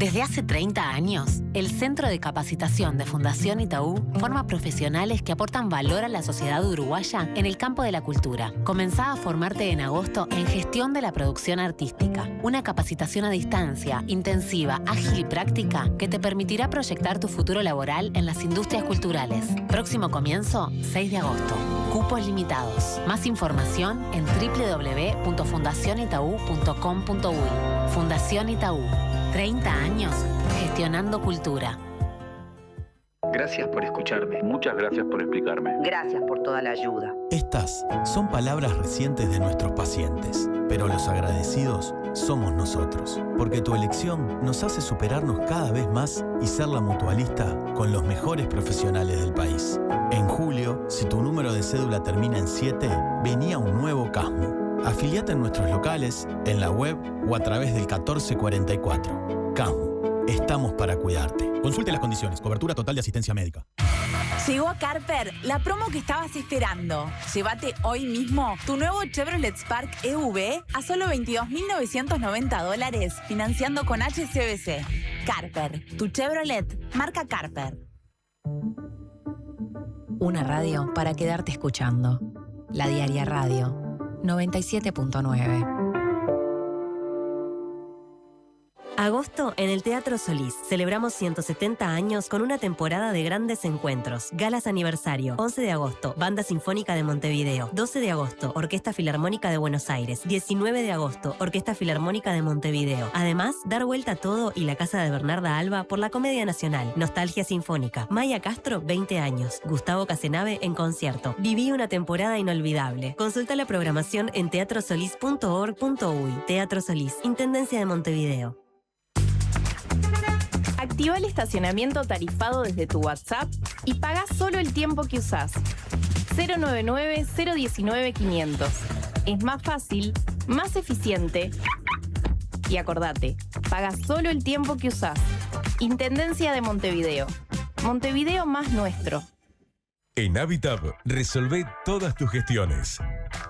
Desde hace 30 años, el Centro de Capacitación de Fundación Itaú forma profesionales que aportan valor a la sociedad uruguaya en el campo de la cultura. Comenzá a formarte en agosto en Gestión de la Producción Artística, una capacitación a distancia, intensiva, ágil y práctica que te permitirá proyectar tu futuro laboral en las industrias culturales. Próximo comienzo, 6 de agosto. Cupos limitados. Más información en www.fundacionitaú.com.uy. Fundación Itaú. 30 años gestionando cultura. Gracias por escucharme. Muchas gracias por explicarme. Gracias por toda la ayuda. Estas son palabras recientes de nuestros pacientes, pero los agradecidos somos nosotros, porque tu elección nos hace superarnos cada vez más y ser la mutualista con los mejores profesionales del país. En julio, si tu número de cédula termina en 7, venía un nuevo CASMU. Afiliate en nuestros locales, en la web o a través del 1444. CASMU. Estamos para cuidarte. Consulte las condiciones. Cobertura total de asistencia médica. Llegó a Carper la promo que estabas esperando. Llévate hoy mismo tu nuevo Chevrolet Spark EV a solo $22.990 financiando con HSBC. Carper, tu Chevrolet, marca Carper. Una radio para quedarte escuchando. La Diaria Radio 97.9. Agosto en el Teatro Solís. Celebramos 170 años con una temporada de grandes encuentros. Galas aniversario. 11 de agosto, Banda Sinfónica de Montevideo. 12 de agosto, Orquesta Filarmónica de Buenos Aires. 19 de agosto, Orquesta Filarmónica de Montevideo. Además, dar vuelta a todo y la casa de Bernarda Alba por la Comedia Nacional. Nostalgia Sinfónica. Maya Castro, 20 años. Gustavo Casenave en concierto. Viví una temporada inolvidable. Consulta la programación en teatrosolís.org.uy. Teatro Solís, Intendencia de Montevideo. Activa el estacionamiento tarifado desde tu WhatsApp y paga solo el tiempo que usás. 099-019-500. Es más fácil, más eficiente. Y acordate, paga solo el tiempo que usás. Intendencia de Montevideo. Montevideo más nuestro. En Habitat resolvé todas tus gestiones.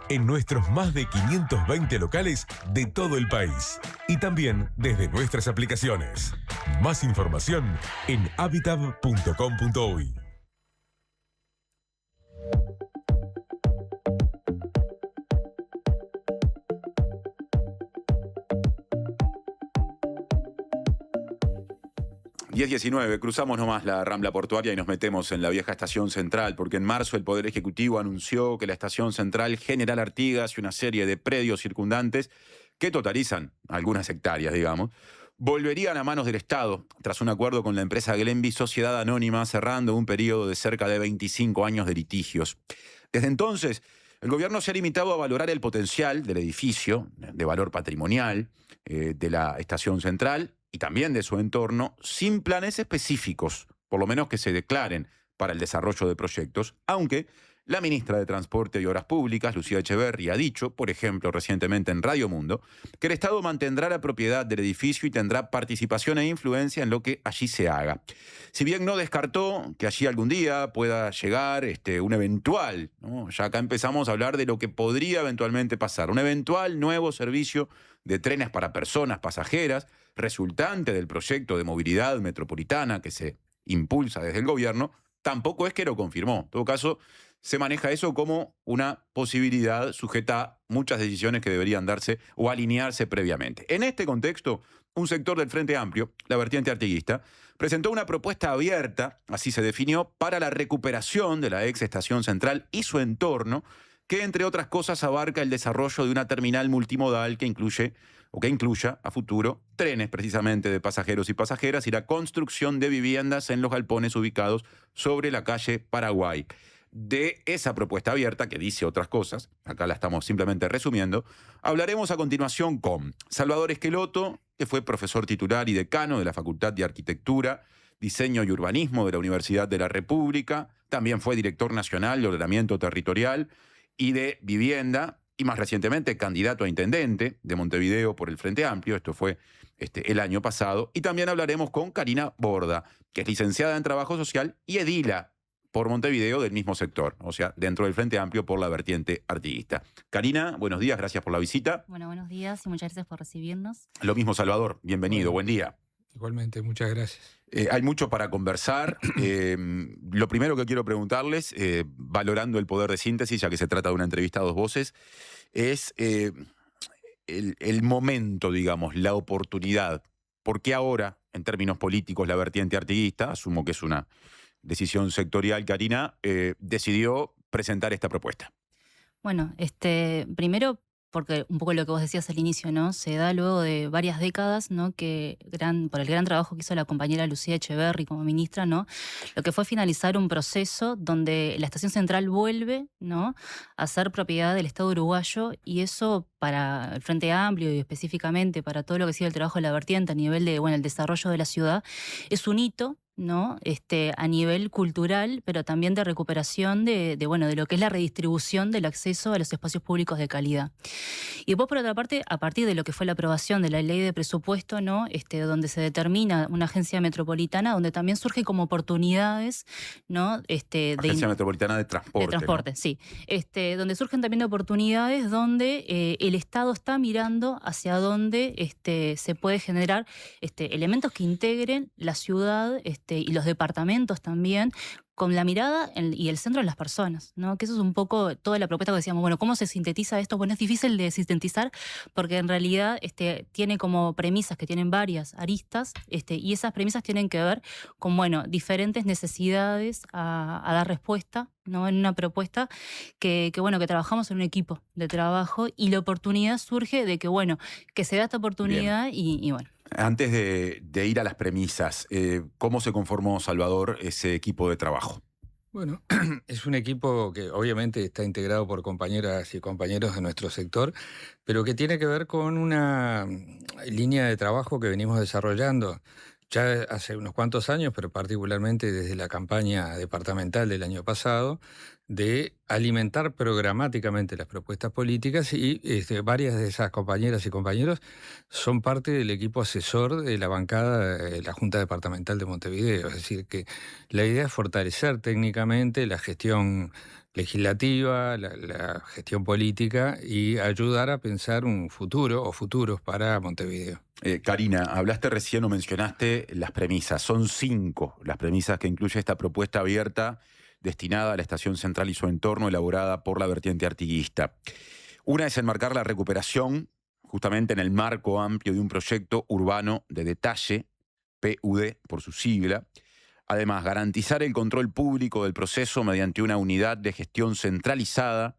En nuestros más de 520 locales de todo el país. Y también desde nuestras aplicaciones. Más información en habitat.com.uy. (10:19), cruzamos nomás la Rambla Portuaria y nos metemos en la vieja estación central, porque en marzo el Poder Ejecutivo anunció que la estación central General Artigas y una serie de predios circundantes, que totalizan algunas hectáreas, digamos, volverían a manos del Estado, tras un acuerdo con la empresa Glenby, sociedad anónima, cerrando un periodo de cerca de 25 años de litigios. Desde entonces, el gobierno se ha limitado a valorar el potencial del edificio, de valor patrimonial, de la estación central, y también de su entorno, sin planes específicos, por lo menos que se declaren para el desarrollo de proyectos, aunque la ministra de Transporte y Obras Públicas, Lucía Echeverri, ha dicho, por ejemplo, recientemente en Radio Mundo, que el Estado mantendrá la propiedad del edificio y tendrá participación e influencia en lo que allí se haga. Si bien no descartó que allí algún día pueda llegar un eventual, ¿no? Ya acá empezamos a hablar de lo que podría eventualmente pasar, un eventual nuevo servicio de trenes para personas pasajeras, resultante del proyecto de movilidad metropolitana que se impulsa desde el gobierno, tampoco es que lo confirmó. En todo caso, se maneja eso como una posibilidad sujeta a muchas decisiones que deberían darse o alinearse previamente. En este contexto, un sector del Frente Amplio, la vertiente artiguista, presentó una propuesta abierta, así se definió, para la recuperación de la ex estación central y su entorno, que entre otras cosas abarca el desarrollo de una terminal multimodal que incluya a futuro trenes precisamente de pasajeros y pasajeras y la construcción de viviendas en los galpones ubicados sobre la calle Paraguay. De esa propuesta abierta, que dice otras cosas, acá la estamos simplemente resumiendo, hablaremos a continuación con Salvador Esqueloto, que fue profesor titular y decano de la Facultad de Arquitectura, Diseño y Urbanismo de la Universidad de la República, también fue director nacional de Ordenamiento Territorial y de Vivienda, y más recientemente candidato a intendente de Montevideo por el Frente Amplio, esto fue el año pasado, y también hablaremos con Karina Borda, que es licenciada en Trabajo Social y edila por Montevideo del mismo sector, o sea, dentro del Frente Amplio por la vertiente artiguista. Karina, buenos días, gracias por la visita. Bueno, buenos días y muchas gracias por recibirnos. Lo mismo, Salvador, bienvenido, buen día. Igualmente, muchas gracias. Hay mucho para conversar. Lo primero que quiero preguntarles, valorando el poder de síntesis, ya que se trata de una entrevista a dos voces, es el momento, digamos, la oportunidad. ¿Por qué ahora, en términos políticos, la vertiente artiguista, asumo que es una decisión sectorial, Karina, decidió presentar esta propuesta? Bueno, primero, porque un poco lo que vos decías al inicio, ¿no? Se da luego de varias décadas, ¿no? Por el gran trabajo que hizo la compañera Lucía Echeverri como ministra, ¿no? Lo que fue finalizar un proceso donde la Estación Central vuelve, ¿no? A ser propiedad del Estado uruguayo, y eso para el Frente Amplio y específicamente para todo lo que sigue el trabajo de la vertiente a nivel de, el desarrollo de la ciudad, es un hito, ¿no? A nivel cultural, pero también de recuperación de lo que es la redistribución del acceso a los espacios públicos de calidad. Y después, por otra parte, a partir de lo que fue la aprobación de la ley de presupuesto, ¿no? Donde se determina una agencia metropolitana, donde también surge como oportunidades, ¿no? Agencia Metropolitana de Transporte. De transporte, ¿no? Sí. Donde surgen también oportunidades donde el Estado está mirando hacia dónde se puede generar elementos que integren la ciudad y los departamentos también, con la mirada y el centro en las personas, ¿no? Que eso es un poco toda la propuesta que decíamos, bueno, ¿cómo se sintetiza esto? Bueno, es difícil de sintetizar porque en realidad tiene como premisas que tienen varias aristas, y esas premisas tienen que ver con, diferentes necesidades a dar respuesta, ¿no? En una propuesta que trabajamos en un equipo de trabajo, y la oportunidad surge de que se da esta oportunidad y bueno. Antes de ir a las premisas, ¿cómo se conformó, Salvador, ese equipo de trabajo? Bueno, es un equipo que obviamente está integrado por compañeras y compañeros de nuestro sector, pero que tiene que ver con una línea de trabajo que venimos desarrollando ya hace unos cuantos años, pero particularmente desde la campaña departamental del año pasado, de alimentar programáticamente las propuestas políticas, y varias de esas compañeras y compañeros son parte del equipo asesor de la bancada de la Junta Departamental de Montevideo. Es decir, que la idea es fortalecer técnicamente la gestión legislativa, la gestión política, y ayudar a pensar un futuro o futuros para Montevideo. Karina, hablaste recién o mencionaste las premisas. Son 5 las premisas que incluye esta propuesta abierta destinada a la Estación Central y su entorno, elaborada por la vertiente artiguista. Una es enmarcar la recuperación, justamente en el marco amplio de un proyecto urbano de detalle, PUD por su sigla. Además, garantizar el control público del proceso mediante una unidad de gestión centralizada,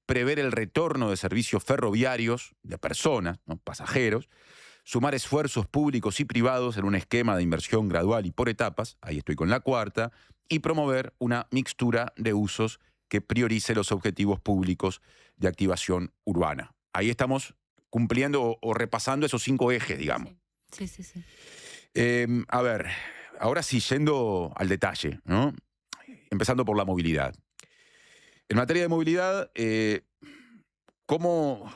prever el retorno de servicios ferroviarios de personas, ¿no? Pasajeros, sumar esfuerzos públicos y privados en un esquema de inversión gradual y por etapas, ahí estoy con la cuarta, y promover una mixtura de usos que priorice los objetivos públicos de activación urbana. Ahí estamos cumpliendo o repasando esos 5 ejes, digamos. Sí. A ver, ahora sí, yendo al detalle, ¿no? Empezando por la movilidad. En materia de movilidad, ¿cómo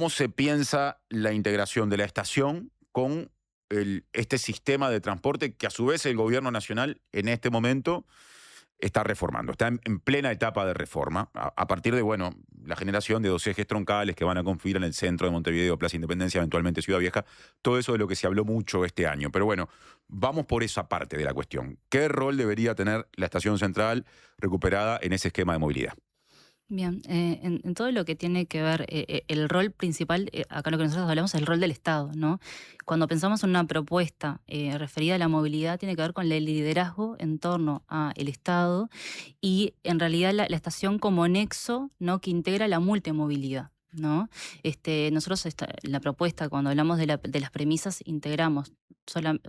se piensa la integración de la estación con este sistema de transporte que a su vez el gobierno nacional en este momento está reformando? Está en plena etapa de reforma, a partir de, la generación de 2 ejes troncales que van a confluir en el centro de Montevideo, Plaza Independencia, eventualmente Ciudad Vieja, todo eso de lo que se habló mucho este año. Pero vamos por esa parte de la cuestión. ¿Qué rol debería tener la Estación Central recuperada en ese esquema de movilidad? Bien, en todo lo que tiene que ver, el rol principal, acá lo que nosotros hablamos es el rol del Estado, ¿no? Cuando pensamos en una propuesta referida a la movilidad, tiene que ver con el liderazgo en torno al Estado y en realidad la estación como nexo, ¿no? Que integra la multimovilidad, ¿no? Nosotros la propuesta, cuando hablamos de las premisas, integramos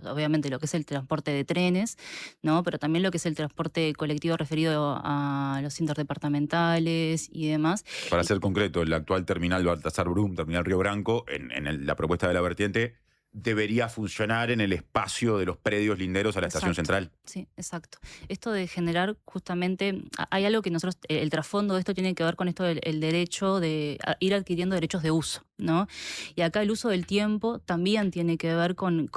obviamente lo que es el transporte de trenes, ¿no? Pero también lo que es el transporte colectivo referido a los interdepartamentales y demás. Para ser concreto, el actual terminal Baltasar Brum, terminal Río Branco, en la propuesta de la vertiente, debería funcionar en el espacio de los predios linderos a la Estación Central. Sí, exacto. Esto de generar justamente, hay algo que nosotros, el trasfondo de esto tiene que ver con esto del derecho de ir adquiriendo derechos de uso, ¿no? Y acá el uso del tiempo también tiene que ver con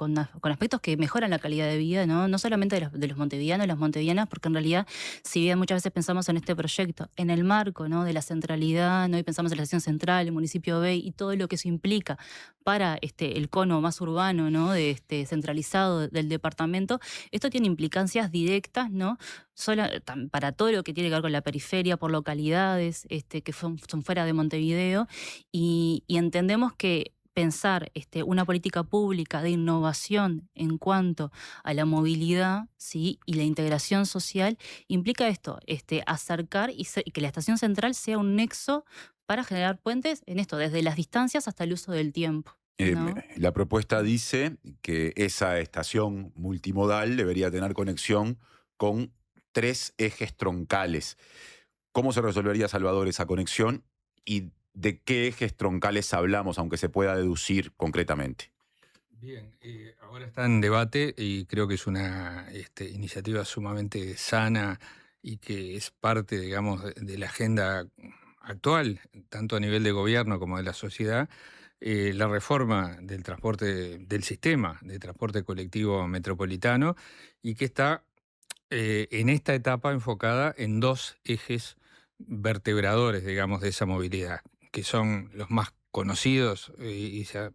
aspectos que mejoran la calidad de vida, ¿no? No solamente de los montevideanos y las montevideanas, porque en realidad, si bien muchas veces pensamos en este proyecto, en el marco, ¿no?, de la centralidad, ¿no?, y pensamos en la estación central, el municipio B y todo lo que eso implica para el cono más urbano, ¿no?, centralizado del departamento, esto tiene implicancias directas, ¿no?, para todo lo que tiene que ver con la periferia, por localidades que son fuera de Montevideo, y entendemos que pensar una política pública de innovación en cuanto a la movilidad, ¿sí?, y la integración social implica esto, acercar y que la estación central sea un nexo para generar puentes en esto, desde las distancias hasta el uso del tiempo, ¿no? La propuesta dice que esa estación multimodal debería tener conexión con 3 ejes troncales. ¿Cómo se resolvería, Salvador, esa conexión? ¿Y de qué ejes troncales hablamos, aunque se pueda deducir concretamente? Bien, ahora está en debate y creo que es una iniciativa sumamente sana y que es parte, digamos, de la agenda actual, tanto a nivel de gobierno como de la sociedad, la reforma del transporte, del sistema de transporte colectivo metropolitano, y que está en esta etapa enfocada en 2 ejes vertebradores, digamos, de esa movilidad, que son los más conocidos y se ha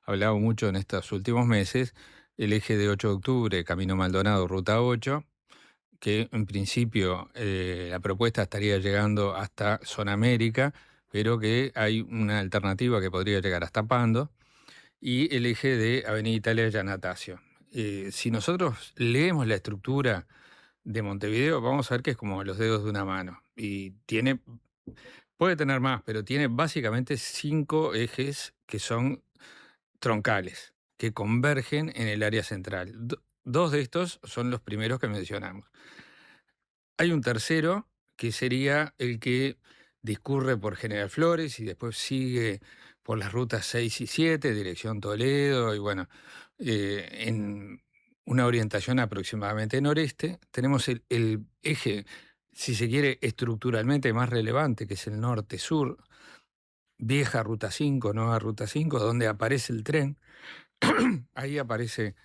hablado mucho en estos últimos meses: el eje de 8 de octubre, Camino Maldonado, Ruta 8, que en principio la propuesta estaría llegando hasta Zona América, pero que hay una alternativa que podría llegar hasta Pando, y el eje de Avenida Italia y Anastasio. Si nosotros leemos la estructura de Montevideo, vamos a ver que es como los dedos de una mano. Y puede tener más, pero tiene básicamente 5 ejes que son troncales, que convergen en el área central. 2 de estos son los primeros que mencionamos. Hay un tercero, que sería el que discurre por General Flores y después sigue por las rutas 6 y 7, dirección Toledo, y bueno, en una orientación aproximadamente noreste. Tenemos el eje, si se quiere, estructuralmente más relevante, que es el norte-sur, vieja Ruta 5, nueva Ruta 5, donde aparece el tren. Ahí aparece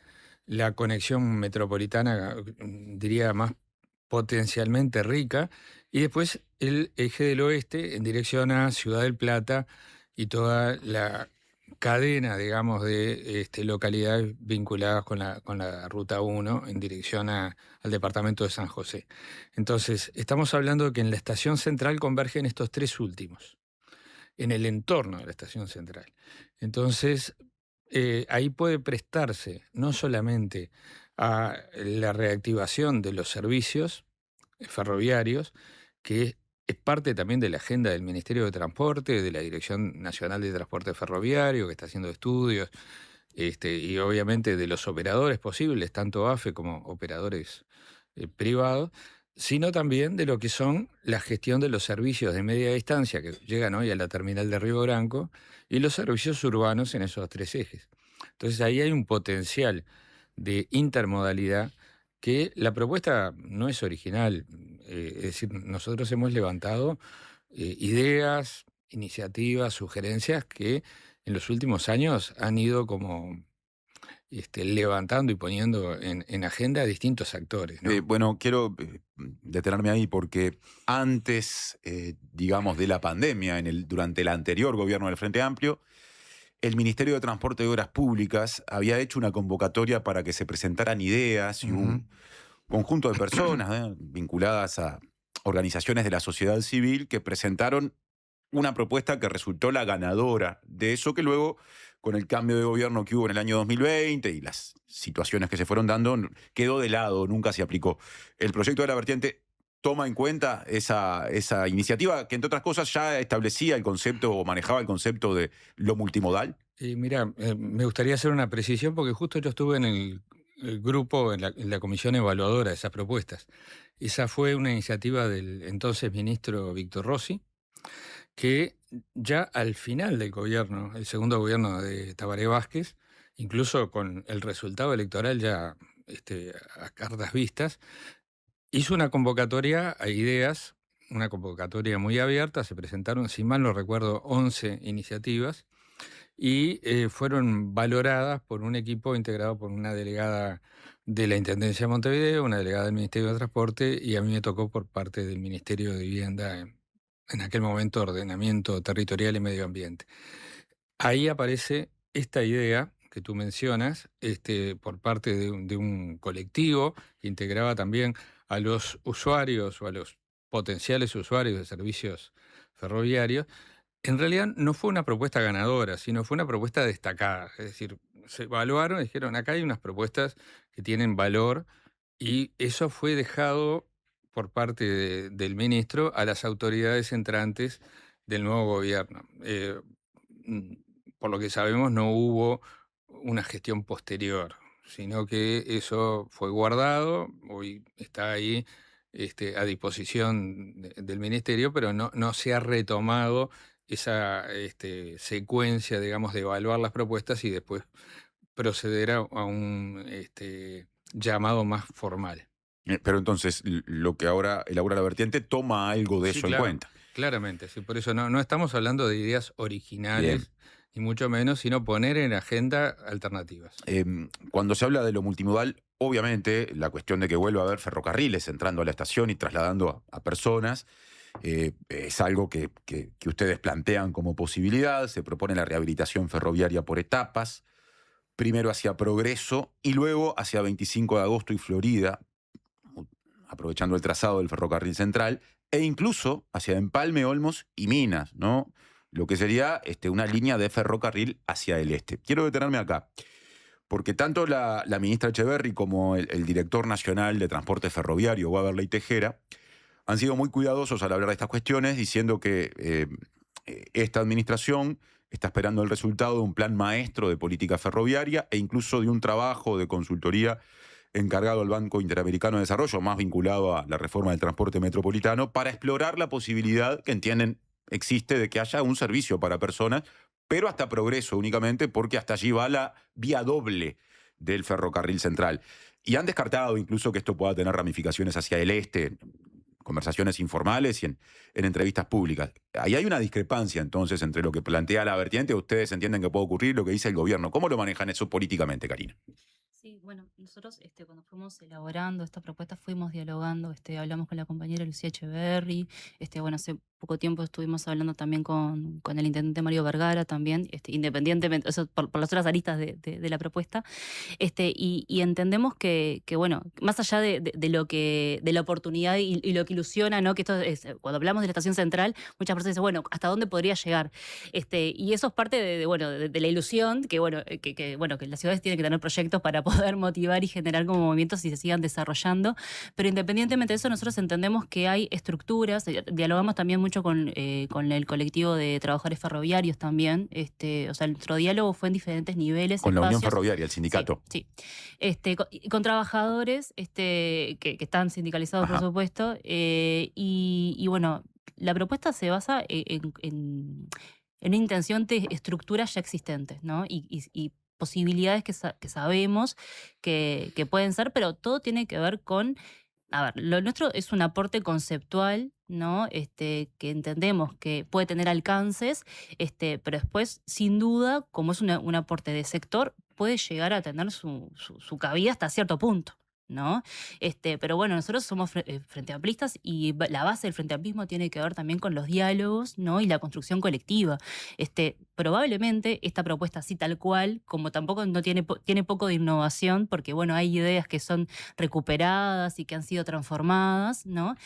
la conexión metropolitana, diría, más potencialmente rica, y después el eje del oeste en dirección a Ciudad del Plata y toda la cadena, digamos, de localidades vinculadas con la Ruta 1 en dirección al departamento de San José. Entonces, estamos hablando de que en la estación central convergen estos 3 últimos, en el entorno de la estación central. Entonces, ahí puede prestarse no solamente a la reactivación de los servicios ferroviarios, que es parte también de la agenda del Ministerio de Transporte, de la Dirección Nacional de Transporte Ferroviario, que está haciendo estudios, y obviamente de los operadores posibles, tanto AFE como operadores privados, sino también de lo que son la gestión de los servicios de media distancia que llegan hoy a la terminal de Río Branco y los servicios urbanos en esos 3 ejes. Entonces ahí hay un potencial de intermodalidad que la propuesta no es original. Es decir, nosotros hemos levantado ideas, iniciativas, sugerencias que en los últimos años han ido como levantando y poniendo en agenda a distintos actores, ¿no? Bueno, quiero detenerme ahí porque antes, digamos, de la pandemia, durante el anterior gobierno del Frente Amplio, el Ministerio de Transporte y Obras Públicas había hecho una convocatoria para que se presentaran ideas y un conjunto de personas vinculadas a organizaciones de la sociedad civil que presentaron una propuesta que resultó la ganadora de eso, que luego, con el cambio de gobierno que hubo en el año 2020 y las situaciones que se fueron dando, quedó de lado, nunca se aplicó. El proyecto de la vertiente toma en cuenta esa iniciativa que, entre otras cosas, ya establecía el concepto o manejaba el concepto de lo multimodal. Mira, me gustaría hacer una precisión porque justo yo estuve en el grupo, en la comisión evaluadora de esas propuestas. Esa fue una iniciativa del entonces ministro Víctor Rossi, que ya al final del gobierno, el segundo gobierno de Tabaré Vázquez, incluso con el resultado electoral ya a cartas vistas, hizo una convocatoria a ideas, una convocatoria muy abierta. Se presentaron, si mal no recuerdo, 11 iniciativas, y fueron valoradas por un equipo integrado por una delegada de la Intendencia de Montevideo, una delegada del Ministerio de Transporte, y a mí me tocó por parte del Ministerio de Vivienda, en aquel momento Ordenamiento Territorial y Medio Ambiente. Ahí aparece esta idea que tú mencionas, por parte de un colectivo que integraba también a los usuarios o a los potenciales usuarios de servicios ferroviarios. En realidad no fue una propuesta ganadora, sino fue una propuesta destacada. Es decir, se evaluaron y dijeron, acá hay unas propuestas que tienen valor, y eso fue dejado por parte del ministro a las autoridades entrantes del nuevo gobierno. Por lo que sabemos, no hubo una gestión posterior, sino que eso fue guardado, hoy está ahí a disposición del ministerio, pero no se ha retomado esa secuencia, digamos, de evaluar las propuestas y después proceder a un llamado más formal. Pero entonces, lo que ahora elabora la vertiente toma algo de eso en cuenta. Claramente, sí, por eso no estamos hablando de ideas originales. Bien. Ni mucho menos, sino poner en agenda alternativas. Cuando se habla de lo multimodal, obviamente la cuestión de que vuelva a haber ferrocarriles entrando a la estación y trasladando a personas es algo que ustedes plantean como posibilidad. Se propone la rehabilitación ferroviaria por etapas, primero hacia Progreso y luego hacia 25 de agosto y Florida, aprovechando el trazado del ferrocarril central, e incluso hacia Empalme, Olmos y Minas, ¿no? Lo que sería una línea de ferrocarril hacia el este. Quiero detenerme acá, porque tanto la ministra Echeverri como el director nacional de transporte ferroviario, Waberley Tejera, han sido muy cuidadosos al hablar de estas cuestiones, diciendo que esta administración está esperando el resultado de un plan maestro de política ferroviaria e incluso de un trabajo de consultoría encargado al Banco Interamericano de Desarrollo, más vinculado a la reforma del transporte metropolitano, para explorar la posibilidad que entienden existe de que haya un servicio para personas, pero hasta Progreso únicamente, porque hasta allí va la vía doble del ferrocarril central. Y han descartado incluso que esto pueda tener ramificaciones hacia el este, conversaciones informales y en entrevistas públicas. Ahí hay una discrepancia entonces entre lo que plantea la vertiente, ustedes entienden que puede ocurrir, lo que dice el gobierno. ¿Cómo lo manejan eso políticamente, Karina? Sí, bueno, nosotros cuando fuimos elaborando esta propuesta fuimos dialogando, hablamos con la compañera Lucía Echeverri, bueno, hace poco tiempo estuvimos hablando también con el intendente Mario Vergara también, independientemente, eso por las otras aristas de la propuesta, y entendemos que, bueno, más allá de la oportunidad y lo que ilusiona, ¿no? Que esto es, cuando hablamos de la estación central, muchas personas dicen, bueno, ¿hasta dónde podría llegar? Y eso es parte de la ilusión, que las ciudades tienen que tener proyectos para poder motivar y generar como movimientos y se sigan desarrollando, pero independientemente de eso, nosotros entendemos que hay estructuras, dialogamos también mucho con el colectivo de trabajadores ferroviarios también, o sea, nuestro diálogo fue en diferentes niveles. Con la Unión Ferroviaria, el sindicato. Sí. Con trabajadores que están sindicalizados, por supuesto, y bueno, la propuesta se basa en una intención de estructuras ya existentes, ¿no? Y posibilidades que sabemos que pueden ser, pero todo tiene que ver con... A ver, lo nuestro es un aporte conceptual, ¿no? Que entendemos que puede tener alcances, pero después, sin duda, como es un aporte de sector, puede llegar a tener su cabida hasta cierto punto, ¿no? Pero bueno, nosotros somos frente amplistas y la base del frente amplismo tiene que ver también con los diálogos, ¿no? Y la construcción colectiva. Probablemente esta propuesta así tal cual, como tampoco no tiene poco de innovación, porque bueno, hay ideas que son recuperadas y que han sido transformadas, ¿no?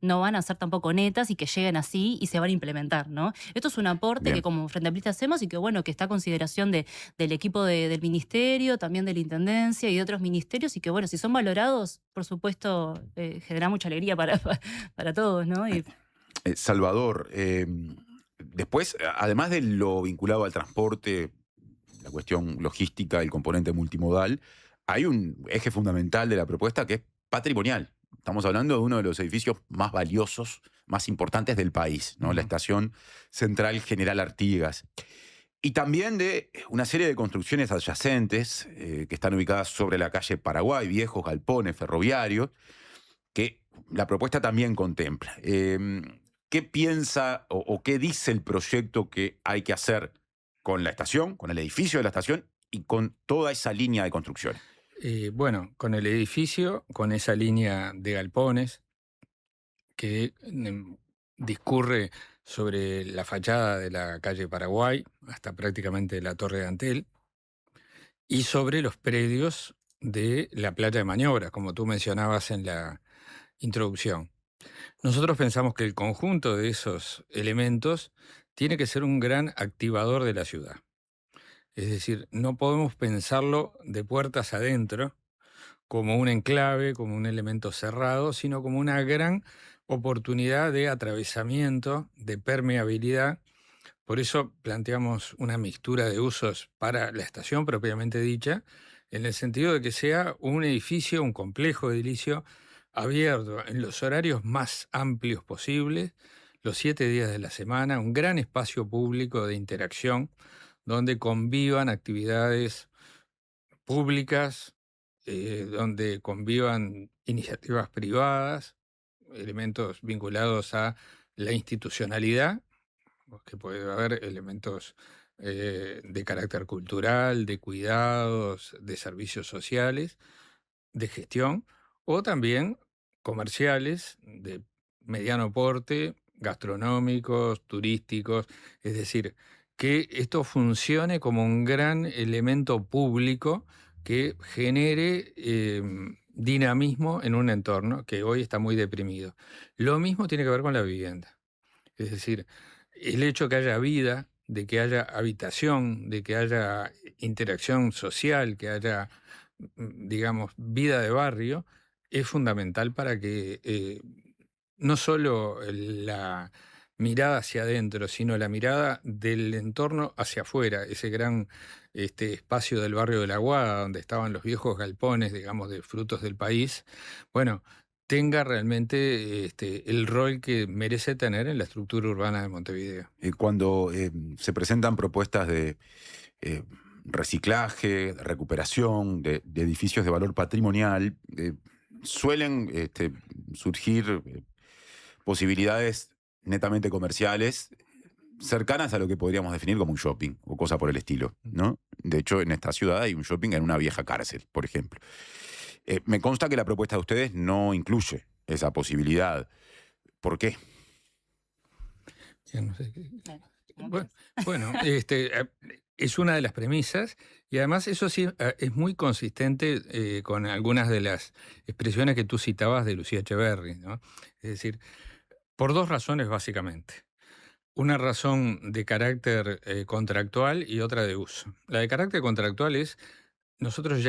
No van a ser tampoco netas y que lleguen así y se van a implementar, ¿no? Esto es un aporte que como frente amplista hacemos y que bueno, que está a consideración del equipo del ministerio, también de la intendencia y de otros ministerios, y que bueno, si son valorados, por supuesto, genera mucha alegría para todos, ¿no? Salvador, después, además de lo vinculado al transporte, la cuestión logística, el componente multimodal, hay un eje fundamental de la propuesta que es patrimonial. Estamos hablando de uno de los edificios más valiosos, más importantes del país, ¿no? La Estación Central General Artigas. Y también de una serie de construcciones adyacentes que están ubicadas sobre la calle Paraguay, viejos galpones ferroviarios, que la propuesta también contempla. ¿Qué piensa o qué dice el proyecto que hay que hacer con la estación, con el edificio de la estación y con toda esa línea de construcción. Bueno, con el edificio, con esa línea de galpones que discurre sobre la fachada de la calle Paraguay hasta prácticamente la Torre de Antel y sobre los predios de la playa de maniobras, como tú mencionabas en la introducción. Nosotros pensamos que el conjunto de esos elementos tiene que ser un gran activador de la ciudad. Es decir, no podemos pensarlo de puertas adentro, como un enclave, como un elemento cerrado, sino como una gran oportunidad de atravesamiento, de permeabilidad. Por eso planteamos una mixtura de usos para la estación propiamente dicha, en el sentido de que sea un edificio, un complejo edilicio abierto en los horarios más amplios posibles, los 7 días de la semana, un gran espacio público de interacción donde convivan actividades públicas, donde convivan iniciativas privadas, elementos vinculados a la institucionalidad, que puede haber elementos de carácter cultural, de cuidados, de servicios sociales, de gestión, o también comerciales de mediano porte, gastronómicos, turísticos, es decir, que esto funcione como un gran elemento público que genere dinamismo en un entorno que hoy está muy deprimido. Lo mismo tiene que ver con la vivienda. Es decir, el hecho que haya vida, de que haya habitación, de que haya interacción social, que haya, digamos, vida de barrio, es fundamental para que no solo la mirada hacia adentro, sino la mirada del entorno hacia afuera, ese gran espacio del barrio de la Aguada, donde estaban los viejos galpones, digamos, de frutos del país, bueno, tenga realmente el rol que merece tener en la estructura urbana de Montevideo. Cuando se presentan propuestas de reciclaje, recuperación de edificios de valor patrimonial, suelen surgir posibilidades netamente comerciales cercanas a lo que podríamos definir como un shopping o cosa por el estilo, ¿no? De hecho, en esta ciudad hay un shopping en una vieja cárcel, por ejemplo. Me consta que la propuesta de ustedes no incluye esa posibilidad. ¿Por qué? Ya no sé qué. Bueno, es una de las premisas y además eso sí es muy consistente con algunas de las expresiones que tú citabas de Lucía Echeverri, ¿no? Es decir, por dos razones básicamente. Una razón de carácter contractual y otra de uso. La de carácter contractual es, nosotros,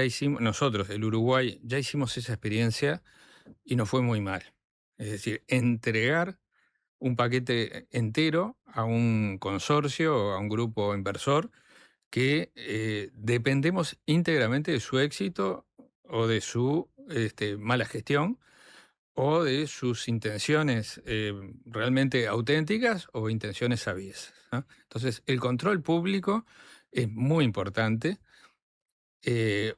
el Uruguay, ya hicimos esa experiencia y nos fue muy mal. Es decir, entregar un paquete entero a un consorcio o a un grupo inversor que dependemos íntegramente de su éxito o de su mala gestión o de sus intenciones realmente auténticas o intenciones sabias, ¿no? Entonces, el control público es muy importante,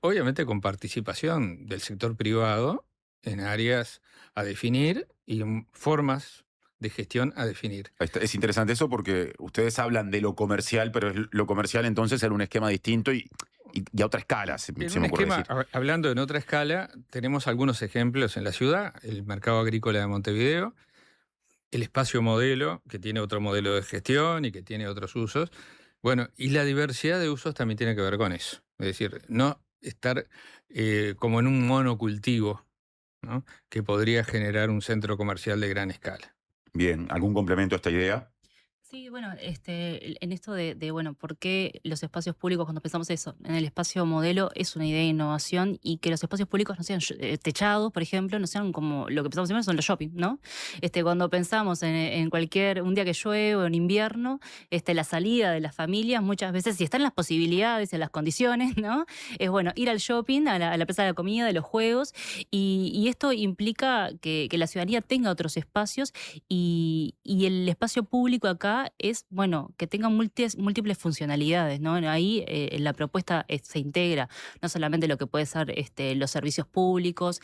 obviamente con participación del sector privado en áreas a definir y en formas de gestión a definir. Es interesante eso porque ustedes hablan de lo comercial, pero lo comercial entonces era un esquema distinto y a otra escala, se me ocurre decir. Hablando en otra escala, tenemos algunos ejemplos en la ciudad, el mercado agrícola de Montevideo, el espacio modelo, que tiene otro modelo de gestión y que tiene otros usos. Bueno, y la diversidad de usos también tiene que ver con eso. Es decir, no estar como en un monocultivo, ¿no?, que podría generar un centro comercial de gran escala. Bien, ¿algún complemento a esta idea? Sí, bueno, en esto de, bueno, ¿por qué los espacios públicos, cuando pensamos eso, en el espacio modelo es una idea de innovación y que los espacios públicos no sean techados, por ejemplo, no sean como lo que pensamos siempre son los shopping, ¿no? Cuando pensamos en un día que llueve o en invierno, la salida de las familias muchas veces, si están las posibilidades, en las condiciones, ¿no? Es bueno ir al shopping, a la plaza de la comida, de los juegos, y esto implica que la ciudadanía tenga otros espacios y el espacio público acá acá es, bueno, que tengan múltiples funcionalidades, ¿no? Ahí en la propuesta se integra no solamente lo que puede ser los servicios públicos,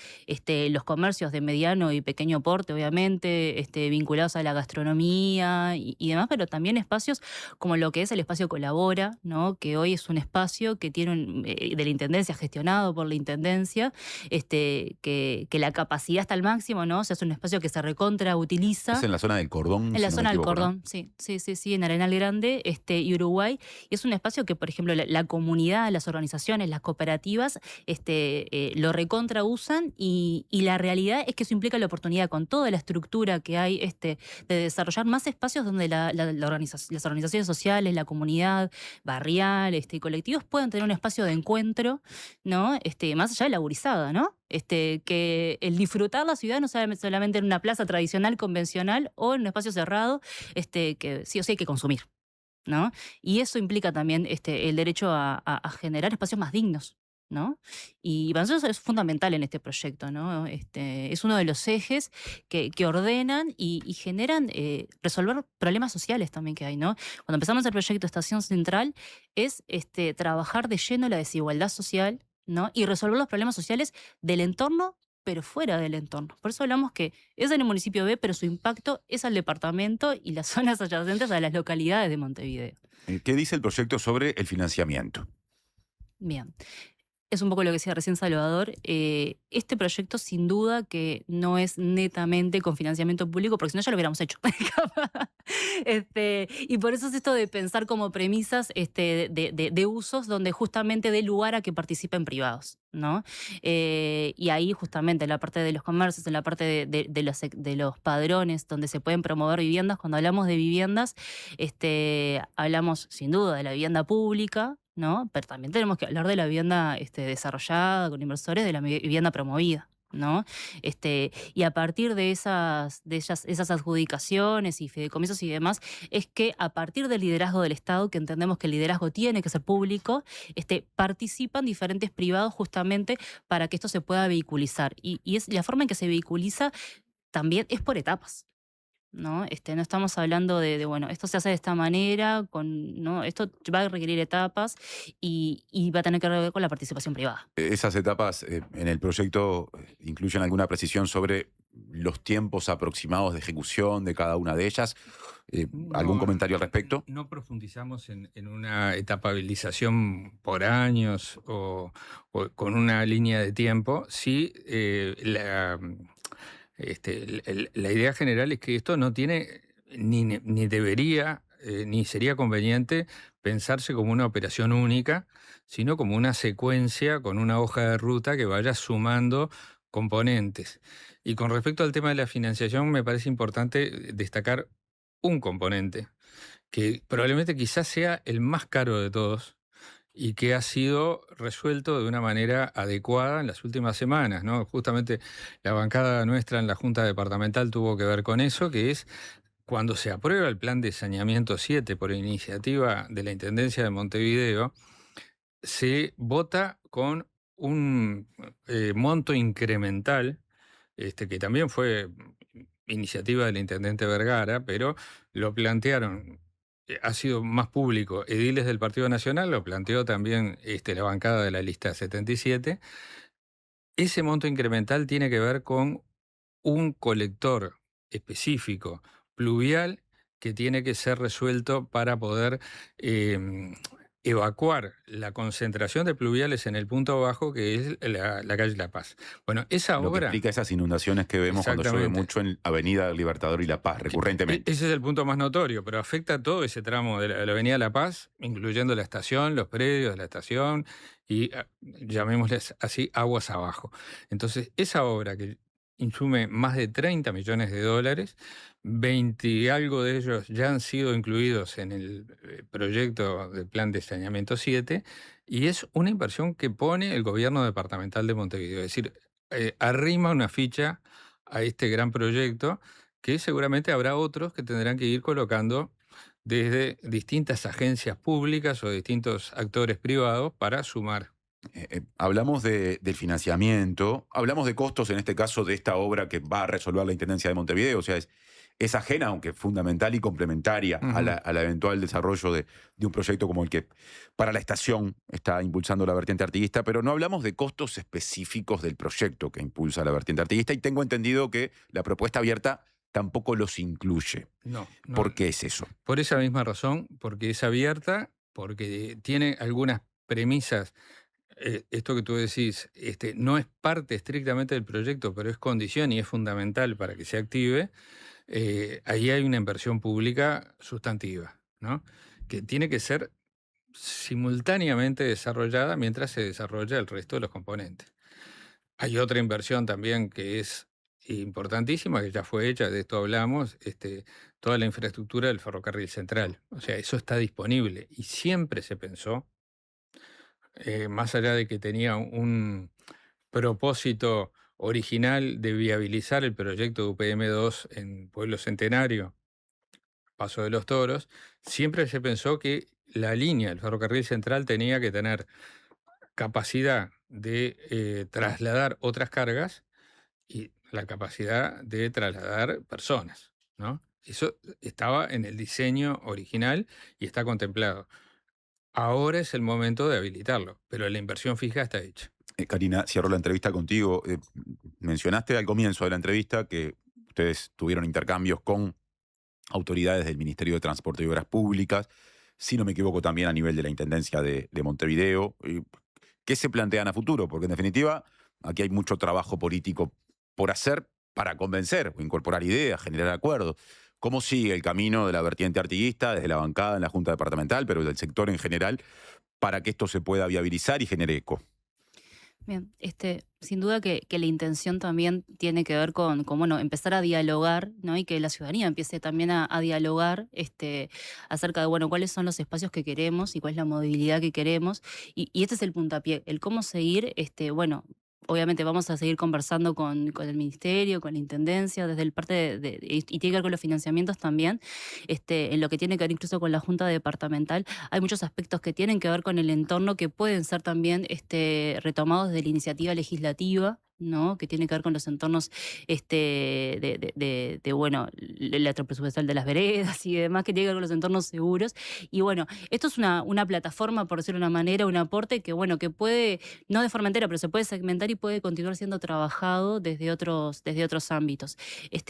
los comercios de mediano y pequeño porte, obviamente, vinculados a la gastronomía y demás, pero también espacios como lo que es el espacio Colabora, ¿no? Que hoy es un espacio que tiene de la Intendencia, gestionado por la Intendencia, que la capacidad está al máximo, ¿no? O sea, es un espacio que se recontra utiliza. Es en la zona del Cordón. En la zona del Cordón, ¿no? Sí, en Arenal Grande y Uruguay. Y es un espacio que, por ejemplo, la comunidad, las organizaciones, las cooperativas lo recontra usan y la realidad es que eso implica la oportunidad con toda la estructura que hay de desarrollar más espacios donde las organizaciones sociales, la comunidad barrial y colectivos puedan tener un espacio de encuentro, ¿no? Más allá de la gurizada, ¿no? Que el disfrutar la ciudad no solamente en una plaza tradicional, convencional o en un espacio cerrado, que sí o sí hay que consumir, ¿no? Y eso implica también el derecho a generar espacios más dignos, ¿no? Y para nosotros es fundamental en este proyecto, ¿no? Es uno de los ejes que ordenan y generan resolver problemas sociales también que hay, ¿no? Cuando empezamos el proyecto Estación Central es trabajar de lleno la desigualdad social, ¿no? Y resolver los problemas sociales del entorno, pero fuera del entorno. Por eso hablamos que es en el municipio B, pero su impacto es al departamento y las zonas adyacentes a las localidades de Montevideo. ¿Qué dice el proyecto sobre el financiamiento? Bien. Es un poco lo que decía recién Salvador. Este proyecto sin duda que no es netamente con financiamiento público, porque si no ya lo hubiéramos hecho. Y por eso es esto de pensar como premisas de usos donde justamente dé lugar a que participen privados, ¿no? Y ahí justamente en la parte de los comercios, en la parte de los padrones donde se pueden promover viviendas, cuando hablamos de viviendas, hablamos sin duda de la vivienda pública, ¿no? Pero también tenemos que hablar de la vivienda desarrollada con inversores, de la vivienda promovida, ¿no? Y a partir de esas adjudicaciones y fideicomisos y demás, es que a partir del liderazgo del Estado, que entendemos que el liderazgo tiene que ser público, participan diferentes privados justamente para que esto se pueda vehiculizar. Y es la forma en que se vehiculiza también es por etapas, ¿no? No estamos hablando de bueno, esto se hace de esta manera, ¿no? Esto va a requerir etapas y va a tener que ver con la participación privada. Esas etapas en el proyecto incluyen alguna precisión sobre los tiempos aproximados de ejecución de cada una de ellas. ¿Algún comentario al respecto? No profundizamos en una etapabilización por años o con una línea de tiempo. Sí, la idea general es que esto no tiene, ni debería, ni sería conveniente pensarse como una operación única, sino como una secuencia con una hoja de ruta que vaya sumando componentes. Y con respecto al tema de la financiación, me parece importante destacar un componente, que probablemente quizás sea el más caro de todos, y que ha sido resuelto de una manera adecuada en las últimas semanas, ¿no? Justamente la bancada nuestra en la Junta Departamental tuvo que ver con eso, que es cuando se aprueba el Plan de Saneamiento 7 por iniciativa de la Intendencia de Montevideo, se vota con un monto incremental, que también fue iniciativa del Intendente Vergara, pero lo plantearon. Ha sido más público. Ediles del Partido Nacional lo planteó también la bancada de la lista 77. Ese monto incremental tiene que ver con un colector específico, pluvial, que tiene que ser resuelto para poder evacuar la concentración de pluviales en el punto bajo, que es la calle La Paz. Bueno, esa obra... Lo que explica esas inundaciones que vemos cuando llueve mucho en Avenida Libertador y La Paz, recurrentemente. Ese es el punto más notorio, pero afecta a todo ese tramo de la Avenida La Paz, incluyendo la estación, los predios de la estación y, llamémosles así, aguas abajo. Entonces, esa obra que insume más de 30 millones de dólares, 20 y algo de ellos ya han sido incluidos en el proyecto del Plan de Saneamiento 7, y es una inversión que pone el gobierno departamental de Montevideo. Es decir, arrima una ficha a este gran proyecto que seguramente habrá otros que tendrán que ir colocando desde distintas agencias públicas o distintos actores privados para sumar. Hablamos del financiamiento, hablamos de costos, en este caso, de esta obra que va a resolver la Intendencia de Montevideo. O sea, es ajena, aunque fundamental y complementaria al eventual desarrollo de un proyecto como el que para la estación está impulsando la vertiente artiguista, pero no hablamos de costos específicos del proyecto que impulsa la vertiente artiguista, y tengo entendido que la propuesta abierta tampoco los incluye. No. ¿Por qué es eso? Por esa misma razón, porque es abierta, porque tiene algunas premisas. Esto que tú decís, no es parte estrictamente del proyecto, pero es condición y es fundamental para que se active. Ahí hay una inversión pública sustantiva, ¿no? Que tiene que ser simultáneamente desarrollada mientras se desarrolla el resto de los componentes. Hay otra inversión también que es importantísima, que ya fue hecha, de esto hablamos, toda la infraestructura del ferrocarril central. O sea, eso está disponible y siempre se pensó, más allá de que tenía un propósito original de viabilizar el proyecto de UPM2 en Pueblo Centenario, Paso de los Toros, siempre se pensó que la línea del ferrocarril central tenía que tener capacidad de trasladar otras cargas y la capacidad de trasladar personas, ¿no? Eso estaba en el diseño original y está contemplado. Ahora es el momento de habilitarlo, pero la inversión fija está hecha. Karina, cierro la entrevista contigo. Mencionaste al comienzo de la entrevista que ustedes tuvieron intercambios con autoridades del Ministerio de Transporte y Obras Públicas, si no me equivoco también a nivel de la Intendencia de Montevideo. ¿Qué se plantean a futuro? Porque en definitiva aquí hay mucho trabajo político por hacer para convencer o incorporar ideas, generar acuerdos. ¿Cómo sigue el camino de la vertiente artiguista desde la bancada en la Junta Departamental, pero del sector en general, para que esto se pueda viabilizar y genere eco? Bien, sin duda que la intención también tiene que ver con bueno, empezar a dialogar, ¿no? Y que la ciudadanía empiece también a dialogar acerca de, bueno, cuáles son los espacios que queremos y cuál es la movilidad que queremos. Y este es el puntapié, el cómo seguir, bueno, obviamente vamos a seguir conversando con el Ministerio, con la Intendencia, desde el parte y tiene que ver con los financiamientos también, en lo que tiene que ver incluso con la Junta Departamental. Hay muchos aspectos que tienen que ver con el entorno que pueden ser también retomados desde la iniciativa legislativa, ¿no? Que tiene que ver con los entornos bueno, el teatro presupuestal de las veredas y demás, que tiene que ver con los entornos seguros. Y bueno, esto es una plataforma, por decirlo de una manera, un aporte que, bueno, que puede, no de forma entera, pero se puede segmentar y puede continuar siendo trabajado desde otros ámbitos.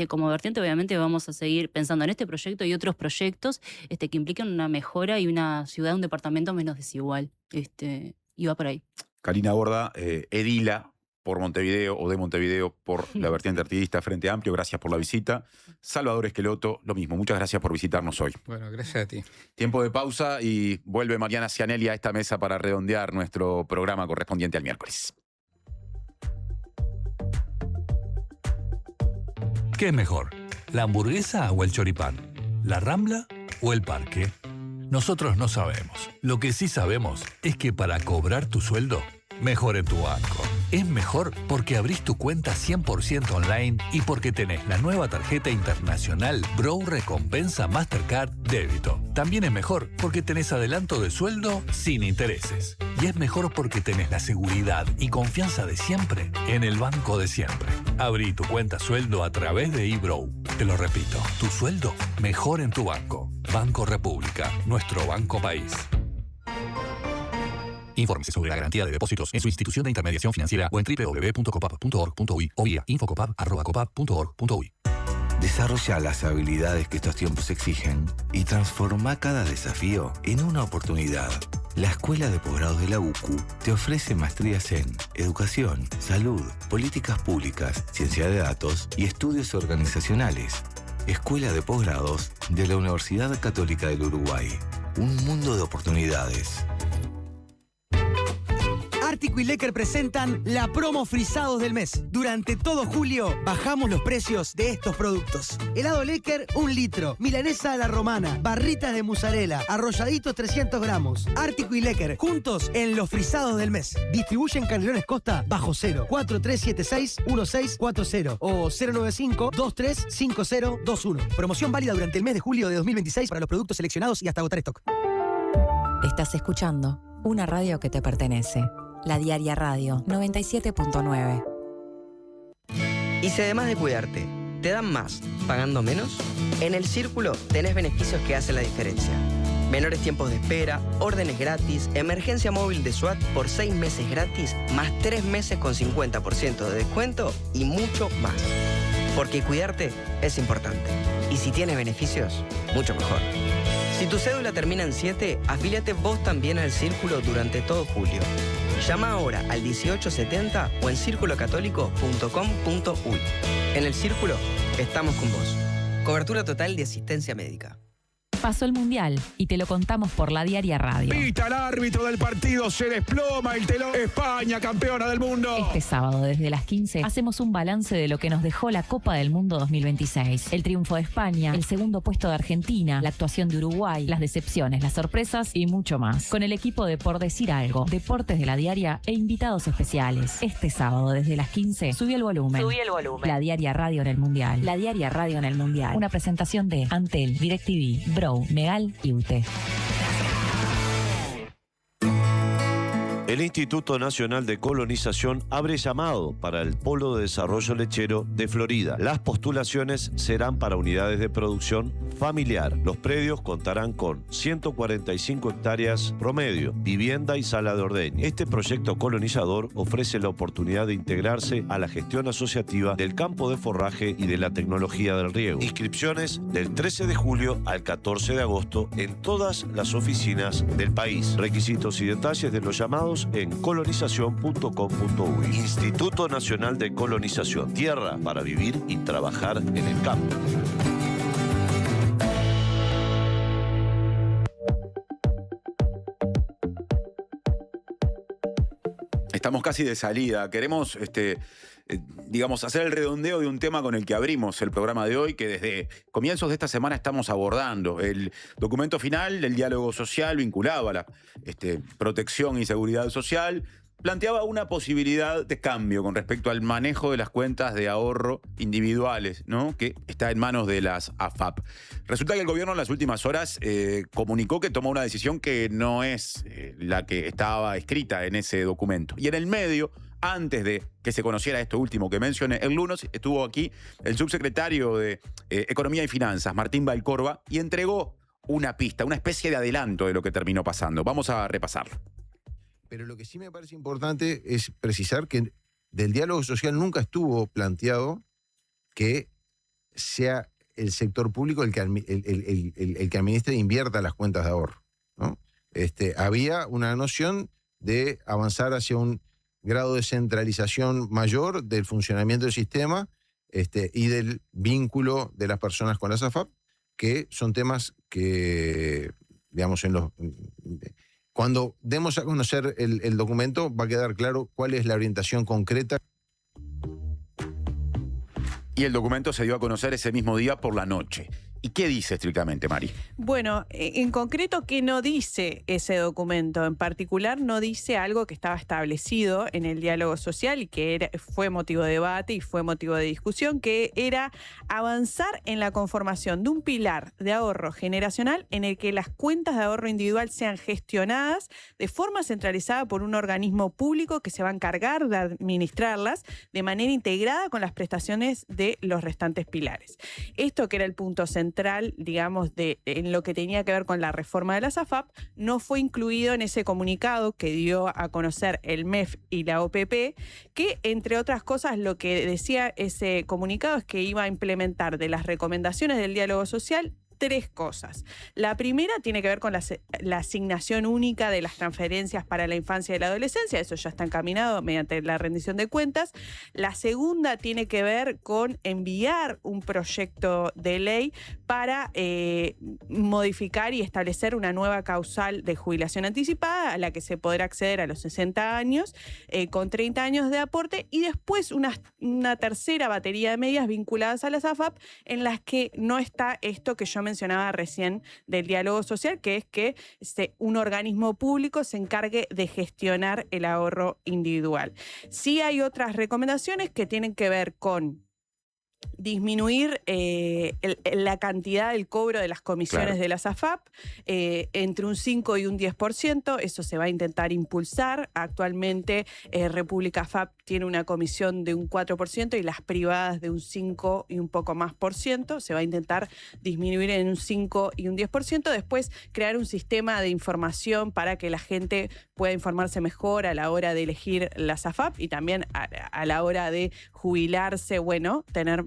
Como vertiente, obviamente, vamos a seguir pensando en este proyecto y otros proyectos que implican una mejora y una ciudad, un departamento menos desigual. Y va por ahí. Karina Borda, edila por Montevideo o de Montevideo por la vertiente artiguista Frente Amplio, gracias por la visita. Salvador Esqueloto, lo mismo, muchas gracias por visitarnos hoy. Bueno, gracias a ti. Tiempo de pausa y vuelve Mariana Cianelli a esta mesa para redondear nuestro programa correspondiente al miércoles. ¿Qué es mejor? ¿La hamburguesa o el choripán? ¿La Rambla o el parque? Nosotros no sabemos. Lo que sí sabemos es que para cobrar tu sueldo, mejor en tu banco. Es mejor porque abrís tu cuenta 100% online y porque tenés la nueva tarjeta internacional Brow Recompensa Mastercard Débito. También es mejor porque tenés adelanto de sueldo sin intereses. Y es mejor porque tenés la seguridad y confianza de siempre en el banco de siempre. Abrí tu cuenta sueldo a través de eBrow. Te lo repito, tu sueldo mejor en tu banco. Banco República, nuestro banco país. Infórmese sobre la garantía de depósitos en su institución de intermediación financiera o en www.copap.org.uy o vía infocopap@copap.org.uy. Desarrolla las habilidades que estos tiempos exigen y transforma cada desafío en una oportunidad. La Escuela de Posgrados de la UCU te ofrece maestrías en Educación, Salud, Políticas Públicas, Ciencia de Datos y Estudios Organizacionales. Escuela de Posgrados de la Universidad Católica del Uruguay. Un mundo de oportunidades. Ártico y Lecker presentan la promo Frisados del mes. Durante todo julio bajamos los precios de estos productos. Helado Lecker, 1 litro. Milanesa a la romana. Barritas de mozzarella. Arrolladitos 300 gramos. Ártico y Lecker, juntos en los Frisados del mes. Distribuyen Canelones Costa bajo cero. 4376-1640 o 095-235021. Promoción válida durante el mes de julio de 2026 para los productos seleccionados y hasta agotar stock. Estás escuchando una radio que te pertenece. La Diaria Radio 97.9. Y si además de cuidarte, ¿Te dan más pagando menos? En El Círculo tenés beneficios que hacen la diferencia. Menores tiempos de espera, órdenes gratis, emergencia móvil de SWAT por 6 meses gratis, más 3 meses con 50% de descuento y mucho más. Porque cuidarte es importante. Y si tienes beneficios, mucho mejor. Si tu cédula termina en 7, afíliate vos también al Círculo durante todo julio. Llama ahora al 1870 o en circulocatólico.com.uy. En El Círculo estamos con vos. Cobertura total de asistencia médica. Pasó el Mundial y te lo contamos por La Diaria Radio. Pita el árbitro del partido, se desploma el telón. España, campeona del mundo. Este sábado desde las 15 hacemos un balance de lo que nos dejó la Copa del Mundo 2026. El triunfo de España, el segundo puesto de Argentina, la actuación de Uruguay, las decepciones, las sorpresas y mucho más. Con el equipo de Por Decir Algo, Deportes de La Diaria e invitados especiales. Este sábado desde las 15, subí el volumen. La Diaria Radio en el Mundial. La Diaria Radio en el Mundial. Una presentación de Antel, DirecTV, Bro, Megal y UTE. El Instituto Nacional de Colonización abre llamado para el Polo de Desarrollo Lechero de Florida. Las postulaciones serán para unidades de producción familiar. Los predios contarán con 145 hectáreas promedio, vivienda y sala de ordeño. Este proyecto colonizador ofrece la oportunidad de integrarse a la gestión asociativa del campo de forraje y de la tecnología del riego. Inscripciones del 13 de julio al 14 de agosto en todas las oficinas del país. Requisitos y detalles de los llamados en colonización.com.uy. Instituto Nacional de Colonización. Tierra para vivir y trabajar en el campo. Estamos casi de salida. Queremos, digamos, hacer el redondeo de un tema con el que abrimos el programa de hoy, que desde comienzos de esta semana estamos abordando. El documento final del diálogo social vinculado a la protección y seguridad social planteaba una posibilidad de cambio con respecto al manejo de las cuentas de ahorro individuales, ¿no?, que está en manos de las AFAP. Resulta que el gobierno en las últimas horas comunicó que tomó una decisión que no es la que estaba escrita en ese documento. Y en el medio, antes de que se conociera esto último que mencioné, el lunes estuvo aquí el subsecretario de Economía y Finanzas, Martín Valcorba, y entregó una pista, una especie de adelanto de lo que terminó pasando. Vamos a repasarlo. Pero lo que sí me parece importante es precisar que del diálogo social nunca estuvo planteado que sea el sector público el que administre e invierta las cuentas de ahorro, ¿no? Había una noción de avanzar hacia un grado de centralización mayor del funcionamiento del sistema y del vínculo de las personas con las AFAP, que son temas que, digamos, cuando demos a conocer el documento va a quedar claro cuál es la orientación concreta. Y el documento se dio a conocer ese mismo día por la noche. ¿Y qué dice estrictamente, Mari? Bueno, en concreto, ¿qué no dice ese documento? En particular, no dice algo que estaba establecido en el diálogo social y que fue motivo de debate y fue motivo de discusión, que era avanzar en la conformación de un pilar de ahorro generacional en el que las cuentas de ahorro individual sean gestionadas de forma centralizada por un organismo público que se va a encargar de administrarlas de manera integrada con las prestaciones de los restantes pilares. Esto, que era el punto central, digamos, en lo que tenía que ver con la reforma de las AFAP, no fue incluido en ese comunicado que dio a conocer el MEF y la OPP, que, entre otras cosas, lo que decía ese comunicado es que iba a implementar de las recomendaciones del diálogo social 3 cosas. La primera tiene que ver con la asignación única de las transferencias para la infancia y la adolescencia. Eso ya está encaminado mediante la rendición de cuentas. La segunda tiene que ver con enviar un proyecto de ley para modificar y establecer una nueva causal de jubilación anticipada a la que se podrá acceder a los 60 años con 30 años de aporte, y después una tercera batería de medidas vinculadas a las AFAP en las que no está esto que yo mencionaba recién del diálogo social, que es que un organismo público se encargue de gestionar el ahorro individual. Sí hay otras recomendaciones que tienen que ver con disminuir la cantidad del cobro de las comisiones de las AFAP entre un 5 y un 10%. Eso se va a intentar impulsar. Actualmente República AFAP tiene una comisión de un 4% y las privadas de un 5 y un poco más por ciento. Se va a intentar disminuir en un 5 y un 10%. Después crear un sistema de información para que la gente pueda informarse mejor a la hora de elegir las AFAP y también a la hora de jubilarse, bueno, tener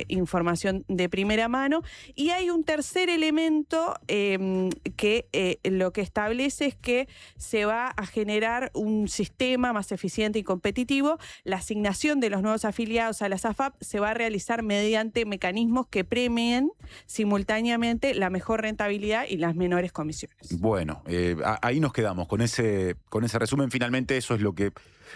información de primera mano. Y hay un tercer elemento que lo que establece es que se va a generar un sistema más eficiente y competitivo. La asignación de los nuevos afiliados a las AFAP se va a realizar mediante mecanismos que premien simultáneamente la mejor rentabilidad y las menores comisiones. Bueno, ahí nos quedamos con ese resumen. Finalmente eso es lo que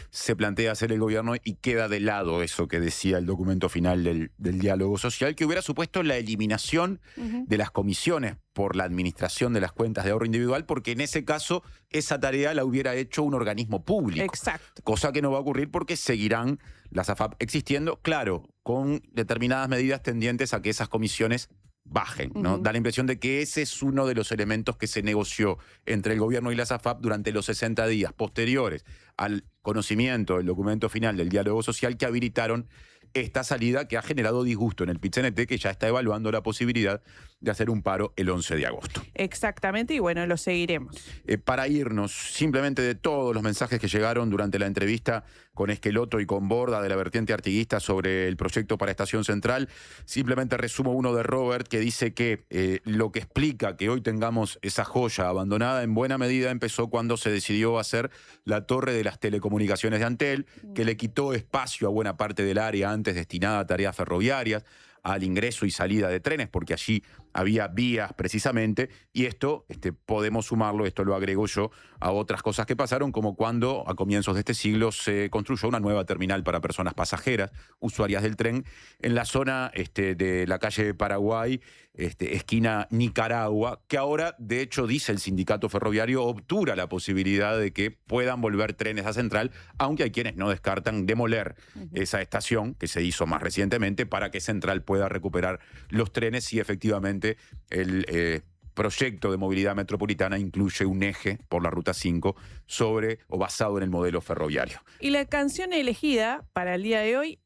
se plantea hacer el gobierno y queda de lado eso que decía el documento final del diálogo social, que hubiera supuesto la eliminación de las comisiones por la administración de las cuentas de ahorro individual, porque en ese caso esa tarea la hubiera hecho un organismo público. Exacto. Cosa que no va a ocurrir porque seguirán las AFAP existiendo, claro, con determinadas medidas tendientes a que esas comisiones bajen, ¿no? Da la impresión de que ese es uno de los elementos que se negoció entre el gobierno y las AFAP durante los 60 días posteriores al conocimiento del documento final del diálogo social, que habilitaron esta salida que ha generado disgusto en el PIT-CNT, que ya está evaluando la posibilidad de hacer un paro el 11 de agosto. Exactamente, y bueno, lo seguiremos. Para irnos simplemente de todos los mensajes que llegaron durante la entrevista con Esqueloto y con Borda de la vertiente artiguista sobre el proyecto para Estación Central, simplemente resumo uno de Robert que dice que lo que explica que hoy tengamos esa joya abandonada en buena medida empezó cuando se decidió hacer la torre de las telecomunicaciones de Antel, que le quitó espacio a buena parte del área antes destinada a tareas ferroviarias, al ingreso y salida de trenes, porque allí había vías precisamente, y esto podemos sumarlo, esto lo agrego yo, a otras cosas que pasaron, como cuando a comienzos de este siglo se construyó una nueva terminal para personas pasajeras, usuarias del tren, en la zona de la calle Paraguay, esquina Nicaragua, que ahora, de hecho, dice el sindicato ferroviario, obtura la posibilidad de que puedan volver trenes a Central, aunque hay quienes no descartan demoler esa estación, que se hizo más recientemente, para que Central pueda recuperar los trenes si efectivamente el proyecto de movilidad metropolitana incluye un eje por la Ruta 5 sobre o basado en el modelo ferroviario. Y la canción elegida para el día de hoy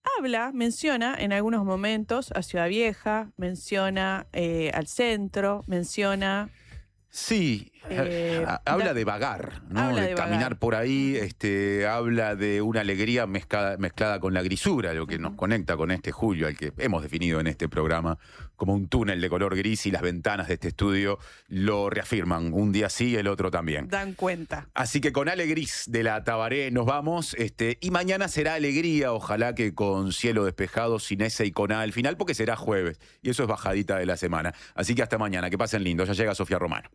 menciona en algunos momentos a Ciudad Vieja, menciona al centro, menciona... Sí, habla de vagar, ¿no? Habla de caminar vagar. por ahí, habla de una alegría mezclada con la grisura, lo que nos conecta con este julio, al que hemos definido en este programa como un túnel de color gris, y las ventanas de este estudio lo reafirman, un día sí, el otro también. Dan cuenta. Así que con Ale Gris de la Tabaré nos vamos, y mañana será alegría, ojalá que con cielo despejado, sin S y con A al final, porque será jueves, y eso es bajadita de la semana. Así que hasta mañana, que pasen lindo, ya llega Sofía Romano.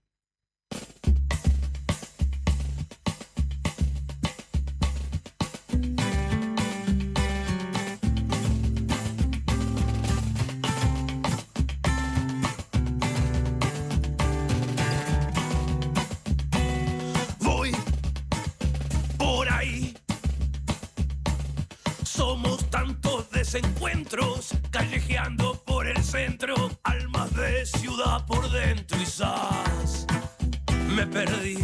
Voy por ahí. Somos tantos desencuentros, callejeando por el centro, almas de ciudad por dentro, y me perdí.